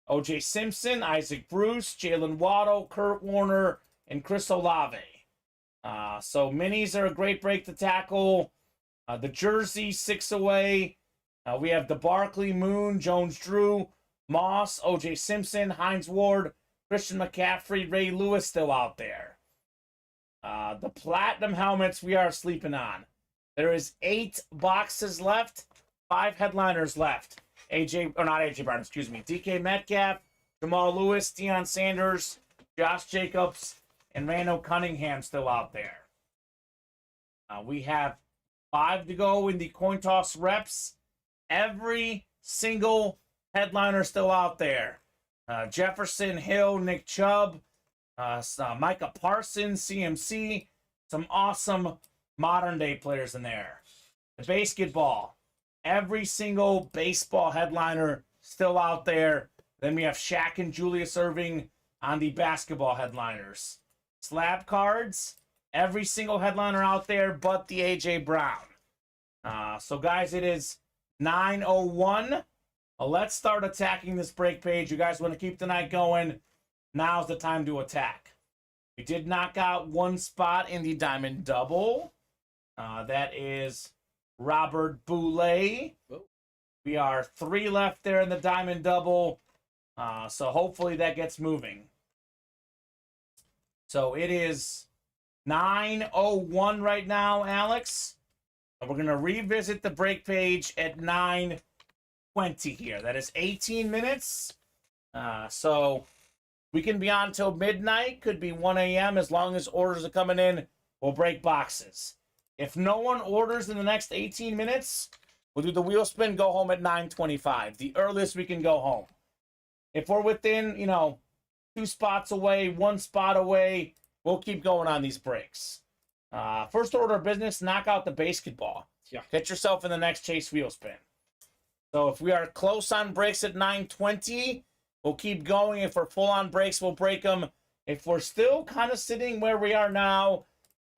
O.J. Simpson, Isaac Bruce, Jalen Waddle, Kurt Warner, and Chris Olave. So minis are a great break to tackle. The jersey, 6 away. We have the Barkley, Moon, Jones Drew, Moss, O.J. Simpson, Hines Ward, Christian McCaffrey, Ray Lewis still out there. The platinum helmets we are sleeping on. There is 8 boxes left, 5 headliners left. DK Metcalf, Jamal Lewis, Deion Sanders, Josh Jacobs, and Randall Cunningham still out there. We have 5 to go in the coin toss reps. Every single headliner still out there. Jefferson, Hill, Nick Chubb, Micah Parsons, CMC. Some awesome modern day players in there. The basketball. Every single baseball headliner still out there. Then we have Shaq and Julius Erving on the basketball headliners. Slab cards. Every single headliner out there but the A.J. Brown. So, guys, it is 9:01. Let's start attacking this break page. You guys want to keep the night going? Now's the time to attack. We did knock out 1 spot in the Diamond Double. That is Robert Boulay. We are 3 left there in the Diamond Double. So hopefully that gets moving. So it is 9:01 right now, Alex. And we're going to revisit the break page at 9:20 here. That is 18 minutes. So we can be on till midnight. Could be 1 a.m. As long as orders are coming in, we'll break boxes. If no one orders in the next 18 minutes, we'll do the wheel spin, go home at 9:25. The earliest we can go home. If we're within, 2 spots away, 1 spot away, we'll keep going on these breaks. First order of business, knock out the basketball. Yeah. Get yourself in the next chase wheel spin. So if we are close on breaks at 9:20, we'll keep going. If we're full on breaks, we'll break them. If we're still kind of sitting where we are now,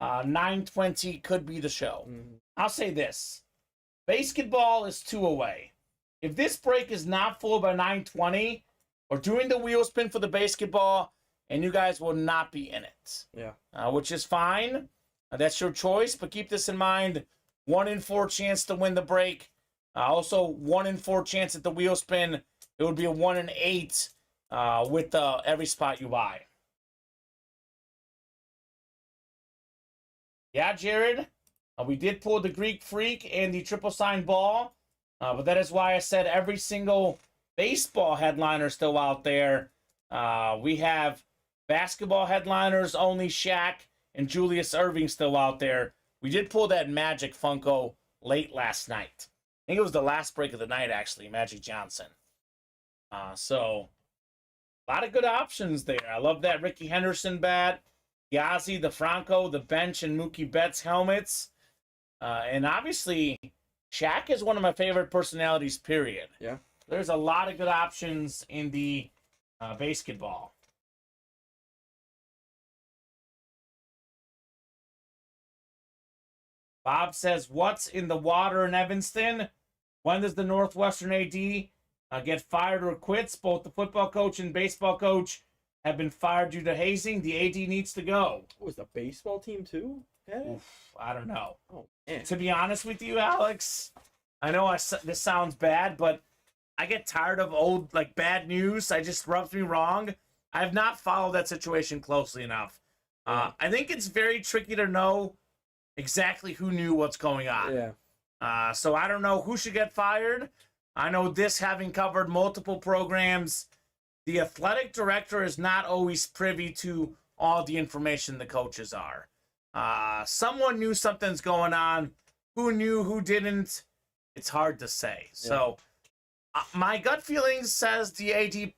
9:20 could be the show. Mm-hmm. I'll say this. Basketball is 2 away. If this break is not full by 9:20, we're doing the wheel spin for the basketball, and you guys will not be in it. Yeah. Which is fine. That's your choice, but keep this in mind. 1 in 4 chance to win the break. Also, 1 in 4 chance at the wheel spin. It would be a 1 in 8 with every spot you buy. Yeah, Jared, we did pull the Greek Freak and the triple sign ball, but that is why I said every single baseball headliner still out there. We have basketball headliners, only Shaq and Julius Erving still out there. We did pull that Magic Funko late last night. I think it was the last break of the night, actually, Magic Johnson. So, a lot of good options there. I love that Ricky Henderson bat, Yazzie, the Franco, the Bench, and Mookie Betts helmets. And obviously, Shaq is one of my favorite personalities, period. Yeah. There's a lot of good options in the basketball. Bob says, what's in the water in Evanston? When does the Northwestern AD get fired or quits? Both the football coach and baseball coach have been fired due to hazing. The AD needs to go. Was the baseball team too? Oof, I don't know. Oh, man. To be honest with you, Alex, I know this sounds bad, but I get tired of old, bad news. I just rubs me wrong. I have not followed that situation closely enough. I think it's very tricky to know exactly who knew what's going on. Yeah. So I don't know who should get fired. I know this, having covered multiple programs, the athletic director is not always privy to all the information the coaches are. Someone knew something's going on. Who knew, who didn't? It's hard to say. Yeah. So my gut feeling says the AD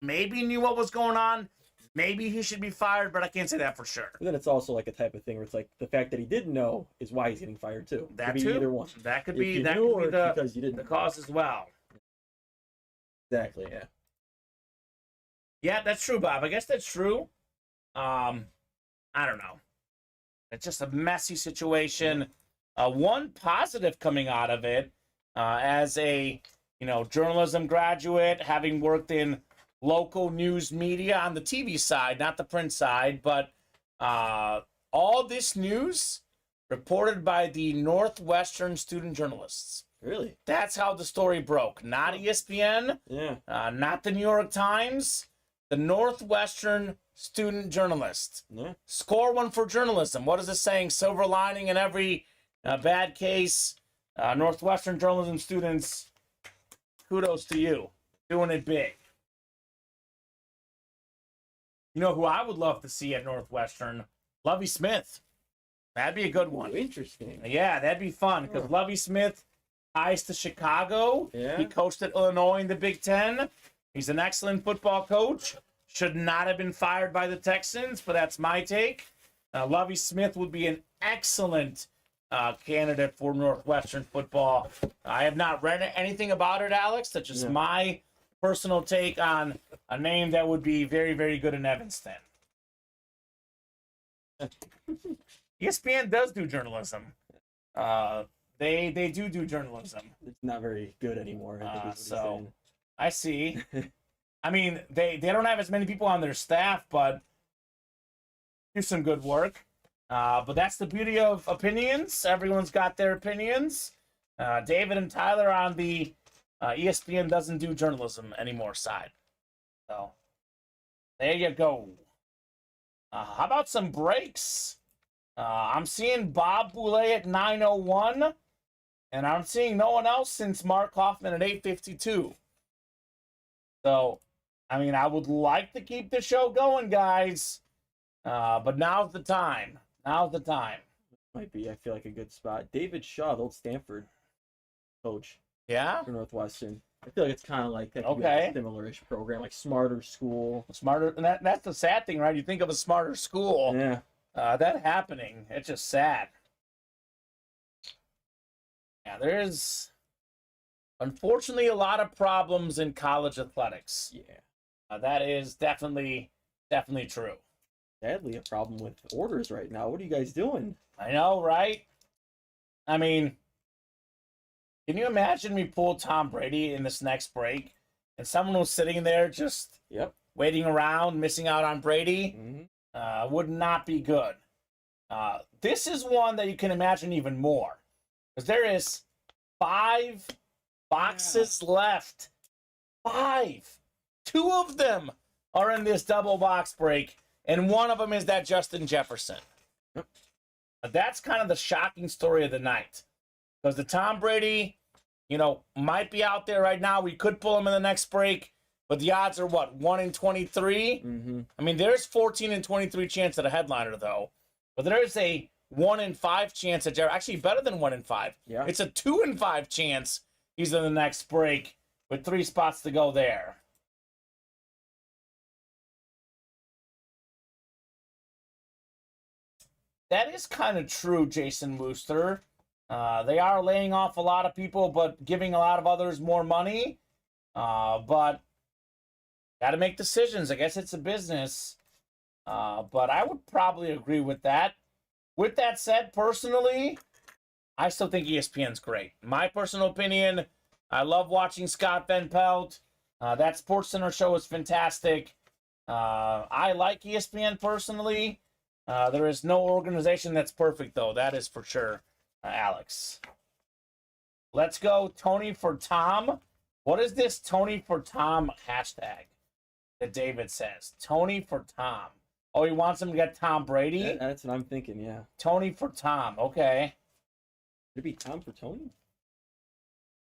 maybe knew what was going on. Maybe he should be fired, but I can't say that for sure. And then it's also like a type of thing where it's like the fact that he didn't know is why he's getting fired too. That could be too. Either one. That could If be you that knew could be or because you didn't. the cause as well. Exactly. Yeah. Yeah, that's true, Bob. I guess that's true. I don't know. It's just a messy situation. One positive coming out of it, as a journalism graduate, having worked in local news media on the TV side, not the print side, but all this news reported by the Northwestern student journalists. Really? That's how the story broke. Not ESPN, Yeah. not the New York Times, the Northwestern student journalist. Yeah. Score one for journalism. What is it saying? Silver lining in every bad case. Northwestern journalism students, kudos to you. Doing it big. You know who I would love to see at Northwestern? Lovie Smith. That'd be a good one. Oh, interesting. Yeah, that'd be fun because Lovie Smith ties to Chicago. Yeah. He coached at Illinois in the Big Ten. He's an excellent football coach. Should not have been fired by the Texans, but that's my take. Lovie Smith would be an excellent candidate for Northwestern football. I have not read anything about it, Alex. That's just my personal take on a name that would be very, very good in Evanston. ESPN does do journalism. They do journalism. It's not very good anymore. I think is what he's saying. I see. I mean, they don't have as many people on their staff, but do some good work. But that's the beauty of opinions. Everyone's got their opinions. David and Tyler on the ESPN doesn't do journalism anymore side. So there you go. How about some breaks? I'm seeing Bob Boulay at 9:01, and I'm seeing no one else since Mark Hoffman at 8:52. So, I mean, I would like to keep the show going, guys, but now's the time. Now's the time. Might be, I feel like, a good spot. David Shaw, the old Stanford coach Yeah? for Northwestern. I feel like it's kind of like that could be Okay. like a similar-ish program, like Smarter School. Smarter, and that's the sad thing, right? You think of a smarter school, Yeah. that happening. It's just sad. Yeah, there's unfortunately a lot of problems in college athletics. Yeah. That is definitely true. Sadly, a problem with orders right now. What are you guys doing? I know, right? I mean, can you imagine we pull Tom Brady in this next break and someone was sitting there just Yep. waiting around, missing out on Brady? Mm-hmm. Would not be good. This is one that you can imagine even more. Because there is 5 boxes left. 5. 2 of them are in this double box break, and one of them is that Justin Jefferson. Yep. That's kind of the shocking story of the night. Because the Tom Brady, might be out there right now. We could pull him in the next break, but the odds are what, 1 in 23? Mm-hmm. I mean, there's 14 in 23 chance at a headliner, though. But there's a 1 in 5 chance at actually better than 1 in 5. Yeah. It's a 2 in 5 chance he's in the next break with 3 spots to go there. That is kind of true, Jason Wooster. They are laying off a lot of people, but giving a lot of others more money. But got to make decisions. I guess it's a business. But I would probably agree with that. With that said, personally, I still think ESPN's great. My personal opinion, I love watching Scott Van Pelt. That SportsCenter show is fantastic. I like ESPN personally. There is no organization that's perfect, though. That is for sure, Alex. Let's go Tony for Tom. What is this Tony for Tom hashtag that David says? Tony for Tom. Oh, he wants him to get Tom Brady? That's what I'm thinking, yeah. Tony for Tom. Okay. Could it be Tom for Tony?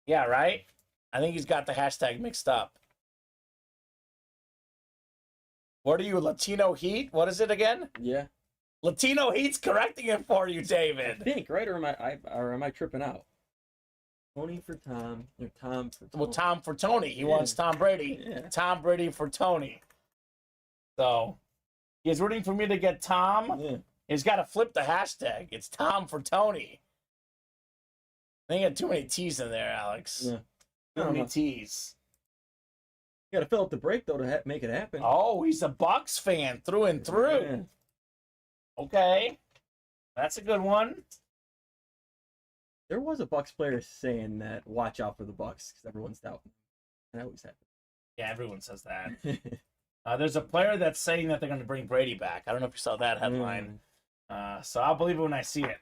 Yeah, right? I think he's got the hashtag mixed up. What are you, Latino Heat? What is it again? Yeah. Latino Heat's correcting it for you, I David. think, right? Or am I tripping out? Tony for Tom, or Tom for Tony. Well, Tom for Tony. He wants Tom Brady. Yeah. Tom Brady for Tony. So, he's rooting for me to get Tom. Yeah. He's got to flip the hashtag. It's Tom for Tony. I think you had too many T's in there, Alex. Yeah. Too many T's. You got to fill up the break, though, to make it happen. Oh, he's a Bucks fan through and through. Yeah. Okay. That's a good one. There was a Bucks player saying that watch out for the Bucks because everyone's doubting. And that always happens. Yeah, everyone says that. There's a player that's saying that they're going to bring Brady back. I don't know if you saw that headline. So I'll believe it when I see it.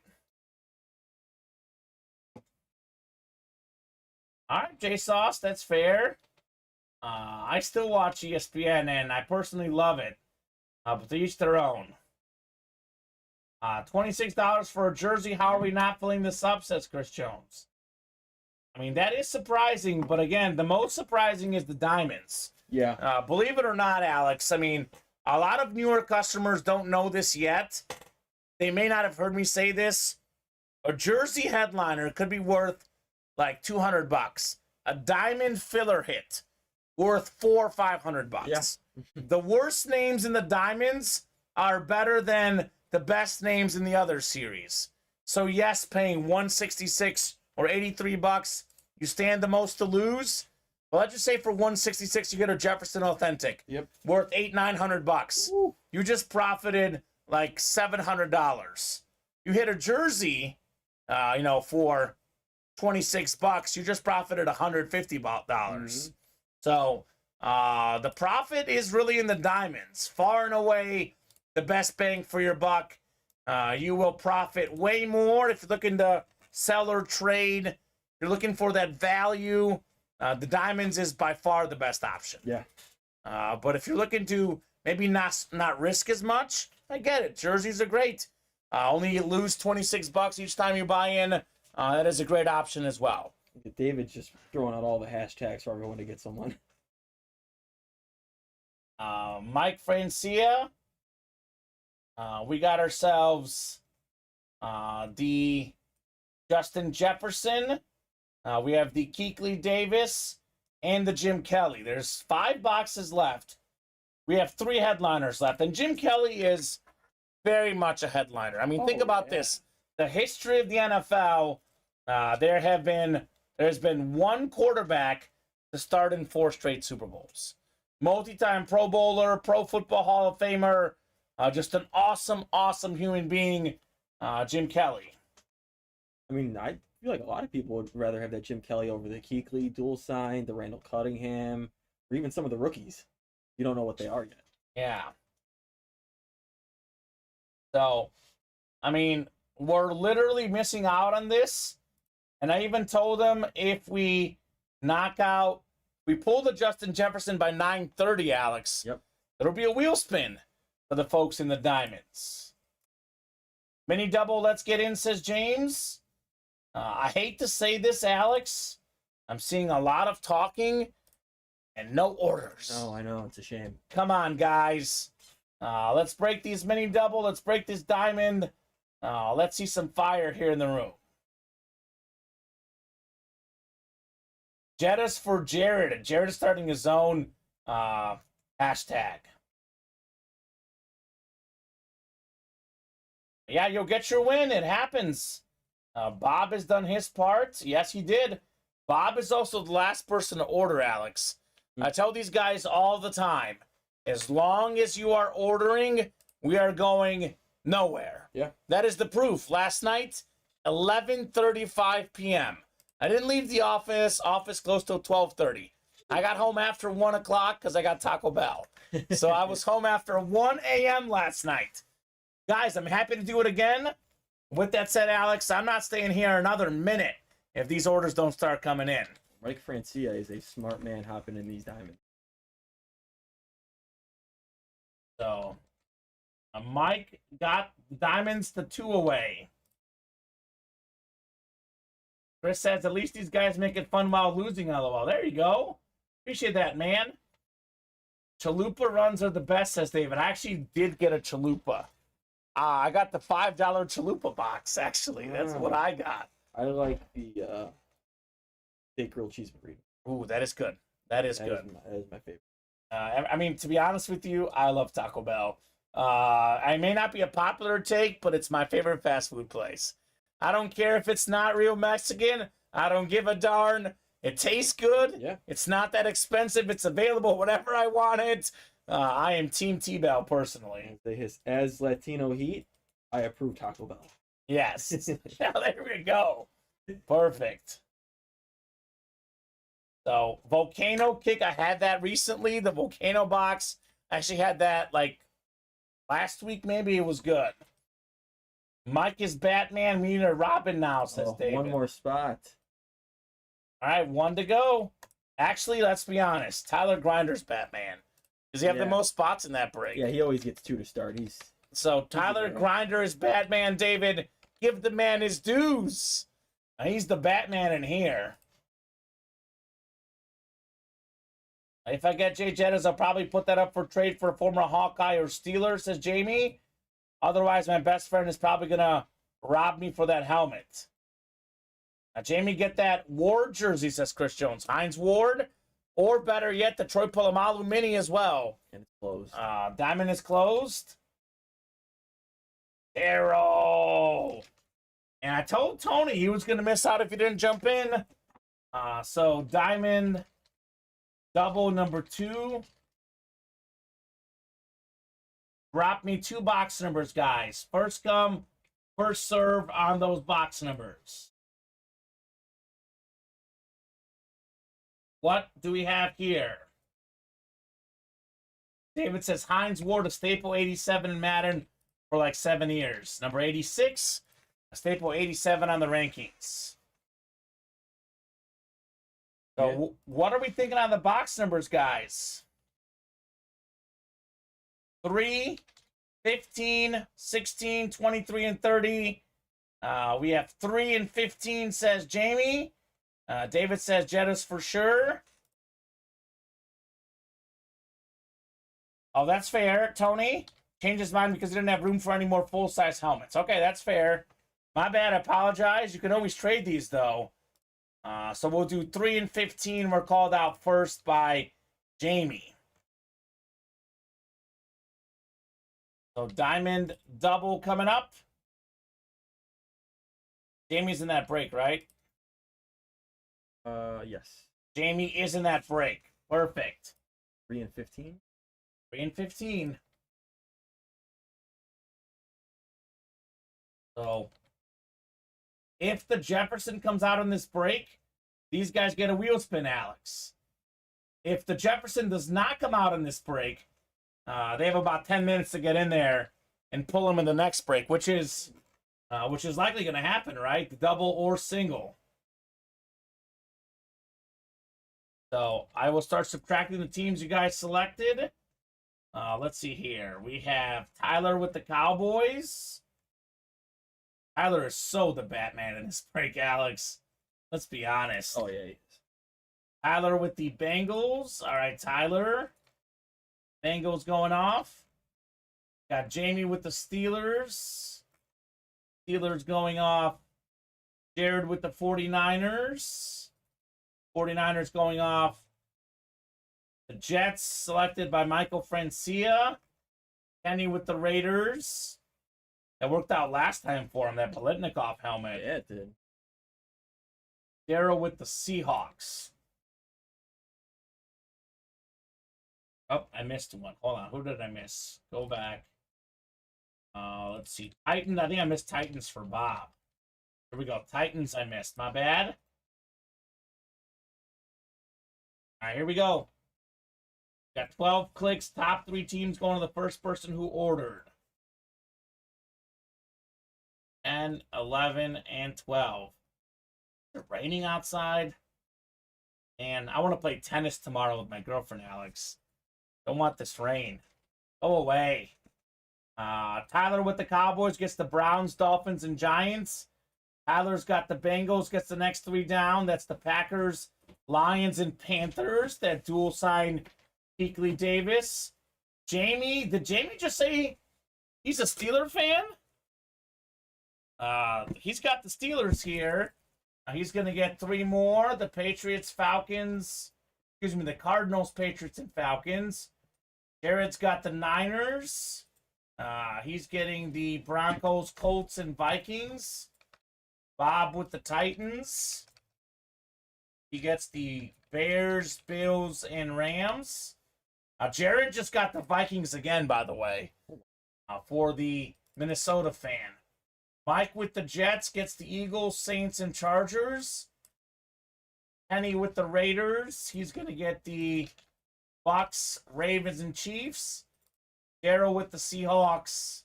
All right, J Sauce, that's fair. I still watch ESPN, and I personally love it. But to each their own. $26 for a jersey. How are we not filling this up, says Chris Jones. I mean, that is surprising, but again, the most surprising is the diamonds. Yeah. Believe it or not, Alex, I mean, a lot of newer customers don't know this yet. They may not have heard me say this. A jersey headliner could be worth like $200. A diamond filler hit worth $400 or $500. Yeah. The worst names in the diamonds are better than the best names in the other series. So yes, paying $166 or $83, you stand the most to lose. Well, let's just say for $166 you get a Jefferson Authentic. Yep. Worth $800-900. Woo. You just profited like $700. You hit a jersey, for $26. You just profited $150. So the profit is really in the diamonds. Far and away the best bang for your buck. You will profit way more if you're looking to sell or trade. You're looking for that value. The diamonds is by far the best option. Yeah. But if you're looking to maybe not risk as much, I get it. Jerseys are great. Only you lose $26 each time you buy in. That is a great option as well. David's just throwing out all the hashtags for everyone to get someone. Mike Francia. We got ourselves the Justin Jefferson. We have the Keekly Davis and the Jim Kelly. There's 5 boxes left. We have 3 headliners left. And Jim Kelly is very much a headliner. I mean, think about this. The history of the NFL, there's been one quarterback to start in 4 straight Super Bowls. Multi-time Pro Bowler, Pro Football Hall of Famer, just an awesome, awesome human being, Jim Kelly. I mean, I feel like a lot of people would rather have that Jim Kelly over the Keekly dual sign, the Randall Cunningham, or even some of the rookies. You don't know what they are yet. Yeah. So, I mean, we're literally missing out on this. And I even told them if we pull the Justin Jefferson by 9:30, Alex. Yep. It'll be a wheel spin for the folks in the diamonds. Mini double, let's get in, says James. I hate to say this, Alex. I'm seeing a lot of talking and no orders. Oh, I know. It's a shame. Come on, guys. Let's break these mini double. Let's break this diamond. Let's see some fire here in the room. Jettas for Jared. Jared is starting his own hashtag. Yeah, you'll get your win. It happens. Bob has done his part. Yes, he did. Bob is also the last person to order, Alex. I tell these guys all the time, as long as you are ordering, we are going nowhere. Yeah. That is the proof. Last night, 11:35 p.m. I didn't leave the office. Office closed till 12:30. I got home after 1 o'clock because I got Taco Bell. So I was home after 1 a.m. last night. Guys, I'm happy to do it again. With that said, Alex, I'm not staying here another minute if these orders don't start coming in. Mike Francia is a smart man hopping in these diamonds. So, Mike got diamonds to 2 away. Chris says, at least these guys make it fun while losing, LOL. There you go. Appreciate that, man. Chalupa runs are the best, says David. I actually did get a chalupa. I got the $5 chalupa box, actually. That's what I got. I like the steak grilled cheese burrito. Ooh, that is good. That is good. That is my favorite. I mean, to be honest with you, I love Taco Bell. I may not be a popular take, but it's my favorite fast food place. I don't care if it's not real Mexican. I don't give a darn. It tastes good. Yeah. It's not that expensive. It's available whenever I want it. I am Team T-Bell personally. As Latino Heat, I approve Taco Bell. Yes. Now, there we go. Perfect. So, Volcano Kick, I had that recently. The Volcano box, I actually had that like last week, maybe. It was good. Mike is Batman. We need a Robin now, says David. One more spot. All right, one to go. Actually, let's be honest. Tyler Grinder's Batman. Does he have the most spots in that break? Yeah, he always gets 2 to start. So Tyler Grinder is Batman. David, give the man his dues. He's the Batman in here. If I get Jay Jettas, I'll probably put that up for trade for a former Hawkeye or Steeler, says Jamie. Otherwise, my best friend is probably going to rob me for that helmet. Now, Jamie, get that Ward jersey, says Chris Jones. Hines Ward, or better yet, the Troy Polamalu mini as well. And it's closed. Diamond is closed. Arrow. And I told Tony he was going to miss out if he didn't jump in. So, Diamond, double number 2. Drop me 2 box numbers, guys. First come, first serve on those box numbers. What do we have here? David says Hines Ward, a staple 87 in Madden for like 7 years. Number 86, a staple 87 on the rankings. So what are we thinking on the box numbers, guys? 3, 15, 16, 23, and 30. We have 3 and 15, says Jamie. David says Jettas for sure. Oh, that's fair. Tony changed his mind because he didn't have room for any more full-size helmets. Okay, that's fair. My bad. I apologize. You can always trade these, though. So we'll do 3 and 15. We're called out first by Jamie. So Diamond double coming up. Jamie's in that break, right? Yes. Jamie is in that break. Perfect. 3 and 15. 3 and 15. So, if the Jefferson comes out in this break, these guys get a wheel spin, Alex. If the Jefferson does not come out in this break, they have about 10 minutes to get in there and pull them in the next break, which is likely going to happen, right? The double or single. So I will start subtracting the teams you guys selected. Let's see here. We have Tyler with the Cowboys. Tyler is so the Batman in this break, Alex. Let's be honest. Oh, yeah, he is. Tyler with the Bengals. All right, Tyler. Bengals going off. Got Jamie with the Steelers. Steelers going off. Jared with the 49ers. 49ers going off. The Jets selected by Michael Francia. Kenny with the Raiders. That worked out last time for him, that Paletnikov helmet. Yeah, it did. Darrow with the Seahawks. Oh, I missed one. Hold on. Who did I miss? Go back. Let's see. Titans. I think I missed Titans for Bob. Here we go. Titans I missed. My bad. All right, here we go. Got 12 clicks. Top 3 teams going to the first person who ordered. 10, 11, and 12. Is it raining outside? And I want to play tennis tomorrow with my girlfriend, Alex. Don't want this rain. Go away. Tyler with the Cowboys gets the Browns, Dolphins, and Giants. Tyler's got the Bengals, gets the next 3 down. That's the Packers, Lions, and Panthers. That dual sign Keekly Davis. Jamie, did Jamie just say he's a Steeler fan? He's got the Steelers here. He's going to get 3 more. The Patriots, Falcons. Excuse me, the Cardinals, Patriots, and Falcons. Jared's got the Niners. He's getting the Broncos, Colts, and Vikings. Bob with the Titans. He gets the Bears, Bills, and Rams. Jared just got the Vikings again, by the way, for the Minnesota fan. Mike with the Jets gets the Eagles, Saints, and Chargers. Kenny with the Raiders. He's going to get the Bucks, Ravens, and Chiefs. Daryl with the Seahawks.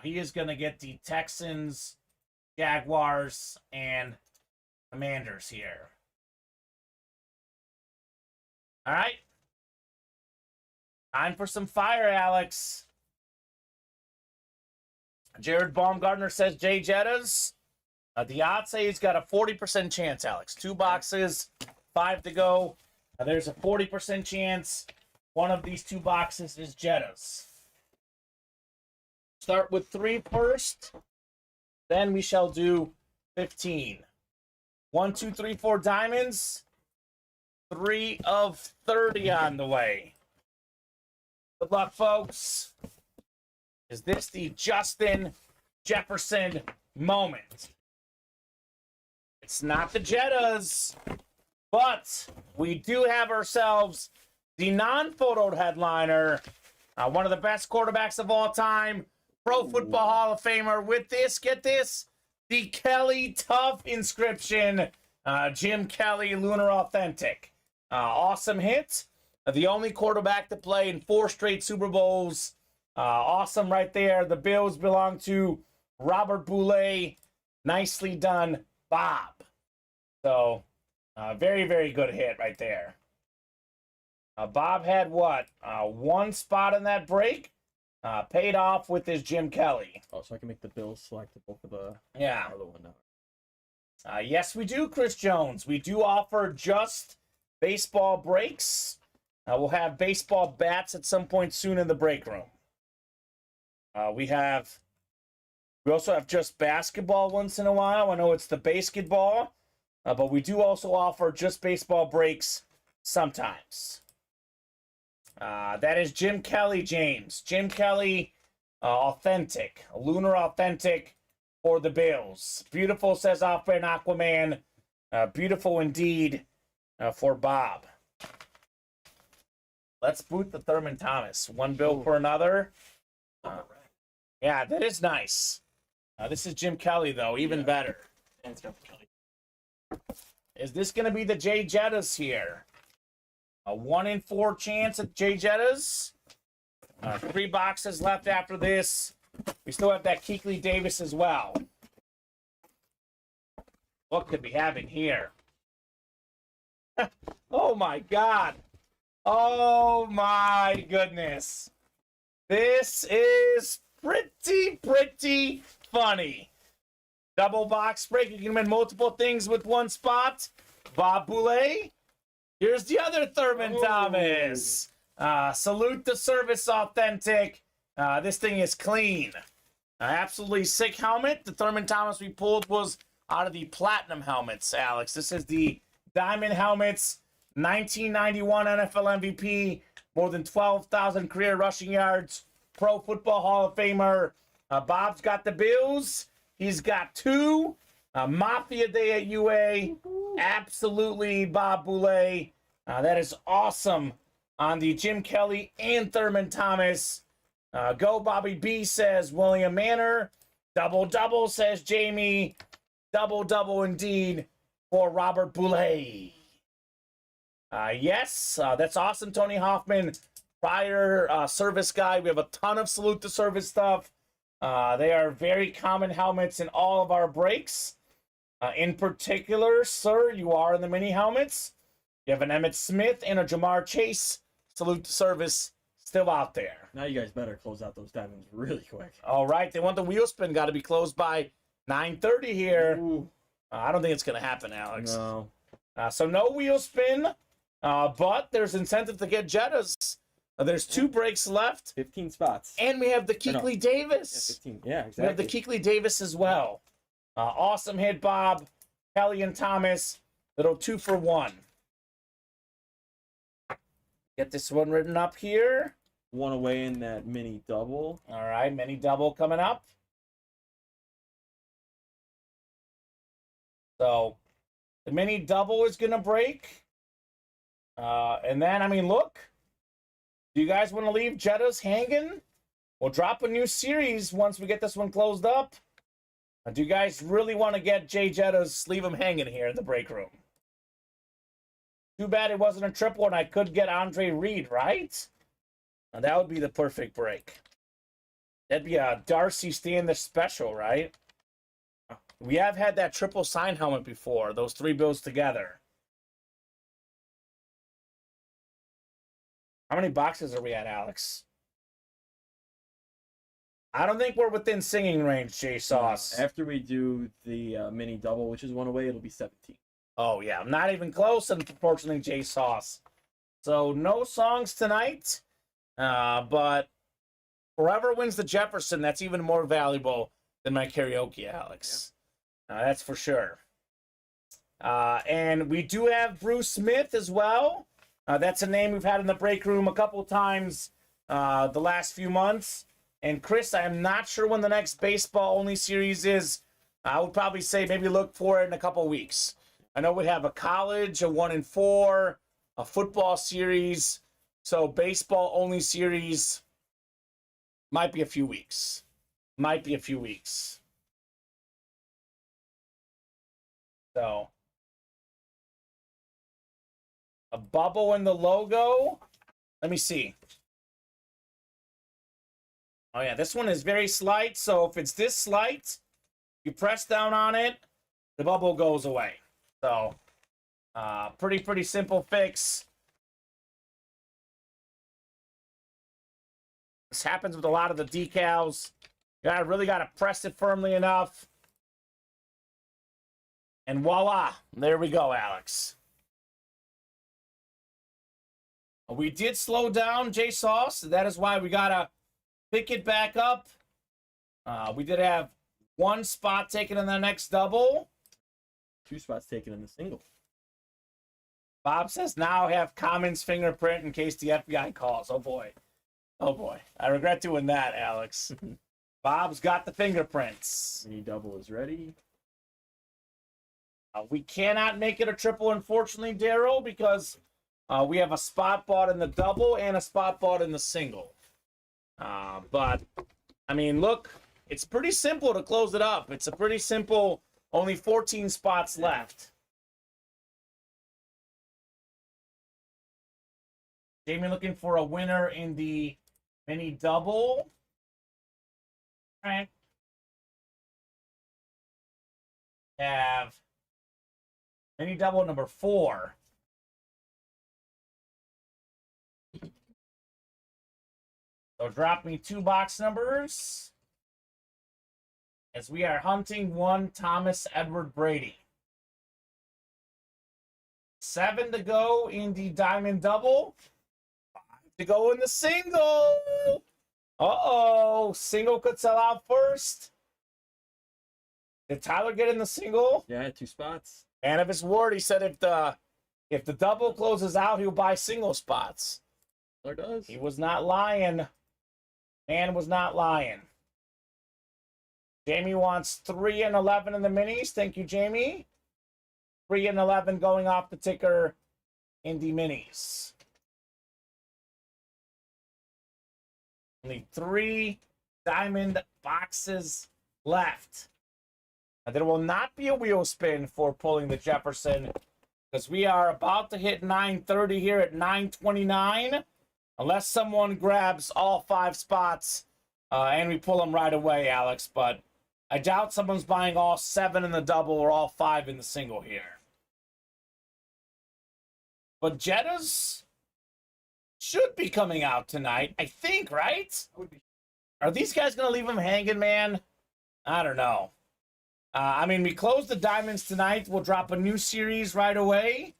He is going to get the Texans, Jaguars, and Commanders here. All right. Time for some fire, Alex. Jared Baumgartner says Jay Jettas. The odds say he's got a 40% chance, Alex. 2 boxes, 5 to go. There's a 40% chance. One of these 2 boxes is Jettas. Start with 3 first. Then we shall do 15. 1, 2, 3, 4 diamonds. 3 of 30 on the way. Good luck, folks. Is this the Justin Jefferson moment? It's not the Jettas, but we do have ourselves the non-photoed headliner, one of the best quarterbacks of all time, Pro Football Hall of Famer with this, get this, the Kelly Tough inscription, Jim Kelly Lunar Authentic. Awesome hit. The only quarterback to play in 4 straight Super Bowls. Awesome right there. The Bills belong to Robert Boulay. Nicely done, Bob. So, very, very good hit right there. Bob had what? 1 spot in that break. Paid off with his Jim Kelly. Oh, so I can make the Bills select both of the yeah. other one now. Yes, we do, Chris Jones. We do offer just baseball breaks. We'll have baseball bats at some point soon in the break room. We also have just basketball once in a while. I know it's the basketball, but we do also offer just baseball breaks sometimes. That is Jim Kelly, James. Jim Kelly, authentic, lunar authentic for the Bills. Beautiful, says Off-Brand Aquaman. Beautiful indeed for Bob. Let's boot the Thurman Thomas. 1 bill for another. Yeah, that is nice. This is Jim Kelly, though. Even better. And it's got the Kelly. Is this going to be the Jay Jettas here? A 1 in 4 chance at Jay Jettas. 3 boxes left after this. We still have that Keekly Davis as well. What could we have in here? Oh, my God. Oh, my goodness. This is pretty funny. Double box break. You can win multiple things with 1 spot. Bob Boulay. Here's the other Thurman Thomas. Salute the service authentic. This thing is clean. Absolutely sick helmet. The Thurman Thomas we pulled was out of the platinum helmets, Alex. This is the diamond helmets. 1991 NFL MVP. More than 12,000 career rushing yards. Pro Football Hall of Famer. Bob's got the Bills. He's got 2. Mafia Day at UA. Absolutely, Bob Boulay. That is awesome on the Jim Kelly and Thurman Thomas. Go Bobby B, says William Manor. Double, says Jamie. Double indeed for Robert Boulay. Yes, that's awesome, Tony Hoffman. Prior service guy. We have a ton of Salute to Service stuff. They are very common helmets in all of our breaks. In particular, sir, you are in the mini helmets. You have an Emmitt Smith and a Jamar Chase. Salute to Service still out there. Now you guys better close out those diamonds really quick. All right, they want the wheel spin. Got to be closed by 9:30 here. Ooh. I don't think it's going to happen, Alex. No. So no wheel spin, but there's incentive to get Jettas. There's 2 breaks left. 15 spots. And we have the Keekly Davis. Yeah, 15. Yeah, exactly. We have the Keekly Davis as well. Awesome hit, Bob. Kelly and Thomas. Little 2 for 1. Get this one written up here. 1 away in that mini double. All right, mini double coming up. So the mini double is going to break. And then, I mean, look. Do you guys want to leave Jettas hanging? We'll drop a new series once we get this one closed up. Do you guys really want to get Jay Jettas, leave him hanging here in the break room? Too bad it wasn't a triple and I could get Andre Reed, right? Now, that would be the perfect break. That'd be a Darcy Standish special, right? We have had that triple sign helmet before, those 3 bills together. How many boxes are we at, Alex? I don't think we're within singing range, Jay Sauce. After we do the mini double, which is one away, it'll be 17. Oh, yeah. I'm not even close, unfortunately, Jay Sauce. So, no songs tonight. But whoever wins the Jefferson, that's even more valuable than my karaoke, Alex. That's for sure. And we do have Bruce Smith as well. That's a name we've had in the break room a couple times the last few months. And Chris, I am not sure when the next baseball only series is. I would probably say maybe look for it in a couple weeks. I know we have a college, a 1 and 4, a football series. So baseball only series might be a few weeks. Might be a few weeks. So a bubble in the logo. Let me see. Oh, yeah, this one is very slight. So if it's this slight, you press down on it, the bubble goes away. So pretty simple fix. This happens with a lot of the decals. You really got to press it firmly enough. And voila, there we go, Alex. We did slow down, Jay Sauce. That is why we got to pick it back up. We did have 1 spot taken in the next double. 2 spots taken in the single. Bob says, now have Kamen's fingerprint in case the FBI calls. Oh, boy. Oh, boy. I regret doing that, Alex. Bob's got the fingerprints. Mini double is ready. We cannot make it a triple, unfortunately, Daryl, because we have a spot bought in the double and a spot bought in the single. But, I mean, look, it's pretty simple to close it up. It's a pretty simple, only 14 spots left. Jamie looking for a winner in the mini double. All right. Have mini double number 4. So drop me 2 box numbers as we are hunting 1 Thomas Edward Brady. 7 to go in the diamond double. 5 to go in the single. Uh-oh. Single could sell out first. Did Tyler get in the single? Yeah, I had 2 spots. And of his word, he said if the double closes out, he'll buy single spots. There does. He was not lying. Man was not lying. Jamie wants 3 and 11 in the minis. Thank you, Jamie. 3 and 11 going off the ticker in the minis. Only 3 diamond boxes left. And there will not be a wheel spin for pulling the Jefferson because we are about to hit 9:30 here at 9:29. Unless someone grabs all 5 spots and we pull them right away, Alex. But I doubt someone's buying all 7 in the double or all 5 in the single here. But Jettas should be coming out tonight, I think, right? Are these guys going to leave them hanging, man? I don't know. I mean, we closed the diamonds tonight. We'll drop a new series right away.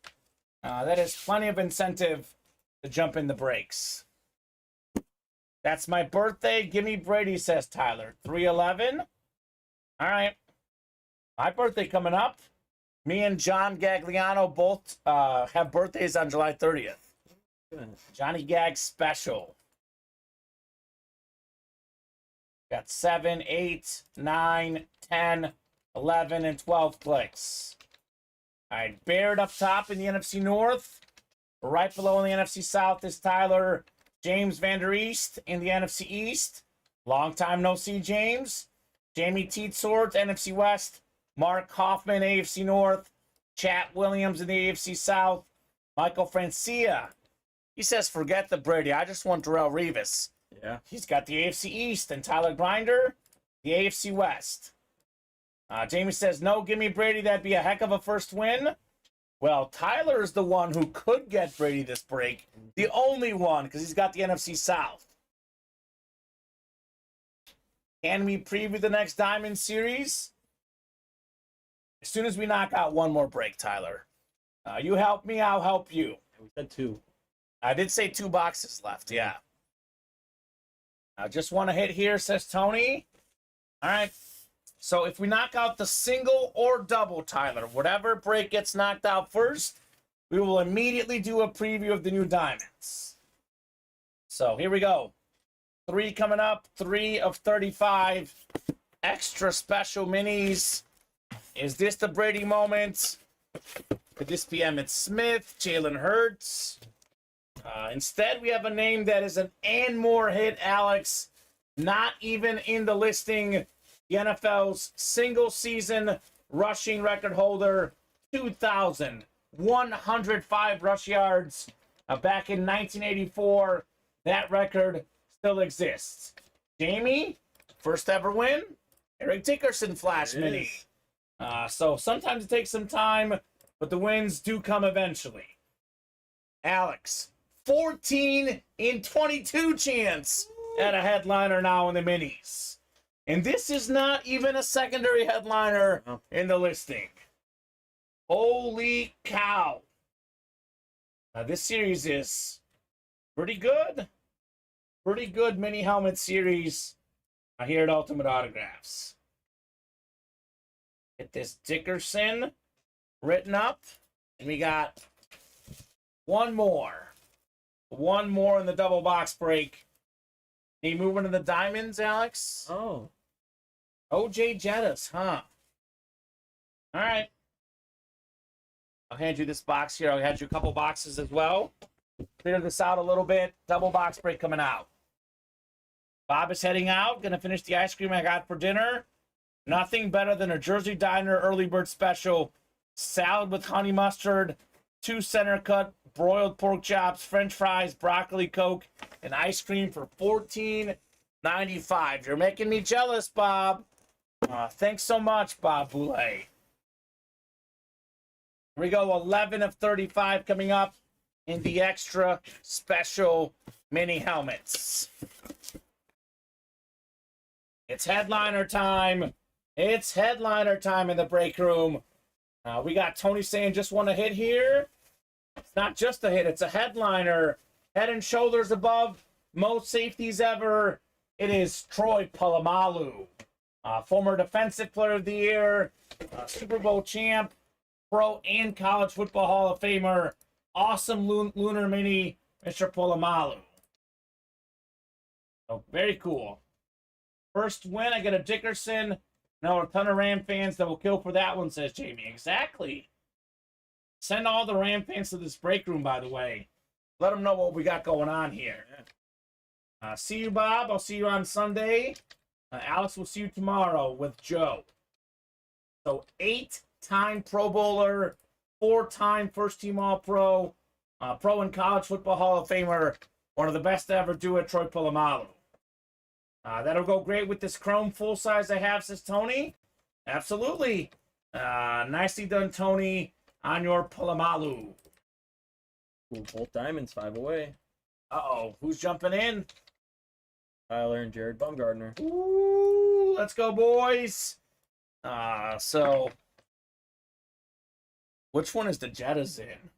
That is plenty of incentive to jump in the breaks. That's my birthday. Gimme Brady, says Tyler. 311. All right. My birthday coming up. Me and John Gagliano both have birthdays on July 30th. Johnny Gag special. Got 7, 8, 9, 10, 11, and 12 clicks. All right. Baird up top in the NFC North. Right below in the NFC South is Tyler James Vander East in the NFC East. Long time no see, James. Jamie Teat Swords, NFC West. Mark Hoffman, AFC North. Chat Williams in the AFC South. Michael Francia. He says, forget the Brady. I just want Darrelle Revis. Yeah. He's got the AFC East. And Tyler Grinder, the AFC West. Jamie says, no, give me Brady. That'd be a heck of a first win. Well, Tyler is the one who could get Brady this break. The only one, because he's got the NFC South. Can we preview the next Diamond Series? As soon as we knock out one more break, Tyler. You help me, I'll help you. We said 2. I did say 2 boxes left, yeah. I just want to hit here, says Tony. All right. So if we knock out the single or double, Tyler, whatever break gets knocked out first, we will immediately do a preview of the new diamonds. So here we go. 3 coming up, 3 of 35. Extra special minis. Is this the Brady moment? Could this be Emmitt Smith, Jalen Hurts? Instead, we have a name that is an and more hit, Alex. Not even in the listing. The NFL's single season rushing record holder, 2,105 rush yards back in 1984. That record still exists. Jamie, first ever win. Eric Dickerson Flash Mini. So sometimes it takes some time, but the wins do come eventually. Alex, 14 in 22 chance at a headliner now in the minis. And this is not even a secondary headliner in the listing. Holy cow. This series is pretty good. Pretty good mini helmet series here at Ultimate Autographs. Get this Dickerson written up. And we got one more. One more in the double box break. Are you moving to the diamonds, Alex? Oh. OJ Jettas, huh? All right. I'll hand you this box here. I'll hand you a couple boxes as well. Clear this out a little bit. Double box break coming out. Bob is heading out. Gonna finish the ice cream I got for dinner. Nothing better than a Jersey Diner early bird special. Salad with honey mustard, 2 center cut, broiled pork chops, french fries, broccoli, Coke, and ice cream for $14.95. You're making me jealous, Bob. Thanks so much, Bob Boulay. Here we go, 11 of 35 coming up in the extra special mini helmets. It's headliner time. It's headliner time in the break room. We got Tony saying just want to hit here. It's not just a hit, it's a headliner. Head and shoulders above most safeties ever. It is Troy Polamalu, former Defensive Player of the Year, Super Bowl champ, Pro and College Football Hall of Famer. Awesome lunar mini, Mr. Polamalu. So very cool. First win, I get a Dickerson. No, a ton of Ram fans that will kill for that one, says Jamie. Exactly. Send all the Ram fans to this break room, by the way. Let them know what we got going on here. See you, Bob. I'll see you on Sunday. Alex will see you tomorrow with Joe. So 8-time Pro Bowler, 4-time first-team All-Pro, Pro and College Football Hall of Famer, one of the best to ever do it, Troy Polamalu. That'll go great with this chrome full size I have, says Tony. Absolutely. Nicely done, Tony, on your Polamalu. Ooh, both diamonds, 5 away. Uh-oh. Who's jumping in? Tyler and Jared Bumgardner. Ooh, let's go, boys. So, which one is the Jettas in?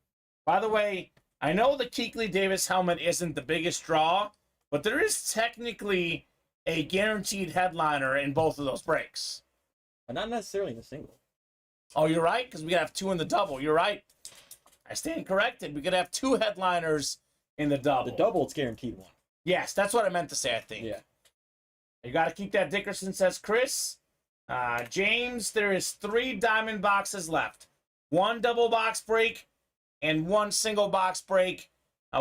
By the way, I know the Kuechly Davis helmet isn't the biggest draw, but there is technically a guaranteed headliner in both of those breaks. But not necessarily in the single. Oh, you're right, because we could have 2 in the double. You're right. I stand corrected. We could have 2 headliners in the double. The double, it's guaranteed one. Yes, that's what I meant to say, I think. Yeah. You got to keep that Dickerson, says Chris. James, there is 3 diamond boxes left. 1 double box break and 1 single box break.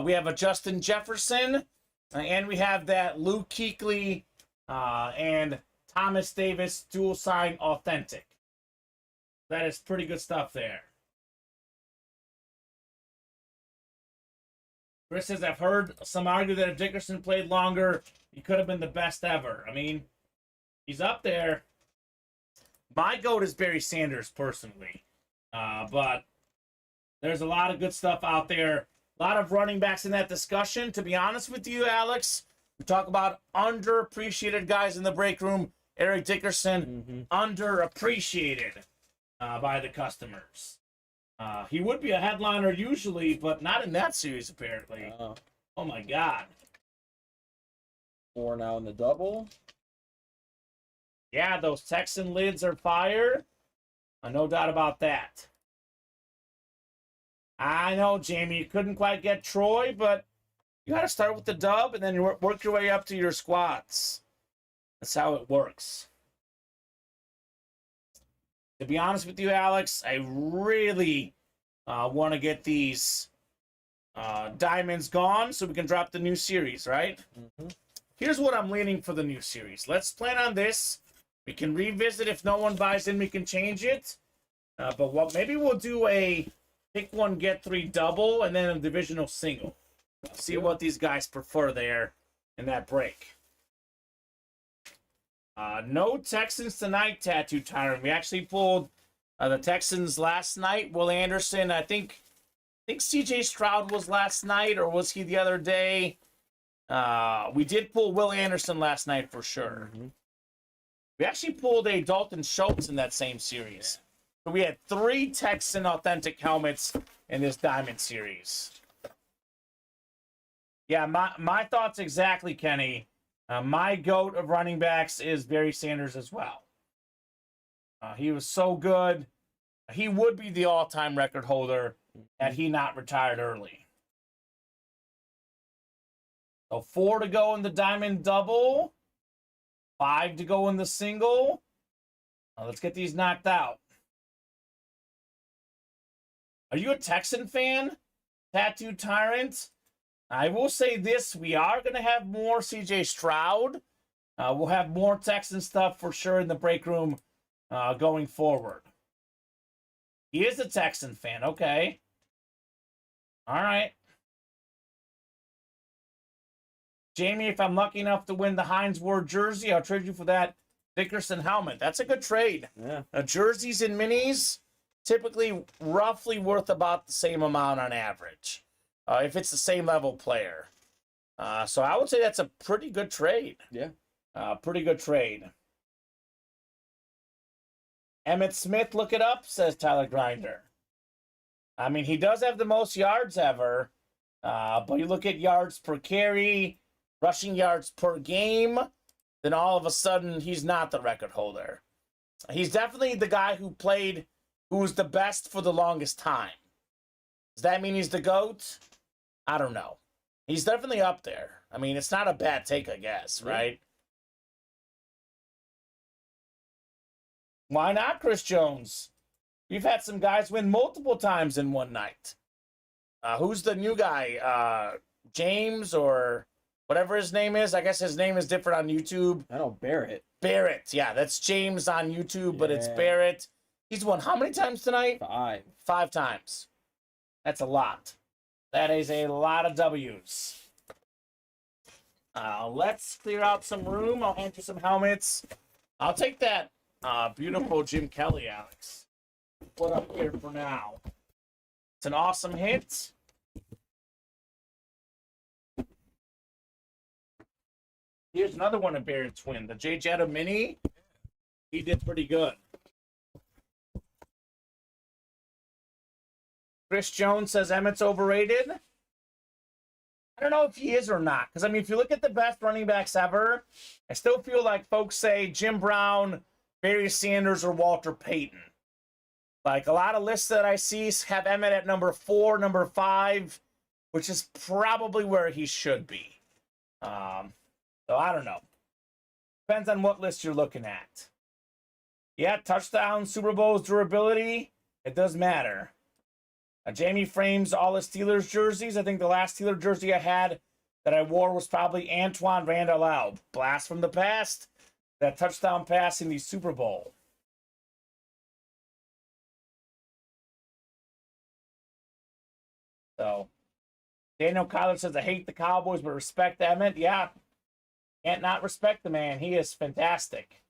We have a Justin Jefferson, and we have that Luke Kuechly and Thomas Davis dual sign authentic. That is pretty good stuff there. Chris says, I've heard some argue that if Dickerson played longer, he could have been the best ever. I mean, he's up there. My GOAT is Barry Sanders, personally. But there's a lot of good stuff out there. A lot of running backs in that discussion. To be honest with you, Alex, we talk about underappreciated guys in the break room. Eric Dickerson, underappreciated by the customers. He would be a headliner usually, but not in that series, apparently. Oh, my God. 4 now in the double. Yeah, those Texan lids are fire. No doubt about that. I know, Jamie, you couldn't quite get Troy, but you got to start with the dub and then you work your way up to your squads. That's how it works. To be honest with you, Alex, I really want to get these diamonds gone so we can drop the new series, right? Here's what I'm leaning for the new series. Let's plan on this. We can revisit. If no one buys in, we can change it. But maybe we'll do a pick one, get 3 double, and then a divisional single. See what these guys prefer there in that break. No Texans tonight, Tattoo Tyrant. We actually pulled the Texans last night. Will Anderson, I think CJ Stroud was last night, or was he the other day? We did pull Will Anderson last night for sure. We actually pulled a Dalton Schultz in that same series. So we had 3 Texan authentic helmets in this Diamond series. Yeah, my thoughts exactly, Kenny. My GOAT of running backs is Barry Sanders as well. He was so good. He would be the all-time record holder had he not retired early. So 4 to go in the Diamond double. 5 to go in the single. Let's get these knocked out. Are you a Texan fan, Tattoo Tyrant? I will say this. We are going to have more CJ Stroud. We'll have more Texan stuff for sure in the break room going forward. He is a Texan fan. Okay. All right. Jamie, if I'm lucky enough to win the Heinz Ward jersey, I'll trade you for that Dickerson helmet. That's a good trade. Yeah. Jerseys and minis, typically roughly worth about the same amount on average, if it's the same level player. So I would say that's a pretty good trade. Yeah. Pretty good trade. Emmitt Smith, look it up, says Tyler Grinder. I mean, he does have the most yards ever, but you look at yards per carry, rushing yards per game, then all of a sudden he's not the record holder. He's definitely the guy who was the best for the longest time. Does that mean he's the GOAT? I don't know. He's definitely up there. I mean, it's not a bad take, I guess, right? Why not, Chris Jones? We've had some guys win multiple times in one night. Who's the new guy? James or whatever his name is? I guess his name is different on YouTube. I know, Barrett. Barrett, yeah, that's James on YouTube, but it's Barrett. He's won how many times tonight? 5. 5 times. That's a lot. That is a lot of W's. Let's clear out some room. I'll hand you some helmets. I'll take that beautiful Jim Kelly, Alex. Put up here for now. It's an awesome hit. Here's another one of Barrett's win. The J. Jetta Mini. He did pretty good. Chris Jones says Emmett's overrated. I don't know if he is or not. Because, I mean, if you look at the best running backs ever, I still feel like folks say Jim Brown, Barry Sanders, or Walter Payton. Like, a lot of lists that I see have Emmett at number 4, number 5, which is probably where he should be. So, I don't know. Depends on what list you're looking at. Yeah, touchdown, Super Bowls, durability, it does matter. Jamie frames all his Steelers jerseys. I think the last Steelers jersey I had that I wore was probably Antoine Randall. Blast from the past. that touchdown pass in the Super Bowl. So, Daniel Kyler says, I hate the Cowboys, but respect Emmett. Yeah, can't not respect the man. He is fantastic.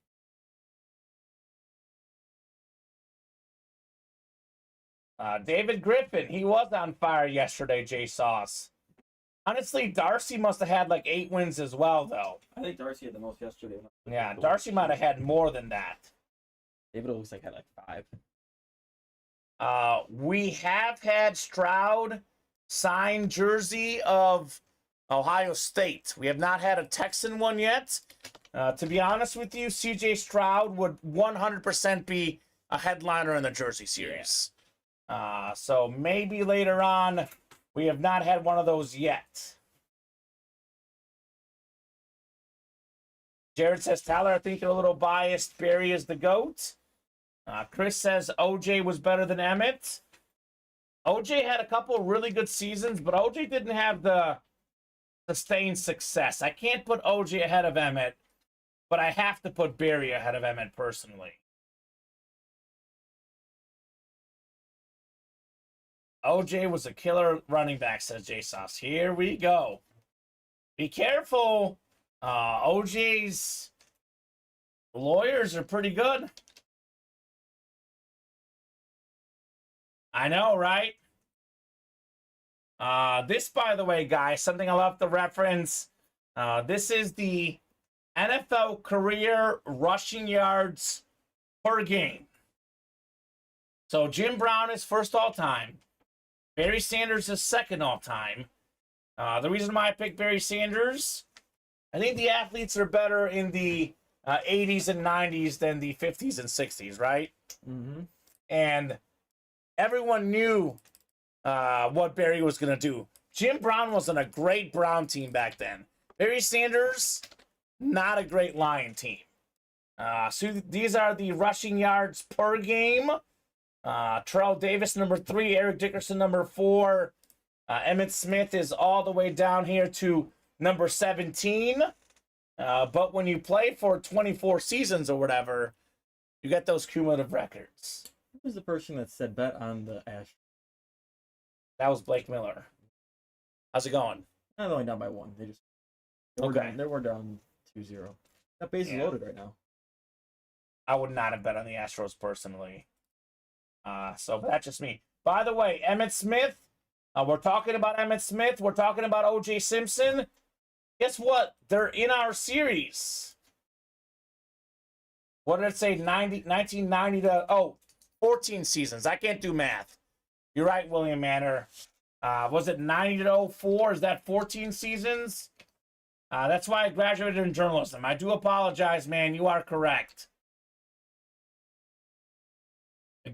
David Griffin, he was on fire yesterday, J Sauce. Honestly, Darcy must have had like 8 wins as well, though. I think Darcy had the most yesterday. Yeah, Darcy might have had more than that. David looks like had like 5. We have had Stroud sign jersey of Ohio State. We have not had a Texan one yet. To be honest with you, CJ Stroud would 100% be a headliner in the jersey series. So maybe later on. We have not had one of those yet. Jared says, Tyler, I think you're a little biased. Barry is the GOAT. Chris says, OJ was better than Emmett. OJ had a couple really good seasons, but OJ didn't have the sustained success. I can't put OJ ahead of Emmett, but I have to put Barry ahead of Emmett personally. OJ was a killer running back, says J Sauce. Here we go. Be careful. OJ's lawyers are pretty good. I know, right? This, by the way, guys, something I love to reference. This is the NFL career rushing yards per game. So Jim Brown is first all time. Barry Sanders is second all time. The reason why I picked Barry Sanders, I think the athletes are better in the 80s and 90s than the 50s and 60s, right? Mm-hmm. And everyone knew what Barry was going to do. Jim Brown was on a great Brown team back then. Barry Sanders, not a great Lion team. So these are the rushing yards per game. Terrell Davis, number 3. Eric Dickerson, number 4. Emmitt Smith is all the way down here to number 17. But when you play for 24 seasons or whatever, you get those cumulative records. Who was the person that said bet on the Ash? That was Blake Miller. How's it going? They're only down by 1. They were down 2-0. That base is loaded right now. I would not have bet on the Astros personally. So that's just me. By the way, Emmitt Smith, we're talking about Emmitt Smith. We're talking about O.J. Simpson. Guess what? They're in our series. What did it say? 1990 to 14 seasons. I can't do math. You're right, William Manor. Was it 90 to 04? Is that 14 seasons? That's why I graduated in journalism. I do apologize, man. You are correct.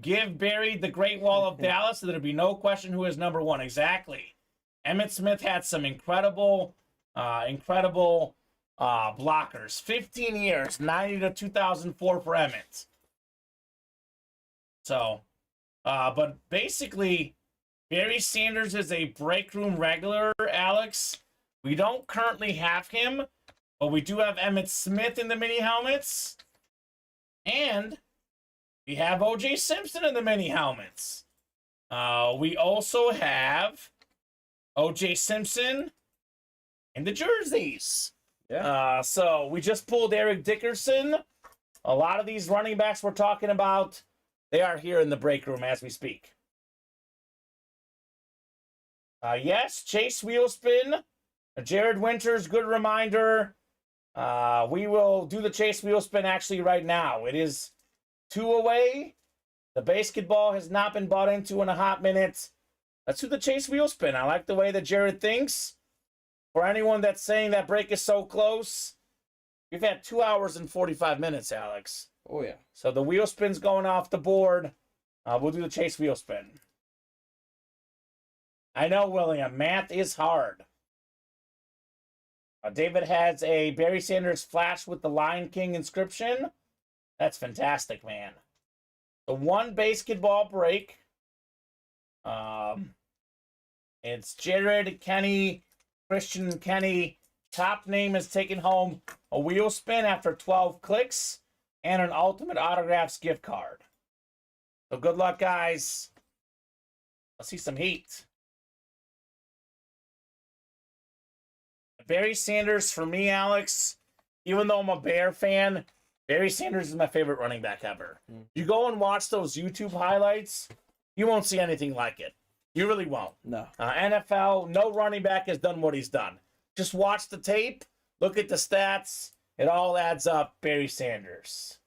Give Barry the Great Wall of Dallas, so there'd be no question who is number 1. Exactly. Emmitt Smith had some incredible blockers. 15 years, 90 to 2004 for Emmitt. So, but basically, Barry Sanders is a break room regular, Alex. We don't currently have him, but we do have Emmitt Smith in the mini helmets. And we have O.J. Simpson in the mini helmets. We also have O.J. Simpson in the jerseys. Yeah. So we just pulled Eric Dickerson. A lot of these running backs we're talking about, they are here in the break room as we speak. Yes, Chase Wheelspin. Jared Winters, good reminder. We will do the Chase Wheelspin actually right now. It is 2 away. The basketball has not been bought into in a hot minute. Let's do the Chase Wheelspin. I like the way that Jared thinks. For anyone that's saying that break is so close, we've had 2 hours and 45 minutes, Alex. Oh, yeah. So the Wheelspin's going off the board. We'll do the Chase Wheelspin. I know, William. Math is hard. David has a Barry Sanders flash with the Lion King inscription. That's fantastic, man. The 1 basketball break. It's Jared Kenny, Christian Kenny. Top name is taking home a wheel spin after 12 clicks, and an Ultimate Autographs gift card. So good luck, guys. Let's see some heat. Barry Sanders for me, Alex. Even though I'm a Bear fan, Barry Sanders is my favorite running back ever. You go and watch those YouTube highlights, you won't see anything like it. You really won't. No. NFL, no running back has done what he's done. Just watch the tape, look at the stats. It all adds up. Barry Sanders.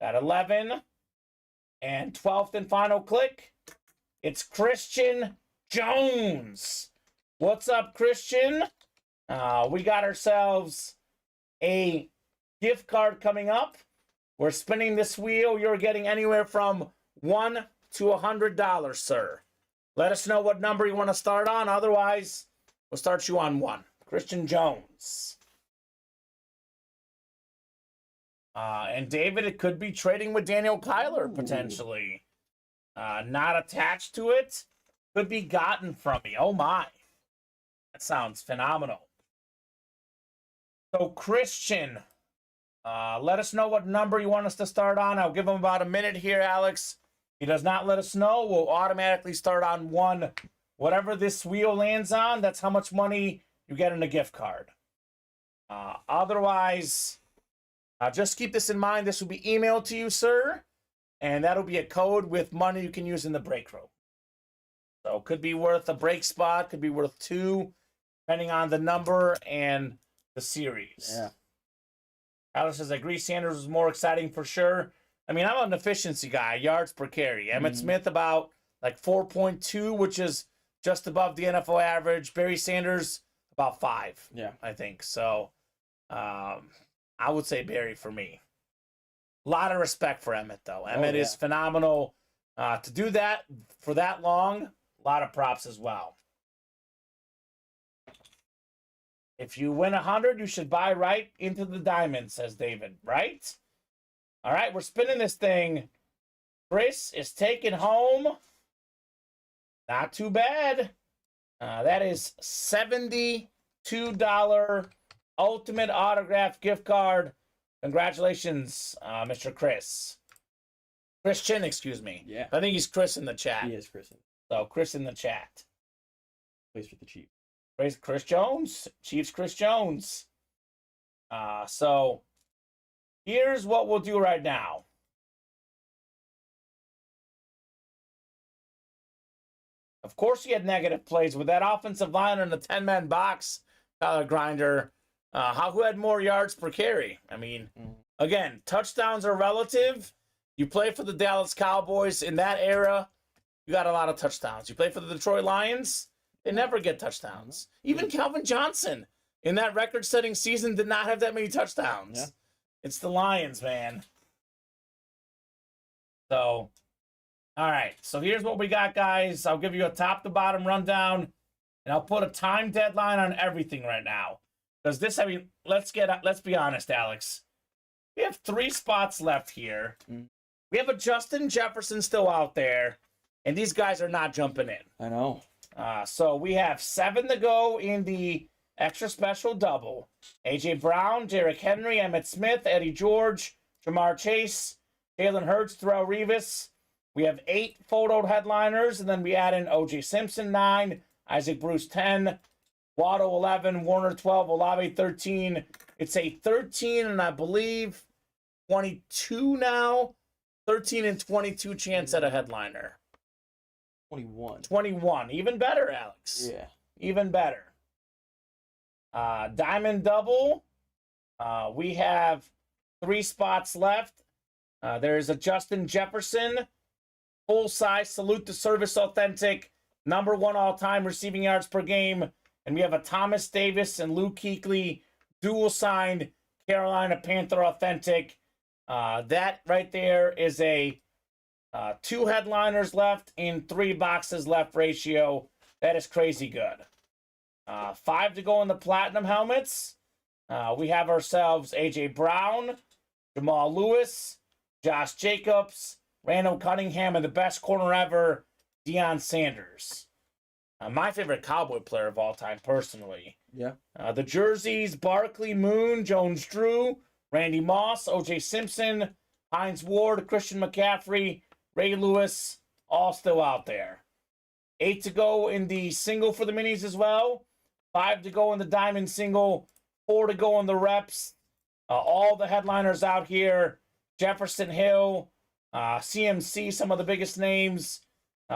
At 11 and 12th and final click, it's Christian Jones. What's up, Christian? We got ourselves a gift card coming up. We're spinning this wheel. You're getting anywhere from $1 to $100, sir. Let us know what number you want to start on. Otherwise, we'll start you on 1. Christian Jones. And David, it could be trading with Daniel Kyler, potentially. Not attached to it. Could be gotten from me. Oh, my. That sounds phenomenal. So, Christian, let us know what number you want us to start on. I'll give him about a minute here, Alex. If he does not let us know, we'll automatically start on 1. Whatever this wheel lands on, that's how much money you get in a gift card. Otherwise, just keep this in mind. This will be emailed to you, sir. And that'll be a code with money you can use in the break room. So could be worth a break spot, could be worth 2, depending on the number and the series. Yeah. Alice says, I agree, Sanders was more exciting for sure. I mean, I'm an efficiency guy, yards per carry. Emmitt Smith about like 4.2, which is just above the NFL average. Barry Sanders about 5. Yeah. I think. So I would say Barry for me. A lot of respect for Emmitt, though. Emmitt is phenomenal. To do that for that long, a lot of props as well. If you win 100, you should buy right into the diamond, says David. Right? All right, we're spinning this thing. Chris is taking home. Not too bad. That is $72 Ultimate Autograph gift card. Congratulations, Mr. Chris. Christian, excuse me. Yeah. I think he's Chris in the chat. He is Chris. So, Chris in the chat. Plays for the Chiefs. Chris Jones. Chiefs Chris Jones. So, here's what we'll do right now. Of course, he had negative plays with that offensive line in the 10-man box, Tyler Grinder. Who had more yards per carry? I mean, again, touchdowns are relative. You play for the Dallas Cowboys in that era, you got a lot of touchdowns. You play for the Detroit Lions, they never get touchdowns. Even Calvin Johnson in that record-setting season did not have that many touchdowns. Yeah. It's the Lions, man. So, all right. So here's what we got, guys. I'll give you a top-to-bottom rundown, and I'll put a time deadline on everything right now. Because this, I mean, let's be honest, Alex. We have 3 spots left here. We have a Justin Jefferson still out there, and these guys are not jumping in. I know. So we have 7 to go in the extra special double. A.J. Brown, Derrick Henry, Emmitt Smith, Eddie George, Jamar Chase, Jalen Hurts, Terrell Revis. We have 8 photoed headliners, and then we add in O.J. Simpson, 9, Isaac Bruce, 10, Waddle, 11, Warner, 12, Olave, 13. It's a 13 and I believe 22 now. 13 and 22 chance at a headliner. 21. Even better, Alex. Yeah. Even better. Diamond double. We have 3 spots left. There's a Justin Jefferson. Full-size salute to service authentic. Number 1 all-time receiving yards per game. And we have a Thomas Davis and Luke Kuechly dual-signed Carolina Panther authentic. That right there is a 2 headliners left in 3 boxes left ratio. That is crazy good. 5 to go in the platinum helmets. We have ourselves A.J. Brown, Jamal Lewis, Josh Jacobs, Randall Cunningham, and the best corner ever, Deion Sanders. My favorite Cowboy player of all time, personally. Yeah. The jerseys, Barkley, Moon, Jones-Drew, Randy Moss, O.J. Simpson, Hines Ward, Christian McCaffrey, Ray Lewis, all still out there. 8 to go in the single for the minis as well. 5 to go in the diamond single. 4 to go in the reps. All the headliners out here. Jefferson Hill, CMC, some of the biggest names.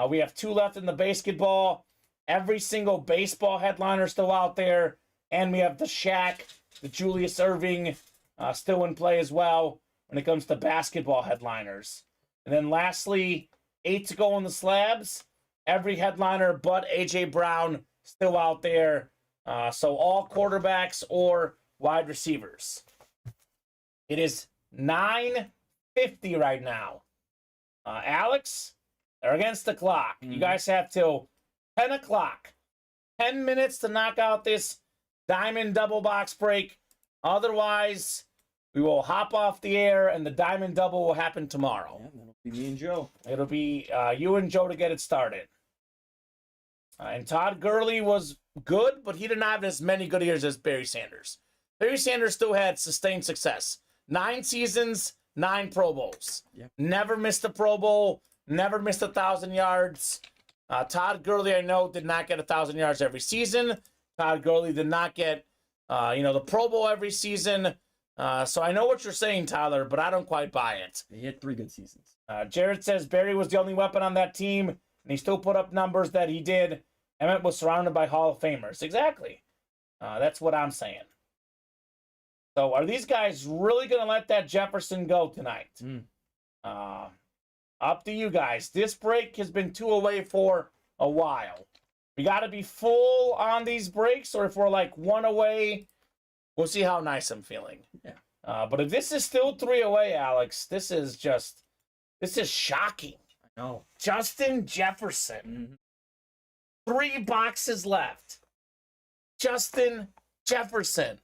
We have 2 left in the basketball. Every single baseball headliner still out there. And we have the Shaq, the Julius Erving, still in play as well when it comes to basketball headliners. And then lastly, 8 to go on the slabs. Every headliner but A.J. Brown still out there. So all quarterbacks or wide receivers. It is 9:50 right now. Alex, they're against the clock. You guys have till 10 o'clock. 10 minutes to knock out this diamond double box break. Otherwise, we will hop off the air and the diamond double will happen tomorrow. Yeah, that'll be me and Joe. It'll be you and Joe to get it started. And Todd Gurley was good, but he did not have as many good years as Barry Sanders. Barry Sanders still had sustained success. 9 seasons, 9 Pro Bowls. Yep. Never missed a Pro Bowl, never missed 1,000 yards. Todd Gurley, I know, did not get 1,000 yards every season. Todd Gurley did not get, the Pro Bowl every season. So I know what you're saying, Tyler, but I don't quite buy it. He had 3 good seasons. Jared says Barry was the only weapon on that team, and he still put up numbers that he did. Emmett was surrounded by Hall of Famers. Exactly. That's what I'm saying. So are these guys really going to let that Jefferson go tonight? Up to you guys. This break has been 2 away for a while. We got to be full on these breaks, or if we're like 1 away, we'll see how nice I'm feeling. Yeah. But if this is still 3 away, Alex, this is shocking. I know. Justin Jefferson. 3 boxes left. Justin Jefferson.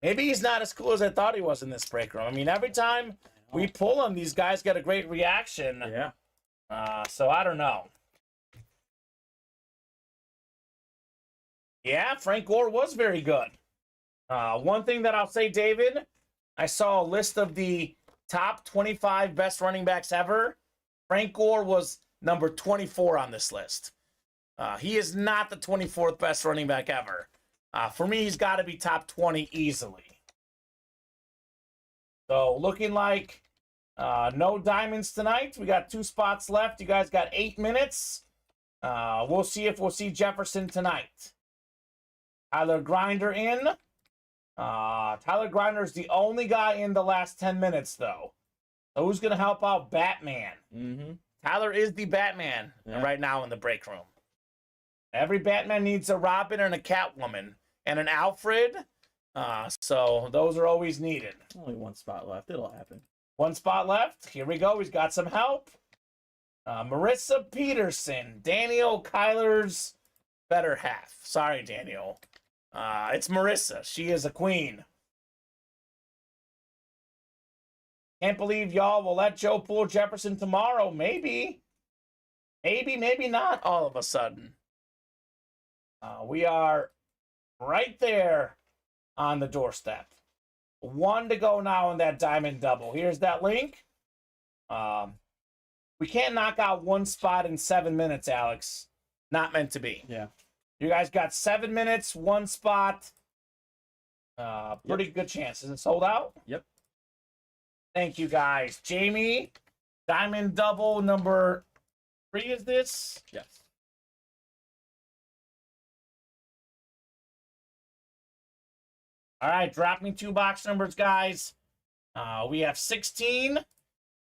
Maybe he's not as cool as I thought he was in this break room. I mean, every time we pull him, these guys get a great reaction. Yeah. So I don't know. Yeah, Frank Gore was very good. One thing that I'll say, David, I saw a list of the top 25 best running backs ever. Frank Gore was number 24 on this list. He is not the 24th best running back ever. For me, he's got to be top 20 easily. So looking like no diamonds tonight. We got 2 spots left. You guys got 8 minutes. We'll see if we'll see Jefferson tonight. Tyler Grinder in. Tyler Grinder is the only guy in the last 10 minutes, though. So who's going to help out Batman? Tyler is the Batman right now in the break room. Every Batman needs a Robin and a Catwoman and an Alfred. So those are always needed. Only 1 spot left. It'll happen. 1 spot left. Here we go. He's got some help. Marissa Peterson, Daniel Kyler's better half. Sorry, Daniel. It's Marissa. She is a queen. Can't believe y'all will let Joe pull Jefferson tomorrow. Maybe. Maybe not all of a sudden. We are right there on the doorstep. 1 to go now in that diamond double. Here's that link. We can't knock out 1 spot in 7 minutes, Alex. Not meant to be. Yeah. You guys got 7 minutes, 1 spot. Pretty good chance. Is it sold out? Yep. Thank you, guys. Jamie, diamond double number 3 is this? Yes. All right, drop me 2 box numbers, guys. We have 16,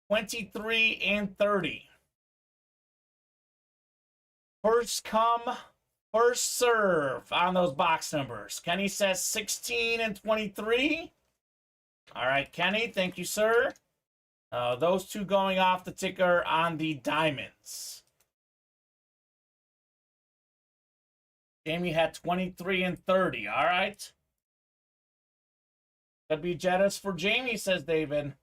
23, and 30. First come, first serve on those box numbers. Kenny says 16 and 23. All right, Kenny, thank you, sir. Those 2 going off the ticker on the diamonds. Jamie had 23 and 30. All right. Could be Jettas for Jamie, says David.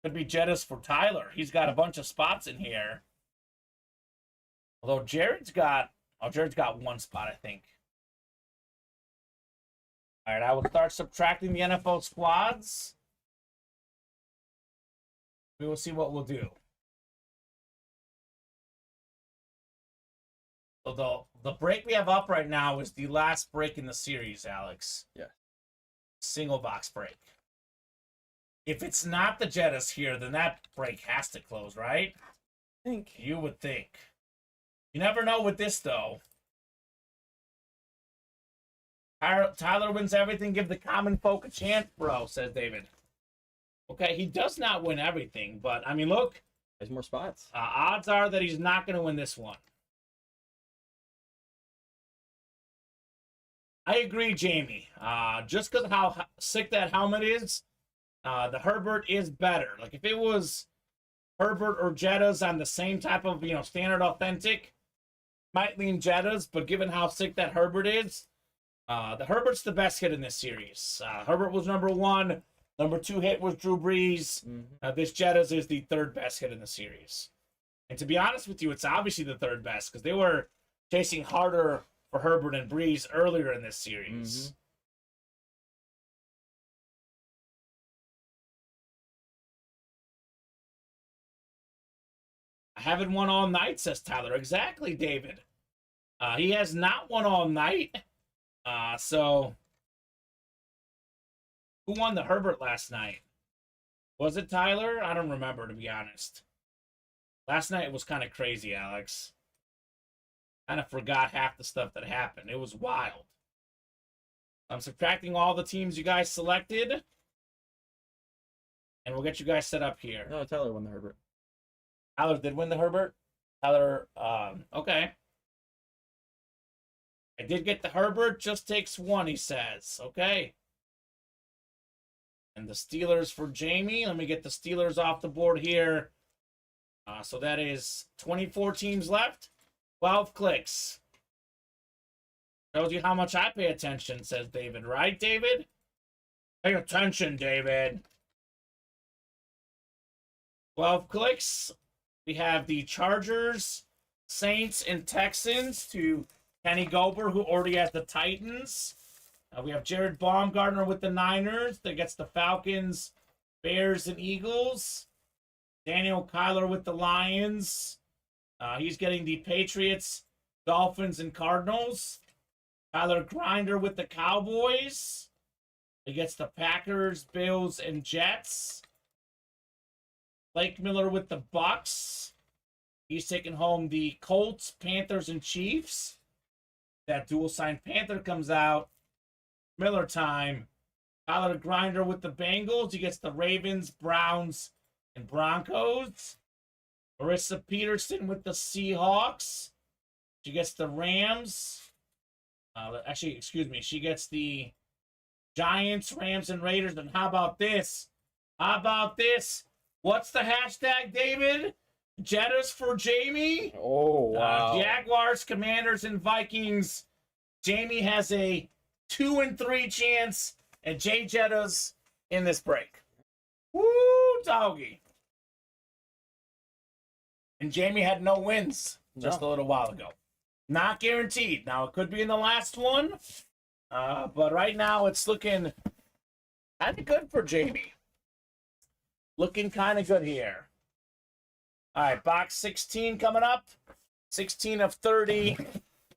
Could be Jettas for Tyler. He's got a bunch of spots in here. Although Jared's got one spot, I think. All right, I will start subtracting the NFL squads. We will see what we'll do. So the break we have up right now is the last break in the series, Alex. Yeah. Single box break. If it's not the Jettas here, then that break has to close, right? I think. You would think. You never know with this, though. Tyler wins everything. Give the common folk a chance, bro, says David. Okay, he does not win everything, but, I mean, look. There's more spots. Odds are that he's not going to win this one. I agree, Jamie. Just because of how sick that helmet is, the Herbert is better. Like, if it was Herbert or Jettas on the same type of, standard authentic, might lean Jettas, but given how sick that Herbert is, the Herbert's the best hit in this series. Herbert was number 1. Number 2 hit was Drew Brees. This Jettas is the 3rd best hit in the series. And to be honest with you, it's obviously the 3rd best because they were chasing harder for Herbert and Brees earlier in this series. I haven't won all night, says Tyler. Exactly, David. He has not won all night. So, who won the Herbert last night? Was it Tyler? I don't remember, to be honest. Last night was kind of crazy, Alex. Kind of forgot half the stuff that happened. It was wild. I'm subtracting all the teams you guys selected. And we'll get you guys set up here. No, Tyler won the Herbert. Tyler did win the Herbert? Tyler, okay. I did get the Herbert. Just takes 1, he says. Okay. And the Steelers for Jamie. Let me get the Steelers off the board here. So that is 24 teams left. 12 clicks. Shows you how much I pay attention, says David. Right, David? Pay attention, David. 12 clicks. We have the Chargers, Saints, and Texans to Kenny Gober, who already has the Titans. We have Jared Baumgartner with the Niners that gets the Falcons, Bears, and Eagles. Daniel Kyler with the Lions. He's getting the Patriots, Dolphins, and Cardinals. Tyler Grinder with the Cowboys. He gets the Packers, Bills, and Jets. Blake Miller with the Bucks. He's taking home the Colts, Panthers, and Chiefs. That dual-signed Panther comes out. Miller time. Tyler Grinder with the Bengals. He gets the Ravens, Browns, and Broncos. Marissa Peterson with the Seahawks. She gets the Rams. She gets the Giants, Rams, and Raiders. And how about this? What's the hashtag, David? Jettas for Jamie? Oh, wow. Jaguars, Commanders, and Vikings. Jamie has a 2 and 3 chance at Jay Jettas in this break. Woo, doggy. And Jamie had no wins just a little while ago. Not guaranteed. Now, it could be in the last one. But right now, it's looking kind of good for Jamie. Looking kind of good here. All right, box 16 coming up. 16 of 30.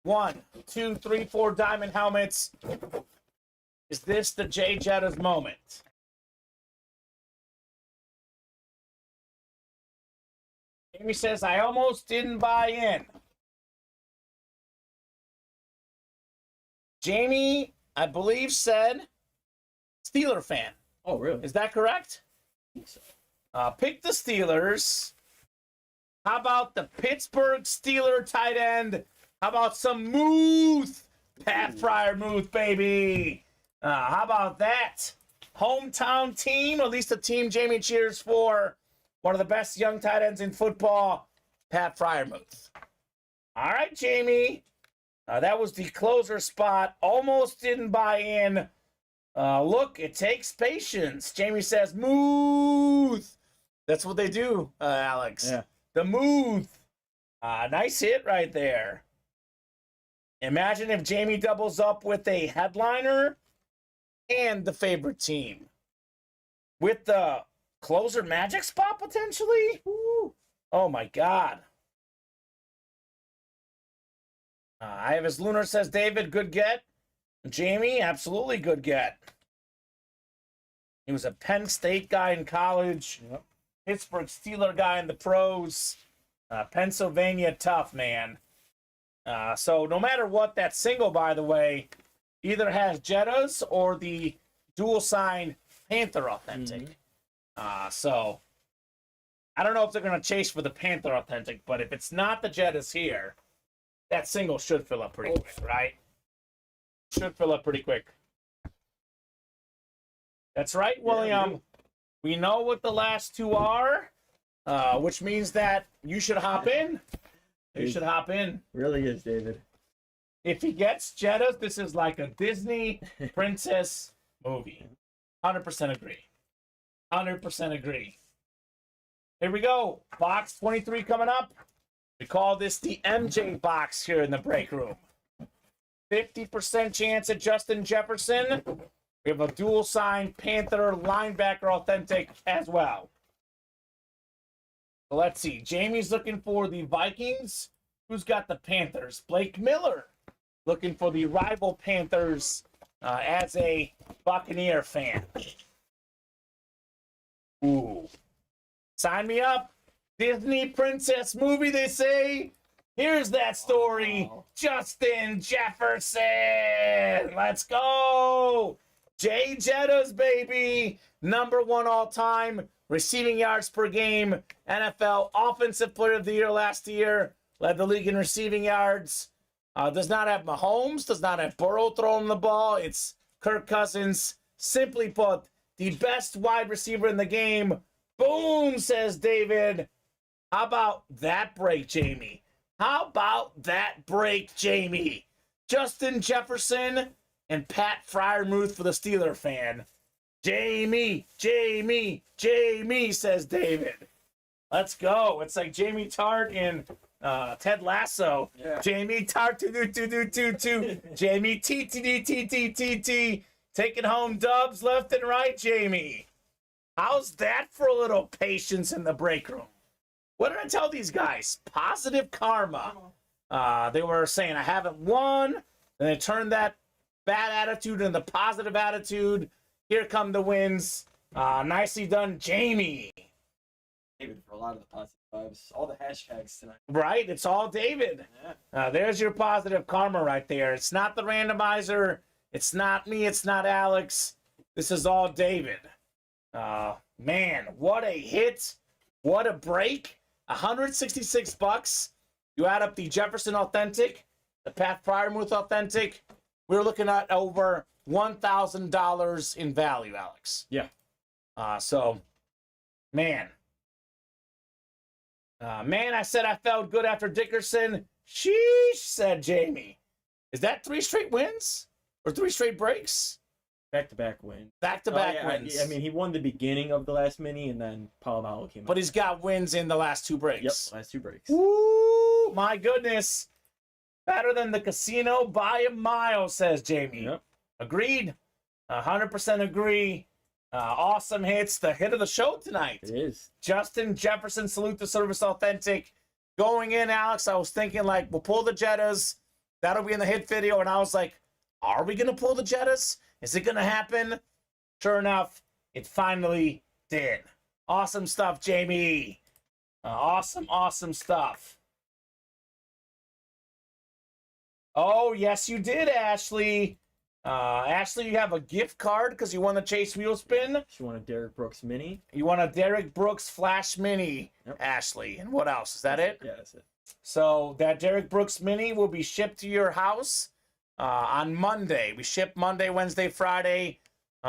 1, 2, 3, 4 diamond helmets. Is this the Jay Jettas moment? Jamie says, I almost didn't buy in. Jamie, I believe, said Steeler fan. Oh, really? Is that correct? I think so. Pick the Steelers. How about the Pittsburgh Steeler tight end? How about some Muth? Pat Fryermuth, baby. How about that? Hometown team, or at least the team Jamie cheers for. One of the best young tight ends in football, Pat Fryermuth. All right, Jamie. That was the closer spot. Almost didn't buy in. Look, it takes patience. Jamie says, Muth. That's what they do, Alex. Yeah. The Muth. Nice hit right there. Imagine if Jamie doubles up with a headliner and the favorite team. With the closer magic spot, potentially? Woo. Oh, my God. I have his Lunar, says David. Good get. Jamie, absolutely good get. He was a Penn State guy in college. Yep. Pittsburgh Steeler guy in the pros. Pennsylvania tough, man. So no matter what, that single, by the way, either has Jettas or the dual sign Panther Authentic. So I don't know if they're going to chase for the Panther Authentic, but if it's not the Jettas here, that single should fill up pretty quick, right? Should fill up pretty quick. That's right, William. We know what the last two are, which means that you should hop in. You should hop in. Really is, David. If he gets Jettas, this is like a Disney princess movie. 100% agree. 100% agree. Here we go. Box 23 coming up. We call this the MJ box here in the break room. 50% chance at Justin Jefferson. We have a dual sign Panther linebacker authentic as well. So let's see. Jamie's looking for the Vikings. Who's got the Panthers? Blake Miller looking for the rival Panthers as a Buccaneer fan. Ooh. Sign me up. Disney princess movie, they say. Here's that story. Wow. Justin Jefferson. Let's go. Jay Jettas, baby. #1 all time. Receiving yards per game. NFL Offensive Player of the Year last year. Led the league in receiving yards. Does not have Mahomes. Does not have Burrow throwing the ball. It's Kirk Cousins. Simply put, the best wide receiver in the game. Boom, says David. How about that break, Jamie? How about that break, Jamie? Justin Jefferson and Pat Fryermuth for the Steeler fan. Jamie, Jamie, Jamie, says David. Let's go. It's like Jamie Tart and Ted Lasso. Yeah. Jamie Tart, Jamie T. Taking home dubs left and right, Jamie. How's that for a little patience in the break room? What did I tell these guys? Positive karma. They were saying, I haven't won. Then they turned that bad attitude into positive attitude. Here come the wins. Nicely done, Jamie. David for a lot of the positive vibes. All the hashtags tonight. Right? It's all David. Yeah. There's your positive karma right there. It's not the randomizer. It's not me. It's not Alex. This is all David. Man, what a hit. What a break. $166. You add up the Jefferson Authentic, the Pat Fryermuth Authentic. We're looking at over $1,000 in value, Alex. Yeah. So, man. Man, I said I felt good after Dickerson. Sheesh, said Jamie. Is that 3 straight wins? Or 3 straight breaks? Back-to-back wins. Back-to-back wins. I mean, he won the beginning of the last mini, and then Palomalo came out. But he's got wins in the last 2 breaks. Yep, last 2 breaks. Woo! My goodness. Better than the casino by a mile, says Jamie. Yep. Agreed. 100% agree. Awesome hits. The hit of the show tonight. It is. Justin Jefferson, Salute the Service Authentic. Going in, Alex, I was thinking, like, we'll pull the Jettas. That'll be in the hit video. And I was like, are we going to pull the Jettas? Is it going to happen? Sure enough, it finally did. Awesome stuff, Jamie. Awesome stuff. Oh, yes, you did, Ashley. Ashley, you have a gift card because you won the Chase Wheel Spin. She won a Derek Brooks mini. You won a Derek Brooks Flash Mini, yep. Ashley. And what else? Is that it? Yeah, that's it. So that Derek Brooks Mini will be shipped to your house on Monday. We ship Monday, Wednesday, Friday.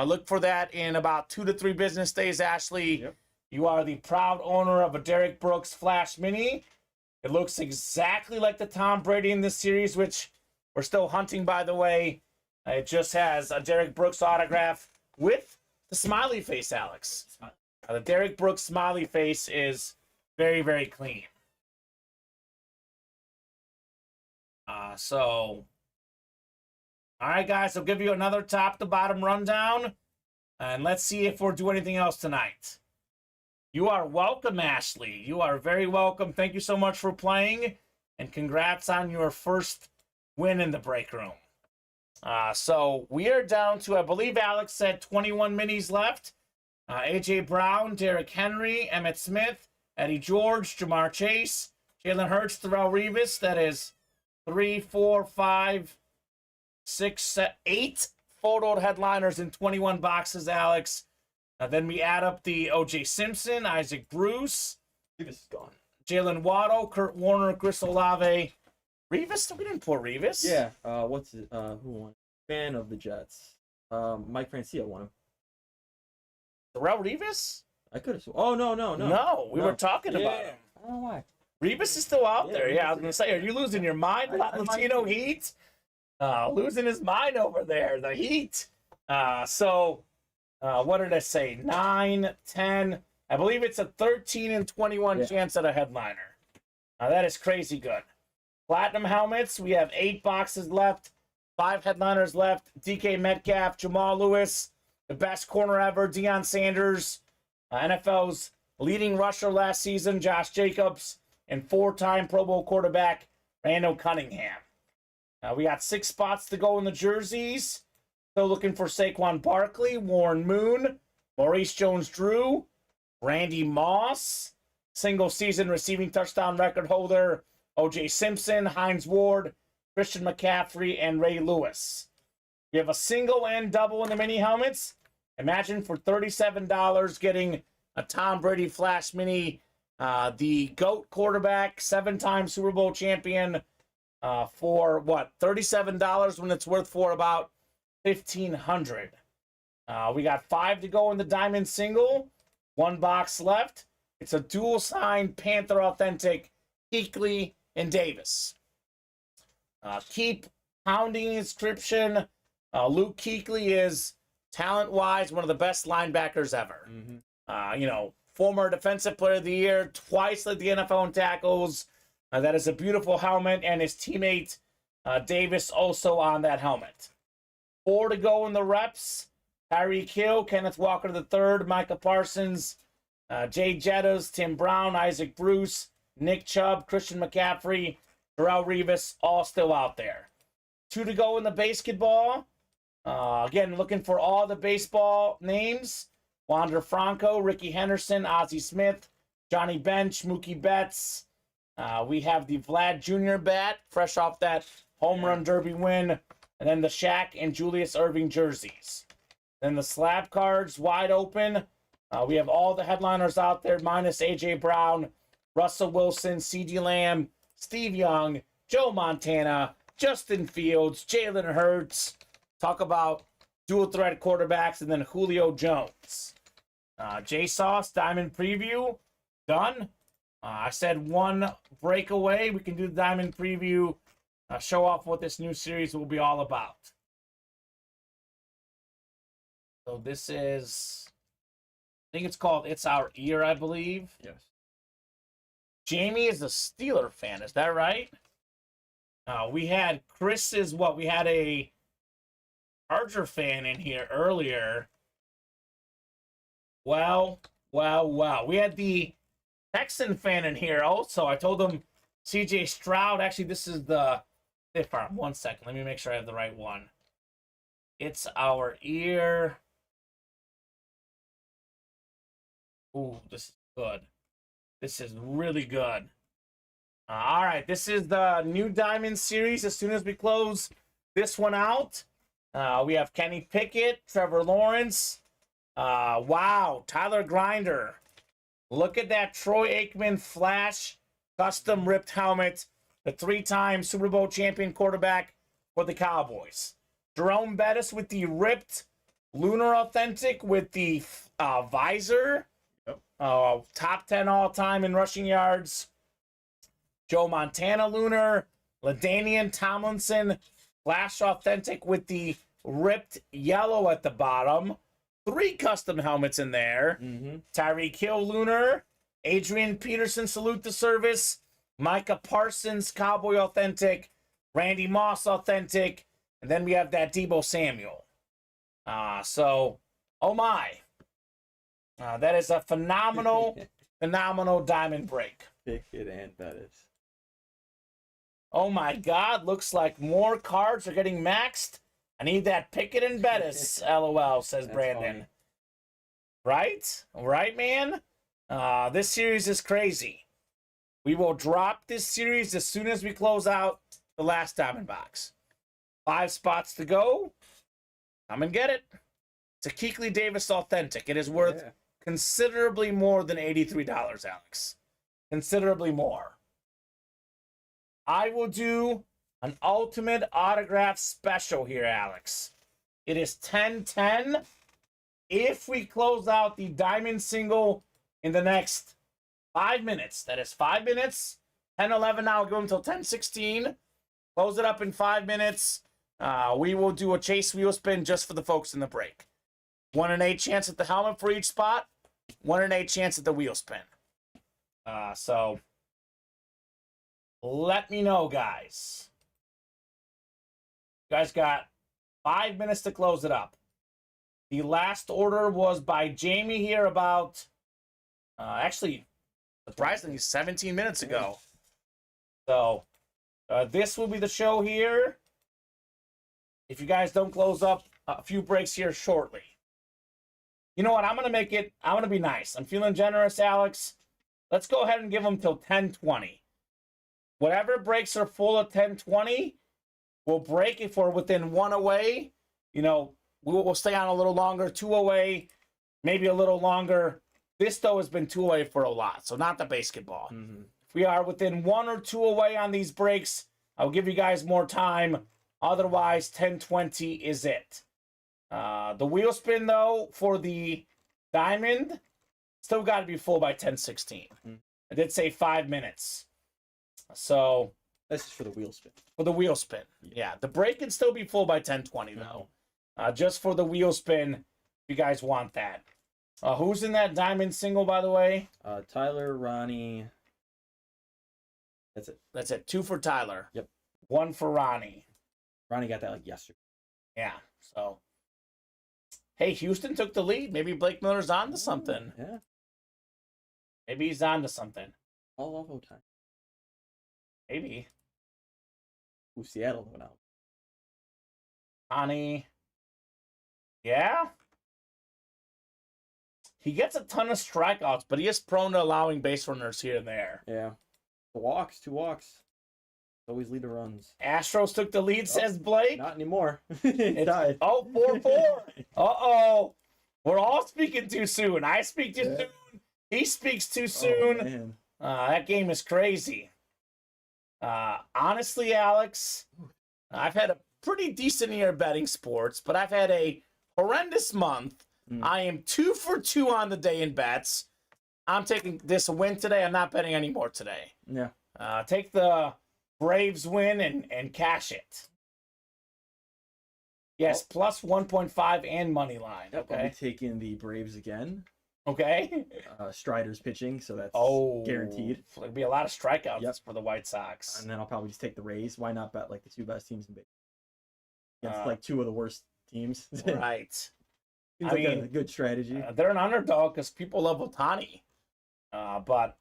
Look for that in about 2 to 3 business days, Ashley. Yep. You are the proud owner of a Derek Brooks Flash Mini. It looks exactly like the Tom Brady in this series, which we're still hunting, by the way. It just has a Derek Brooks autograph with the smiley face, Alex. The Derek Brooks smiley face is very, very clean. All right, guys, I'll give you another top-to-bottom rundown, and let's see if we'll do anything else tonight. You are welcome, Ashley. You are very welcome. Thank you so much for playing, and congrats on your first win in the break room. So we are down to, I believe Alex said 21 minis left. A.J. Brown, Derrick Henry, Emmitt Smith, Eddie George, Jamar Chase, Jalen Hurts, Darrelle Revis. That is 3, 4, 5, 6, 8 photoed headliners in 21 boxes, Alex. Then we add up the O.J. Simpson, Isaac Bruce, Revis is gone. Jalen Waddle, Kurt Warner, Chris Olave. Revis? We didn't pull Revis. Yeah. What's it? Who won? Fan of the Jets. Mike Francia won him. Darrelle Revis? I could have. Oh no. No, we were talking about him. I don't know why. Revis is still out Yeah, there. Revis Yeah, I was going to say, are you losing your mind? Latino Heat? Losing his mind over there. The Heat. What did I say? 9, 10. I believe it's a 13 and 21 chance at a headliner. That is crazy good. Platinum helmets. We have 8 boxes left. 5 headliners left. DK Metcalf, Jamal Lewis, the best corner ever, Deion Sanders, NFL's leading rusher last season, Josh Jacobs, and 4-time Pro Bowl quarterback, Randall Cunningham. We got 6 spots to go in the jerseys. Still looking for Saquon Barkley, Warren Moon, Maurice Jones-Drew, Randy Moss, single-season receiving touchdown record holder, O.J. Simpson, Hines Ward, Christian McCaffrey, and Ray Lewis. We have a single and double in the mini helmets. Imagine for $37 getting a Tom Brady Flash Mini, the GOAT quarterback, 7-time Super Bowl champion, for what, $37 when it's worth for about $1,500. We got 5 to go in the diamond single. 1 box left. It's a dual signed Panther Authentic, Kuechly and Davis. Keep pounding the inscription. Luke Kuechly is talent-wise one of the best linebackers ever. Former Defensive Player of the Year, twice led the NFL in tackles. That is a beautiful helmet, and his teammate Davis also on that helmet. 4 to go in the reps. Tyreek Hill, Kenneth Walker III, Micah Parsons, Jay Jettas, Tim Brown, Isaac Bruce, Nick Chubb, Christian McCaffrey, Darrelle Revis, all still out there. 2 to go in the basketball. Again, looking for all the baseball names. Wander Franco, Ricky Henderson, Ozzie Smith, Johnny Bench, Mookie Betts. We have the Vlad Jr. bat, fresh off that home run derby win. And then the Shaq and Julius Erving jerseys. Then the slab cards, wide open. We have all the headliners out there, minus A.J. Brown, Russell Wilson, C.D. Lamb, Steve Young, Joe Montana, Justin Fields, Jalen Hurts. Talk about dual threat quarterbacks, and then Julio Jones. J-Sauce, Diamond Preview, done. I said 1 breakaway. We can do the Diamond Preview, show off what this new series will be all about. So this is, I think it's called It's Our Year, I believe. Yes. Jamie is a Steeler fan, is that right? We had Chris's, we had a Charger fan in here earlier. Well. We had the Texan fan in here also. I told him CJ Stroud. Actually, this is the Stiff Arm. 1 second. Let me make sure I have the right one. It's Our Ear. Ooh, this is good. This is really good. All right, this is the new Diamond series. As soon as we close this one out, we have Kenny Pickett, Trevor Lawrence. Wow, Tyler Grinder. Look at that Troy Aikman Flash custom ripped helmet. The 3-time Super Bowl champion quarterback for the Cowboys. Jerome Bettis with the ripped Lunar Authentic with the visor. Yep. Top 10 all-time in rushing yards. Joe Montana Lunar. LaDainian Tomlinson Flash Authentic with the ripped yellow at the bottom. 3 custom helmets in there. Tyreek Hill Lunar. Adrian Peterson Salute to Service. Micah Parsons Cowboy Authentic. Randy Moss authentic, and then we have that Deebo Samuel. So, oh my. That is a phenomenal, phenomenal diamond break. Pickett and Bettis. Oh my God, looks like more cards are getting maxed. I need that Pickett and Bettis, LOL, says That's Brandon. funny. Right? Right, man? This series is crazy. We will drop this series as soon as we close out the last diamond box. 5 spots to go. Come and get it. It's a Keekly Davis authentic. It is worth considerably more than $83, Alex. Considerably more. I will do an ultimate autograph special here, Alex. It is 10-10. If we close out the diamond single in the next 5 minutes, that is 5 minutes, 10-11 now, we'll go until 10-16. Close it up in 5 minutes. We will do a chase wheel spin just for the folks in the break. 1 in 8 chance at the helmet for each spot. 1 in 8 chance at the wheel spin. So let me know, guys. You guys got 5 minutes to close it up. The last order was by Jamie here about, actually, surprisingly, 17 minutes ago. So this will be the show here. If you guys don't close up a few breaks here shortly. You know what? I'm going to be nice. I'm feeling generous, Alex. Let's go ahead and give them till 10:20. Whatever breaks are full of 10:20, we'll break if we're within 1 away. You know, we'll stay on a little longer, 2 away, maybe a little longer. This, though, has been 2 away for a lot, so not the basketball. Mm-hmm. If we are within 1 or 2 away on these breaks, I'll give you guys more time. Otherwise, 10:20 is it. The wheel spin, though, for the diamond, still got to be full by 10:16. Mm-hmm. I did say 5 minutes. So This is for the wheel spin. for the wheel spin. Yeah, the break can still be full by 10:20, though. Just for the wheel spin, if you guys want that. Who's in that diamond single, by the way? Tyler, Ronnie. That's it. That's it. 2 for Tyler. Yep. 1 for Ronnie. Ronnie got that like yesterday. Yeah, so. Hey, Houston took the lead. Maybe Blake Miller's on to something. Yeah. Maybe he's on to something. All off time. Maybe. Ooh, Seattle went out. Connie. Yeah. He gets a ton of strikeouts, but he is prone to allowing base runners here and there. Yeah. 2 walks. Always lead the runs. Astros took the lead, says Blake. Not anymore. It died. Oh, 4-4. Uh-oh. We're all speaking too soon. I speak too soon. He speaks too soon. Oh, man. That game is crazy. Honestly, Alex, I've had a pretty decent year betting sports, but I've had a horrendous month. I am 2 for 2 on the day in bets. I'm taking this win today. I'm not betting anymore today. Yeah. Take the Braves win and cash it. Yes, plus 1.5 and money line. I'll be Okay. taking the Braves again. Okay. Strider's pitching, so that's guaranteed. There'll be a lot of strikeouts Yep. for the White Sox. And then I'll probably just take the Rays. Why not bet like the 2 best teams in baseball? Against Uh, like 2 of the worst teams. Right. Seems I like a mean, good strategy. They're an underdog because people love Ohtani. But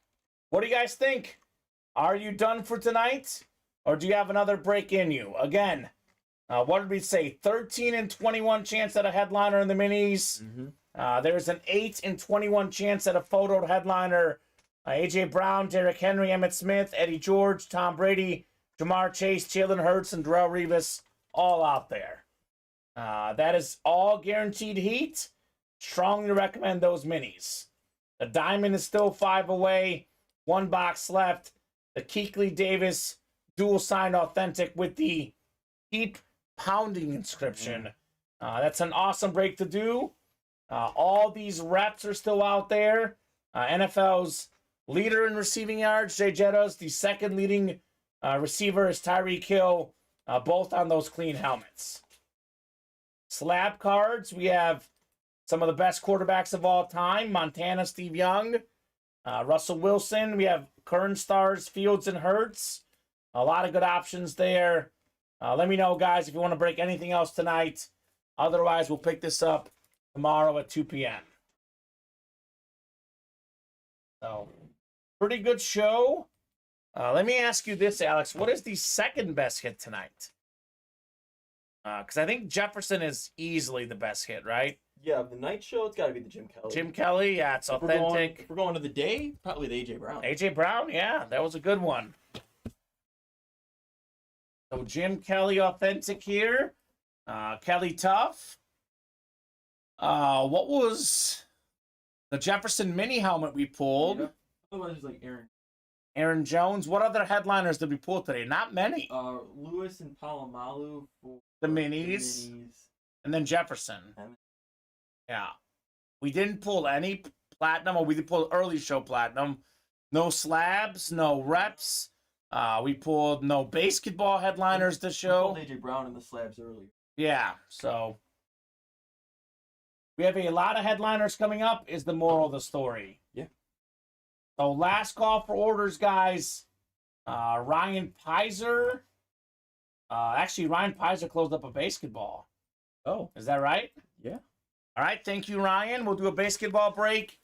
what do you guys think? Are you done for tonight? Or do you have another break in you? Again, what did we say? 13 and 21 chance at a headliner in the minis. There's an 8 and 21 chance at a photo headliner. A.J. Brown, Derrick Henry, Emmitt Smith, Eddie George, Tom Brady, Jamar Chase, Jalen Hurts, and Darrelle Revis all out there. That is all guaranteed heat. Strongly recommend those minis. The diamond is still 5 away. 1 box left. The Keekly Davis dual sign authentic with the heat pounding inscription. That's an awesome break to do. All these reps are still out there. NFL's leader in receiving yards, Jay Jettas. The second leading receiver is Tyreek Hill. Both on those clean helmets. Slab cards, we have some of the best quarterbacks of all time. Montana, Steve Young. Russell Wilson. We have current stars, Fields and Hurts. A lot of good options there. Let me know, guys, if you want to break anything else tonight. Otherwise, we'll pick this up tomorrow at 2 p.m. So, pretty good show. Let me ask you this, Alex. What is the second best hit tonight? Because I think Jefferson is easily the best hit, right? Yeah, the night show, it's got to be the Jim Kelly. Jim Kelly, yeah, it's authentic. If we're going to the day, probably the A.J. Brown. A.J. Brown, yeah, that was a good one. So Jim Kelly authentic here. Kelly Tough. What was the Jefferson mini helmet we pulled? Yeah. Otherwise, it's like Aaron Jones. What other headliners did we pull today? Not many. Lewis and Palomalu for The minis. And then Jefferson. Yeah. We didn't pull any platinum, or we did pull early show platinum. No slabs, no reps. We pulled no basketball headliners this show. We pulled A.J. Brown in the slabs earlier. Yeah, so we have a lot of headliners coming up, is the moral of the story. Yeah. So last call for orders, guys. Ryan Pizer. Actually, Ryan Pizer closed up a basketball. Oh. Is that right? Yeah. All right, thank you, Ryan. We'll do a basketball break.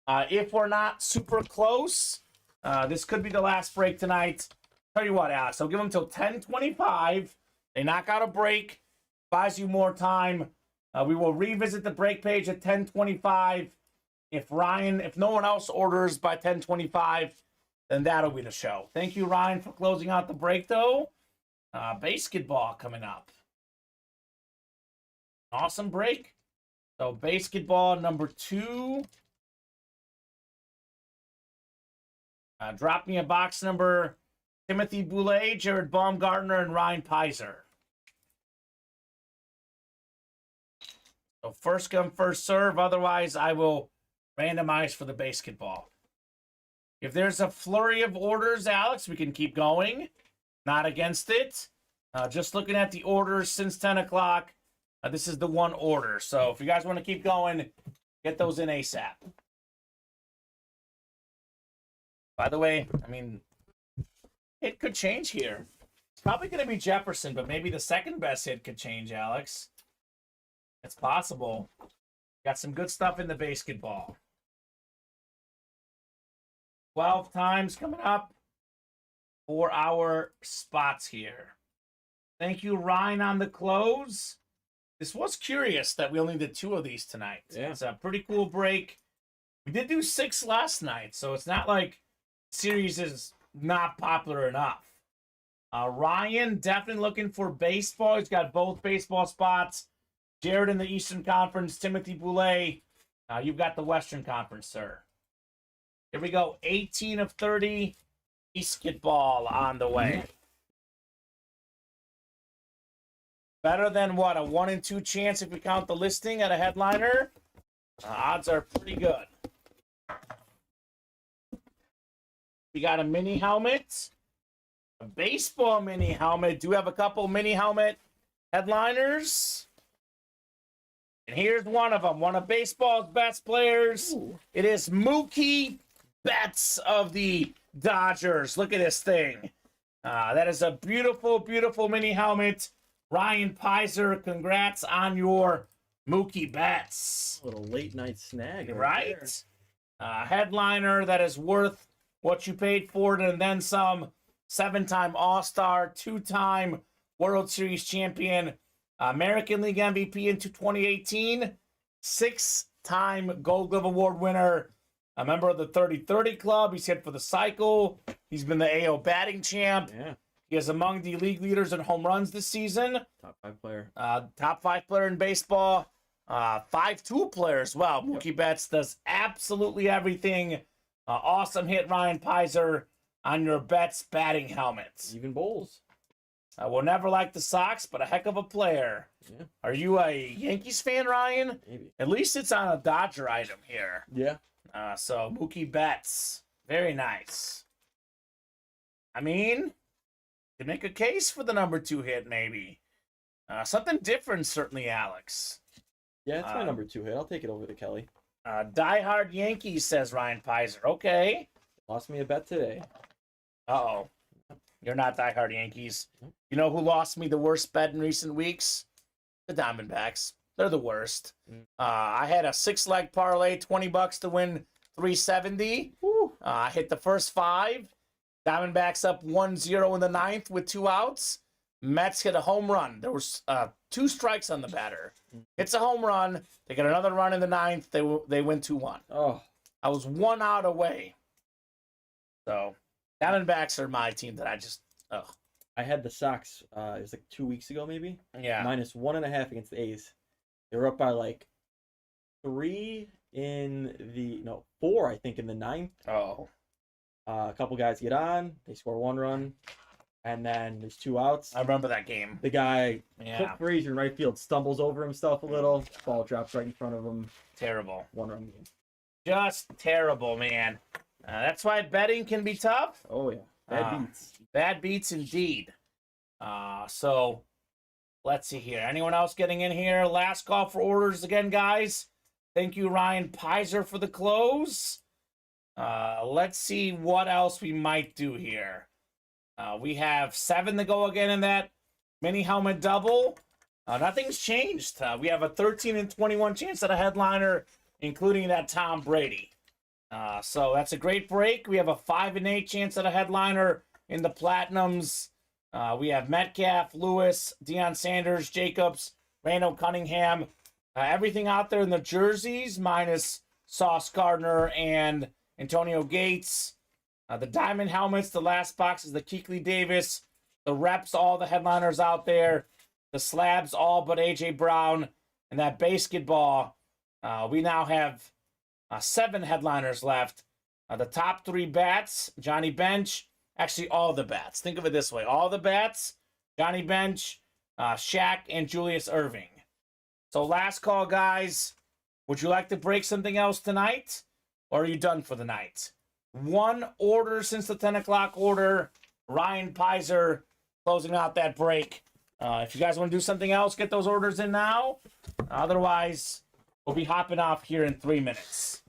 If we're not super close, this could be the last break tonight. Tell you what, Alex, I'll give them till 10:25. They knock out a break, buys you more time. We will revisit the break page at 10:25. If no one else orders by 10:25, then that'll be the show. Thank you, Ryan, for closing out the break, though. Basketball coming up. Awesome break. So basketball number 2. Drop me a box number. Timothy Boulay, Jared Baumgartner, and Ryan Pizer. So first come, first serve. Otherwise, I will randomize for the basketball. If there's a flurry of orders, Alex, we can keep going. Not against it. Just looking at the orders since 10 o'clock. This is the one order. So if you guys want to keep going, get those in ASAP. By the way, I mean, it could change here. It's probably going to be Jefferson, but maybe the second best hit could change, Alex. It's possible. Got some good stuff in the basketball. 12 times coming up for our spots here. Thank you, Ryan, on the close. This was curious that we only did 2 of these tonight. Yeah. It's a pretty cool break. We did do 6 last night, so it's not like the series is not popular enough. Ryan, definitely looking for baseball. He's got both baseball spots. Jared in the Eastern Conference, Timothy Boulay. You've got the Western Conference, sir. Here we go. 18 of 30. Basketball on the way. Better than what? A 1 in 2 chance if we count the listing at a headliner? Odds are pretty good. We got a mini helmet. A baseball mini helmet. Do have a couple mini helmet headliners. And here's one of them. One of baseball's best players. Ooh. It is Mookie Betts of the Dodgers. Look at this thing. That is a beautiful, beautiful mini helmet. Ryan Pizer, congrats on your Mookie Betts. A little late night snag. Right? Headliner that is worth what you paid for it and then some. 7-time All-Star, 2-time World Series champion, American League MVP in 2018, 6-time Gold Glove Award winner, a member of the 30-30 Club. He's hit for the cycle. He's been the AO batting champ. Yeah. He is among the league leaders in home runs this season. Top 5 player. Top 5 player in baseball. 5-tool player as well. Mookie Betts does absolutely everything. Awesome hit, Ryan Pizer, on your Betts batting helmet. Even bowls. We'll never like the Sox, but a heck of a player. Yeah. Are you a Yankees fan, Ryan? Maybe. At least it's on a Dodger item here. Yeah. So Mookie Betts, very nice. I mean, you can make a case for the number 2 hit, maybe. Something different, certainly, Alex. Yeah, it's my number 2 hit. I'll take it over to Kelly. Diehard Yankees, says Ryan Pizer. Okay. Lost me a bet today. Uh-oh. You're not diehard Yankees. You know who lost me the worst bet in recent weeks? The Diamondbacks. They're the worst. I had a 6-leg parlay, $20 to win 370. I hit the first 5. Diamondbacks up 1-0 in the 9th with 2 outs. Mets hit a home run. There was 2 strikes on the batter. It's a home run. They get another run in the 9th. They win 2-1. Oh, I was 1 out away. So Diamondbacks are my team that I just I had the Sox. It was like 2 weeks ago, maybe. yeah. -1.5 against the A's. They were up by like 3 in the 4, I think, in the 9th. Oh. A couple guys get on. They score 1 run, and then there's 2 outs. I remember that game. The guy, Yeah. Cook Frazier in right field, stumbles over himself a little. Ball drops right in front of him. Terrible. 1-run game. Just terrible, man. That's why betting can be tough. Oh yeah, bad beats. Bad beats indeed. So let's see here. Anyone else getting in here? Last call for orders again, guys. Thank you, Ryan Pizer, for the close. Let's see what else we might do here. We have 7 to go again in that mini helmet double. Nothing's changed. We have a 13 and 21 chance at a headliner, including that Tom Brady. So that's a great break. We have a 5 and 8 chance at a headliner in the Platinums. We have Metcalf, Lewis, Deion Sanders, Jacobs, Randall Cunningham. Everything out there in the jerseys, minus Sauce Gardner and Antonio Gates. The diamond helmets, the last box is the Kuechly Davis. The reps, all the headliners out there. The slabs, all but A.J. Brown. And that basketball, we now have 7 headliners left. The top 3 bats, Johnny Bench. Actually, all the bats. Think of it this way. All the bats, Johnny Bench, Shaq, and Julius Erving. So last call, guys. Would you like to break something else tonight? Or are you done for the night? 1 order since the 10 o'clock order. Ryan Pizer closing out that break. If you guys want to do something else, get those orders in now. Otherwise, we'll be hopping off here in 3 minutes.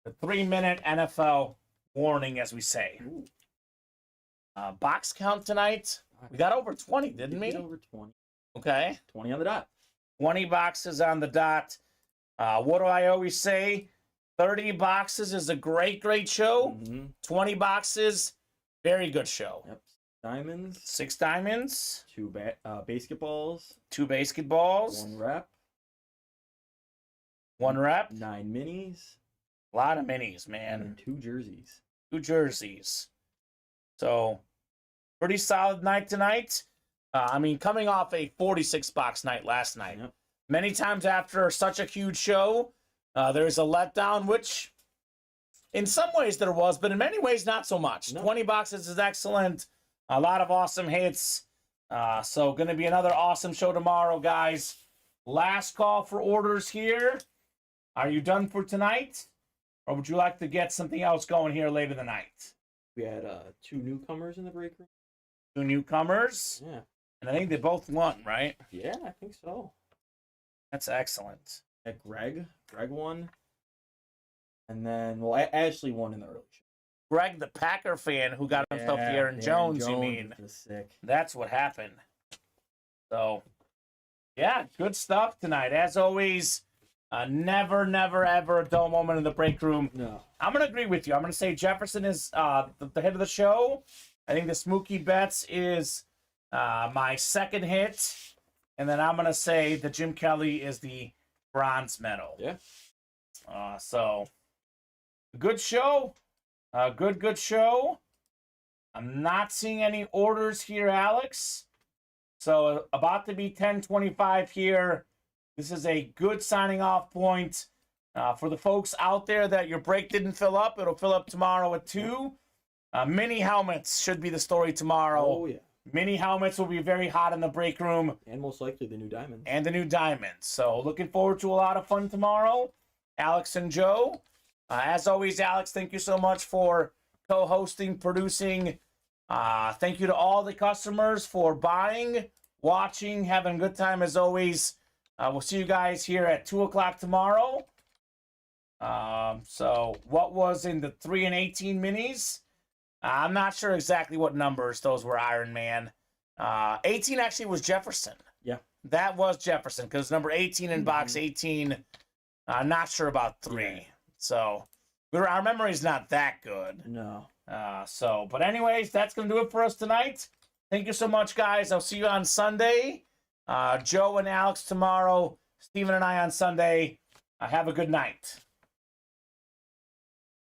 The 3-minute NFL warning, as we say. Box count tonight. We got over 20, didn't we? Over 20. Okay. 20 on the dot. 20 boxes on the dot. What do I always say? 30 boxes is a great, great show. 20 boxes, very good show. Yep. Diamonds. 6 diamonds. 2 basketballs. 2 basketballs. 1 rep. 1 rep. 9 minis. A lot of minis, man. And 2 jerseys. 2 jerseys. So, pretty solid night tonight. Coming off a 46-box night last night. Yep. Many times after such a huge show, there's a letdown, which in some ways there was, but in many ways not so much. No. 20 boxes is excellent. A lot of awesome hits. So going to be another awesome show tomorrow, guys. Last call for orders here. Are you done for tonight? Or would you like to get something else going here later in the night? We had 2 newcomers in the break room. 2 newcomers. Yeah. And I think they both won, right? Yeah, I think so. That's excellent. Greg won. And then, Ashley won in the early show. Greg, the Packer fan who got himself the Aaron Jones, you mean? Was sick. That's what happened. So, yeah, good stuff tonight. As always, never, ever a dull moment in the break room. No. I'm going to agree with you. I'm going to say Jefferson is the hit of the show. I think the Smooky Bets is my second hit. And then I'm going to say that Jim Kelly is the bronze medal. Yeah. So, good show. Good show. I'm not seeing any orders here, Alex. So, about to be 10:25 here. This is a good signing off point. For the folks out there that your break didn't fill up, it'll fill up tomorrow at 2. Mini helmets should be the story tomorrow. Oh, yeah. Mini helmets will be very hot in the break room. And most likely the new diamonds. And the new diamonds. So looking forward to a lot of fun tomorrow. Alex and Joe. As always, Alex, thank you so much for co-hosting, producing. Thank you to all the customers for buying, watching, having a good time as always. We'll see you guys here at 2 o'clock tomorrow. So what was in the 3 and 18 minis? I'm not sure exactly what numbers those were, Iron Man. 18 actually was Jefferson. Yeah. That was Jefferson, because number 18 in box 18, not sure about 3. Yeah. So our memory's not that good. No. But anyways, that's going to do it for us tonight. Thank you so much, guys. I'll see you on Sunday. Joe and Alex tomorrow. Steven and I on Sunday. Have a good night.